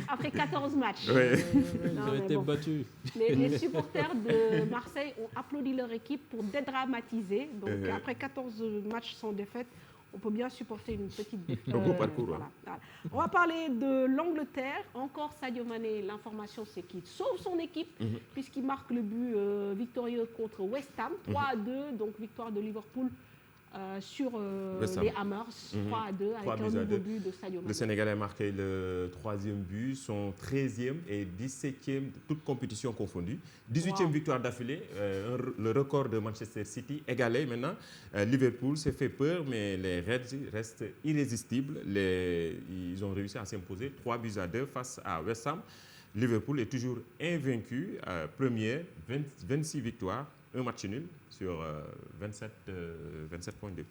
Après 14 matchs. Ils ont été battus. Les supporters de Marseille ont applaudi leur équipe pour dédramatiser. Donc après 14 matchs sans défaite, on peut bien supporter une petite défaite. Un beau parcours. Voilà. On va parler de l'Angleterre. Encore Sadio Mané, l'information c'est qu'il sauve son équipe puisqu'il marque le but victorieux contre West Ham. 3-2, donc victoire de Liverpool sur les Hammers, 3-2, avec un nouveau but de Sadio Mané. Le Sénégalais a marqué le 3e but, son 13e et 17e, toutes compétitions confondues. 18e victoire d'affilée, le record de Manchester City égalé maintenant. Liverpool s'est fait peur, mais les Reds restent irrésistibles. Ils ont réussi à s'imposer 3-2 face à West Ham. Liverpool est toujours invaincu, premier, 26 victoires, un match nul sur 27 points de.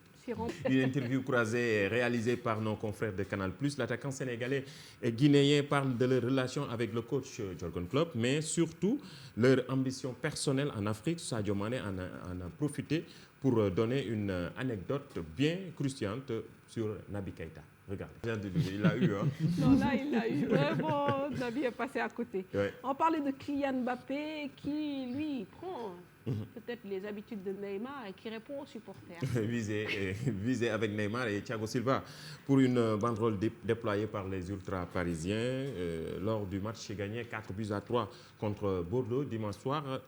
Une interview croisée réalisée par nos confrères de Canal+. L'attaquant sénégalais et guinéen parle de leur relation avec le coach Jürgen Klopp, mais surtout leur ambition personnelle en Afrique. Sadio Mané en a profité pour donner une anecdote bien croustillante sur Naby Keïta. Regarde, il l'a eu. Hein. Non, là, il l'a eu. Vraiment, Naby est passé à côté. Ouais. On parlait de Kylian Mbappé qui, lui, prend peut-être les habitudes de Neymar et qui répond aux supporters. visé avec Neymar et Thiago Silva pour une banderole déployée par les ultra-parisiens lors du match gagné 4-3 contre Bordeaux dimanche soir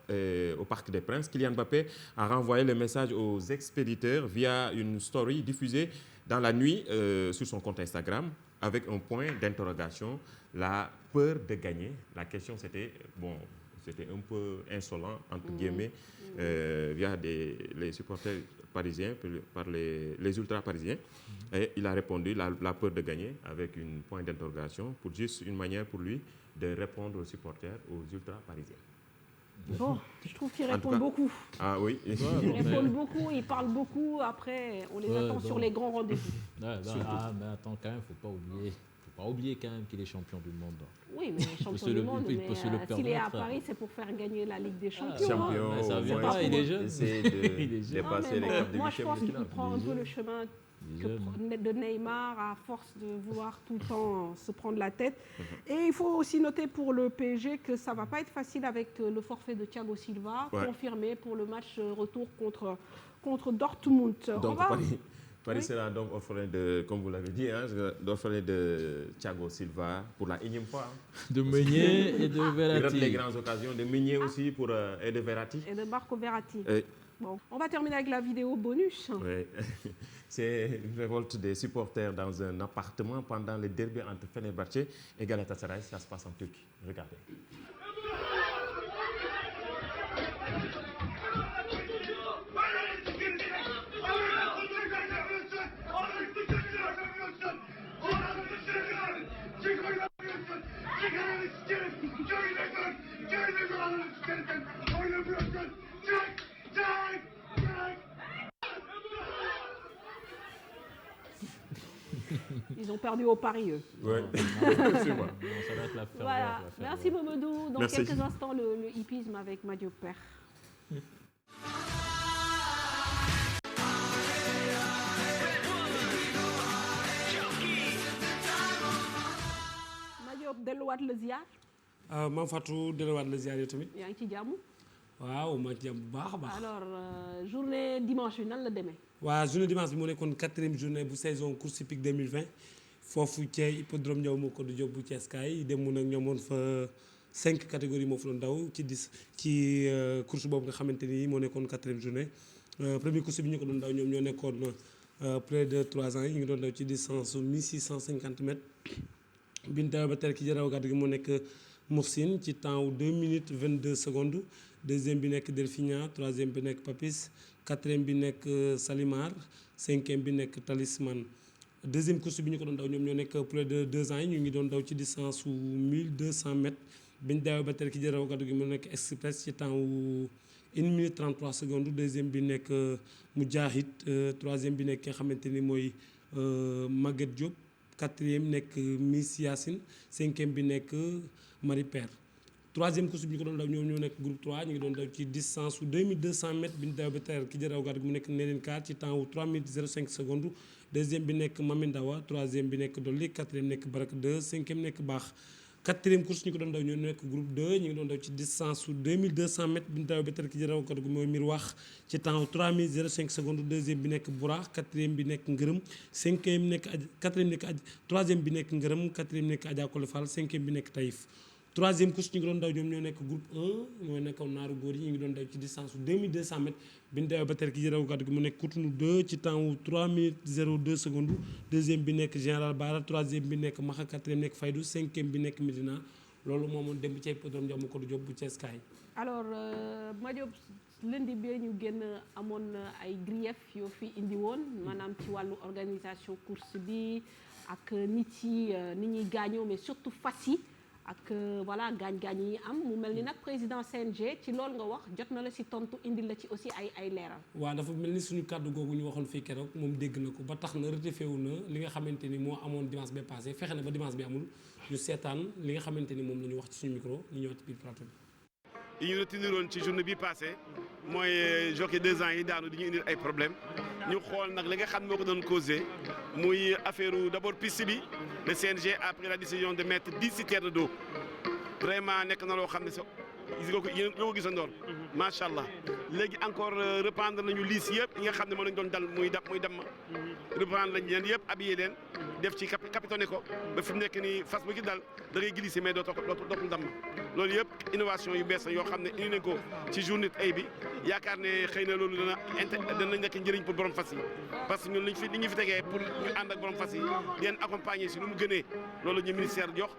au Parc des Princes. Kylian Mbappé a renvoyé le message aux expéditeurs via une story diffusée dans la nuit sur son compte Instagram avec un point d'interrogation, la peur de gagner. La question c'était, c'était un peu insolent, entre guillemets, via les supporters parisiens, par les ultra-parisiens. Et il a répondu la peur de gagner avec un point d'interrogation, pour juste une manière pour lui de répondre aux supporters, aux ultra-parisiens. Bon, je trouve qu'il répond beaucoup. Ah oui. Il répond beaucoup, il parle beaucoup. Après, on les attend sur les grands rendez-vous. Mais attends, quand même, faut pas oublier quand même qu'il est champion du monde. Oui, mais champion du monde, mais s'il est à Paris, c'est pour faire gagner la Ligue des Champions. Champion, ça viendra, il est jeune. Essayer de dépasser les caps de moi, je pense qu'il prend un peu le chemin de Neymar à force de vouloir tout le temps se prendre la tête. Et il faut aussi noter pour le PSG que ça ne va pas être facile avec le forfait de Thiago Silva, confirmé pour le match retour contre Dortmund. Donc, Paris sera donc orphelin de, comme vous l'avez dit, d'orphelin de Thiago Silva pour la énième fois. De Meunier et de Verratti. Il rate les grandes occasions de Meunier aussi et de Verratti. Et de Marco Verratti. Bon, on va terminer avec la vidéo bonus. Oui. C'est une révolte des supporters dans un appartement pendant le derby entre Fenerbahçe et Galatasaray. Ça se passe en Turquie. Regardez. Ils ont perdu au pari, eux. Oui, c'est vrai. Voilà. Merci Momodou. Dans quelques instants, le hippisme avec Madio Père. Madio delluwaat la ziar. Mame Fatou delluwaat la ziar yow tamit. yaa ngi ci jàmm. waaw maa ngi ci jàmm bu baax a baax. alors journée dimanche bi nan la demee. waaw journée dimanche bi moo nekkoon 4e journée bu saison course hippique 2020 foofu ca hippodrome Ndiaw Macodou Diop bu Thiès kaay dem nag ñoom woon fa 5 catégories moo fa doon daw ci course boobu nga xamante ni moo nekkoon 4e journée. Premier course bi ñu ko doon daw ñoom ñoo nekkoon près de 3 ans yi ñu ngi doon daw ci distance 1650 mètres. bi ñu dawee ba teel ki jaraw gàddu gi moo nekk Moussine ci temps wu 2 minutes 22 secondes. Deuxième bi nekk Delphinia, troisième bi nekk Papis, quatrième bi nekk Salimar, cinquième bi nekk Talisman. Deuxième course bi ñu ko doon daw ñoom ñoo nekk près de 2 ans yi ñu ngi doon daw ci distance su 1200 mètres. bi ñu dawee ba teel ki jaraw gàddu gi mu nekk Express ci temps wu 1 minute 33 secondes. Deuxième bi nekk Moudjahid, troisième bi nekk ki nga xamante ni mooy Maguette Diop. Quatrième nekk Miss Yacine, cinquième bi nekk Marie Père. Troisième course bi ñu ko doon daw ñoom ñoo nekk groupe 3 ñu ngi doon daw ci distance su 2200 mètres bi ñu daw ba teel ki jaraw gàddu gi mu nekk Neneen 4 ci temps wu 3 minutes 05 secondes. Deuxième bi nekk Mamindawa, troisième bi nekk Dolly, quatrième nekk Barak 2, cinquième nekk Baax. Quatrième course ñu ko doon daw ñoo nekk groupe 2 ñu ngi doon daw ci distance su 2200 mètres bi ñu daw ba teel ki jaraw gàddu gi mooy Mirwax ci temps wu 3 minutes 05 secondes. Deuxième bi nekk Boura, quatrième bi nekk Ngërëm, cinquième nekk quatrième nekk troisième bi nekk Ngërëm, quatrième nekk Adja Kole Fall, cinquième bi nekk Taïf. troisième course ñu ngi doon daw ñoom ñoo nekk groupe 1 mooy nekkoon naaru góor yi ñu ngi doon daw ci distance 2200 mètres bi ñu dawee ba tey ki jëraw gàddu gi mu nekk Cotonou 2 ci temps wu 3 minutes 02 secondes deuxième bi nekk Général Bara troisième bi nekk Maxa quatrième nekk Faydou cinquième bi nekk Médina loolu moomoon dem ci hippodrome Ndiaw Macodou Diop bu Thiès Kaay. alors Madiop lundi bi ñu génn amoon ay grief yoo fi indi woon maanaam ci wàllu organisation course bi ak nit ñuy gaañoo mais surtout fas yi ak voilà gaañ-gaañ yi am mu mel ni nag président CNG ci loolu nga wax jot na la si tontu indil la ci aussi ay leeral. waaw dafa mel ni suñu kàddu googu ñu waxoon fii keroog moom dégg na ko ba tax na rectifié wu na li nga xamante ni moo amoon dimanche bi passé fexe na ba dimanche bi amul ñu seetaan li nga xamante ni moom la ñu wax ci suñu micro ñu ñëwaat ci biir plateau bi. yi ñu reteniroon ci journée bi passé mooy jockey 2 ans yi daanu di ñu indil ay problème ñu xool nag li nga xam moo ko doon causé muy affaire d'abord piste bi le CNG a pris la décision de mettre 10 citernes d'eau vraiment nekk na loo xam ne ñoo ko gisandoor macha allah léegi encore reprendre nañu liis yëpp yi nga xam ne mën nañu doon dal muy damm reprendre lañ leen yëpp habillé leen def ci capitonné ko ba fi mu nekk nii fas bu ki dal da ngay glissé mais dootul damm loolu yëpp innovation yu bees la yoo xam ne indi nañ ko ci journée tey bi yaakaar ne xëy na loolu dana nekk njëriñ pour borom fas yi parce que ñun li ñu fi tegee pour ñu ànd ak borom fas yi di leen accompagner si nu mu gënee loolu ñu ministère jox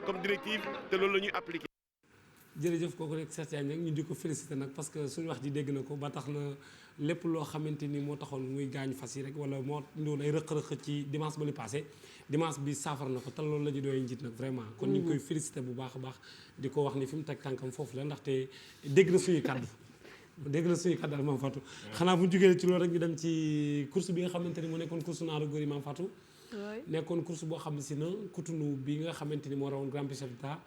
comme directive te loolu la ñuy appliqué. jërëjëf kooku rek Cheikh Diagne nag ñu di ko félicité nag parce que suñu wax ji dégg na ko ba tax na lépp loo xamante ni moo taxoon muy gaañu fas yi rek wala moo indiwoon ay rëq-rëq ci dimanche ba lu passé dimanche bi saafara na ko te loolu la ñu doy njiit nag vraiment kon ñu ngi koy félicité bu baax a baax di ko wax ni fi mu teg tànkam foofu la ndaxte dégg na suñuy kàddu daal Mame Fatou xanaa bu ñu jógee ci loolu rek ñu dem ci course bi nga xamante ni moo nekkoon course naaru góor yi Mame Fatou nekkoon course boo xam ne si na Cotonou bi nga xamante ni moo rawoon Grand Prix Chef d'État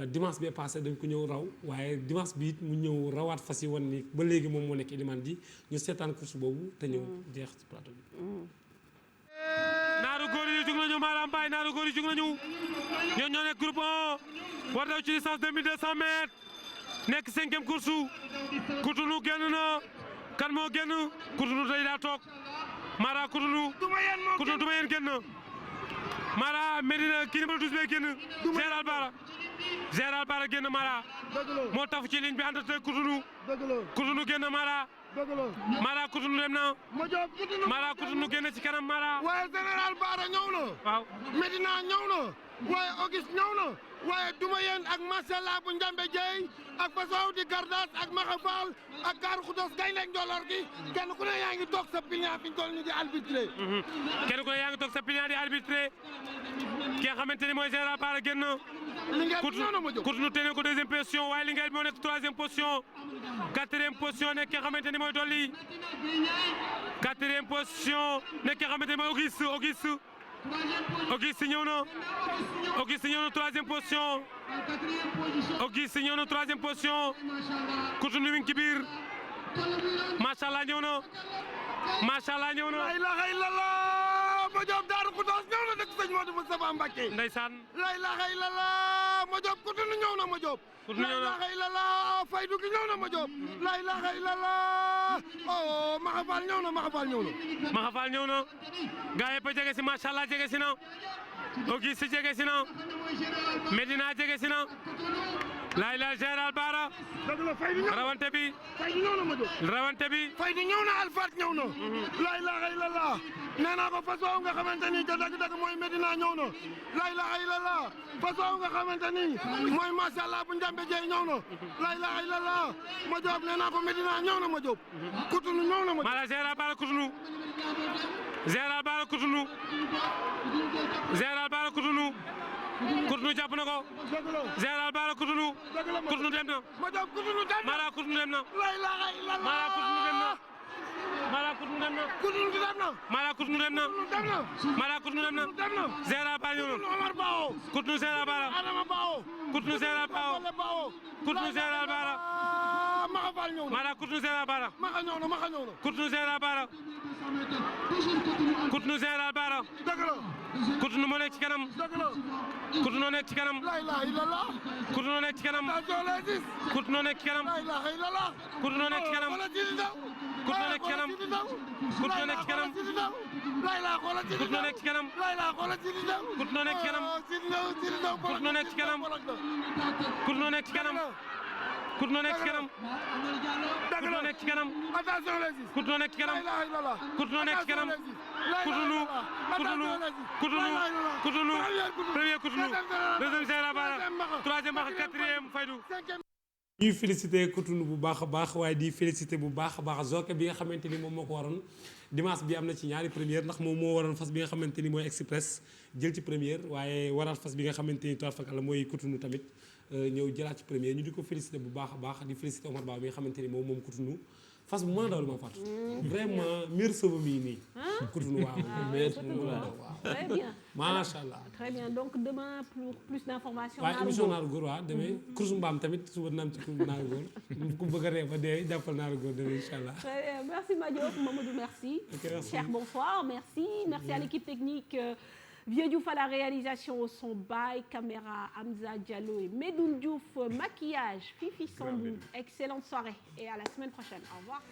dimanche bi passé dañ ko ñëw raw waaye dimanche bi it mu ñëw rawaat fas yi wan ni ba léegi moom moo nekk Elimane ji ñu seetaan course boobu te ñëw jeex ci plateau bi. naaru góor yi jug nañu Mara Mbaye naaru góor yi jug nañu ñoo nekk groupe 1 war daw ci distance 2200 mètres nekk 5e course Cotonou génn na kan moo génn Cotonou tey daa toog Mara Cotonou duma yéen génn Mara Medina kii numéro 12 bee génn Général Bara génn Mara moo tafu ci ligne bi ànd ak Cotonou génn Mara Cotonou dem na Mara Cotonou génn ci kanam Mara waaye Général Bara ñëw na waaw Medina ñëw na waaye Auguste ñëw na waaye duma yéen ak Masalla bu Njambe Jeey ak Fasaw di Gardas ak Maxafal ak Gaaru Xudos gaynde Njolor gi kenn ku ne yaa ngi toog sa pilier fi ñu toll ni di arbitré kenn ku ne yaa ngi toog sa pilier di arbitré ki nga xamante ni mooy Général Bara génn Cotonou tene ko 2e position waaye Linguère moo nekk 3e position 4e position nekk ki nga xamante ni mooy Dolly 4e position nekk ki nga xamante ni mooy Auguste ñëw na 3e position Auguste ñëw na 3e position Cotonou mi ngi ci biir macha allah ñëw na la ilaha illallah ma Diop Daaru Xudoos ñëw na dëkk sëñ Modou Moustapha Mbacké ndeysaan la ilaha illallah ma Diop Cotonou ñëw na ma Diop la ilaha illallah Faydu gi ñëw na ma Diop la ilaha illallah oh Maxafal ñëw na gaa yëpp a jege si macha allah jege si na Auguste jege si na Medina jege si na la ilaha Général Bara rawante bi Faydu ñëw na Alfat ñëw na la ilaha illallah nee naa ko façon nga xamante ni ca dëgg-dëgg mooy Medina ñëw na la ilaha illallah façon nga xamante ni mooy mashallah bu Njambe Jeey ñëw na la ilaha illallah ma Diop nee naa ko Medina ñëw na ma Diop Cotonou ñëw na ma mala Général Bara Cotonou Cotonou jàpp na ko Général Bara Cotonou dem na Mara Cotonou dem na Mara Cotonou dem na Mara Cotonou dem na Général Bara ñëw na Cotonou Général Bara Fall ñëw na. Mara Cotonou Général Bara. Maxa ñëw na Maxa ñëw na. Cotonou Général Bara. Cotonou Général Bara. dëgg la. Cotonou moo nekk ci kanam. dëgg la. Cotonou nekk ci kanam. la ilaha illallah. Cotonou nekk ci kanam. Cotonou nekk ci kanam. la ilaha illallah. Cotonou nekk ci kanam. Cotonou nekk ci kanam. Cotonou nekk ci kanam. la ilaha xoolal ci Cotonou nekk ci kanam. la ilaha xoolal ci ndaw. Cotonou nekk ci kanam. Cotonou nekk ci kanam. Cotonou nekk ci kanam. Cotonou nekk ci kanam. Cotonou nekk ci kanam. attention les gis. Cotonou nekk ci kanam. la ilaha illallah. Cotonou nekk ci kanam. Cotonou. Premier Cotonou. Deuxième Général Bara. Troisième Bara, quatrième Faydu. ñuy félicité Cotonou bu baax a baax waaye di félicité bu baax a baax Zoké bi nga xamante ni moom moo ko waroon dimanche bi am na ci ñaari première ndax moom moo waroon fas bi nga xamante ni mooy express jël ci première waaye waral fas bi nga xamante ni toile fakala mooy Cotonou tamit ñëw jëlaat ci première ñu di ko félicité bu baax a baax di félicité Omar Ba bi nga xamante ni moom Cotonou fas bu mën a daw li ma fàttu vraiment meilleur sauve mii nii Cotonou waaw très bien macha allah très bien donc demain plus d'informations waaye émission naaru góor waaw demee course mbaam tamit suba naam ci course naaru góor ku bëgg a ree ba dee jàppal naaru góor demee incha allah très bien merci Madiop Mamadou merci Cheikh bonsoir merci à l'équipe technique Vieux Diouf à la réalisation au son by caméra Hamza Diallo et Medoune Diouf maquillage Fifi Sambou excellente soirée et à la semaine prochaine au revoir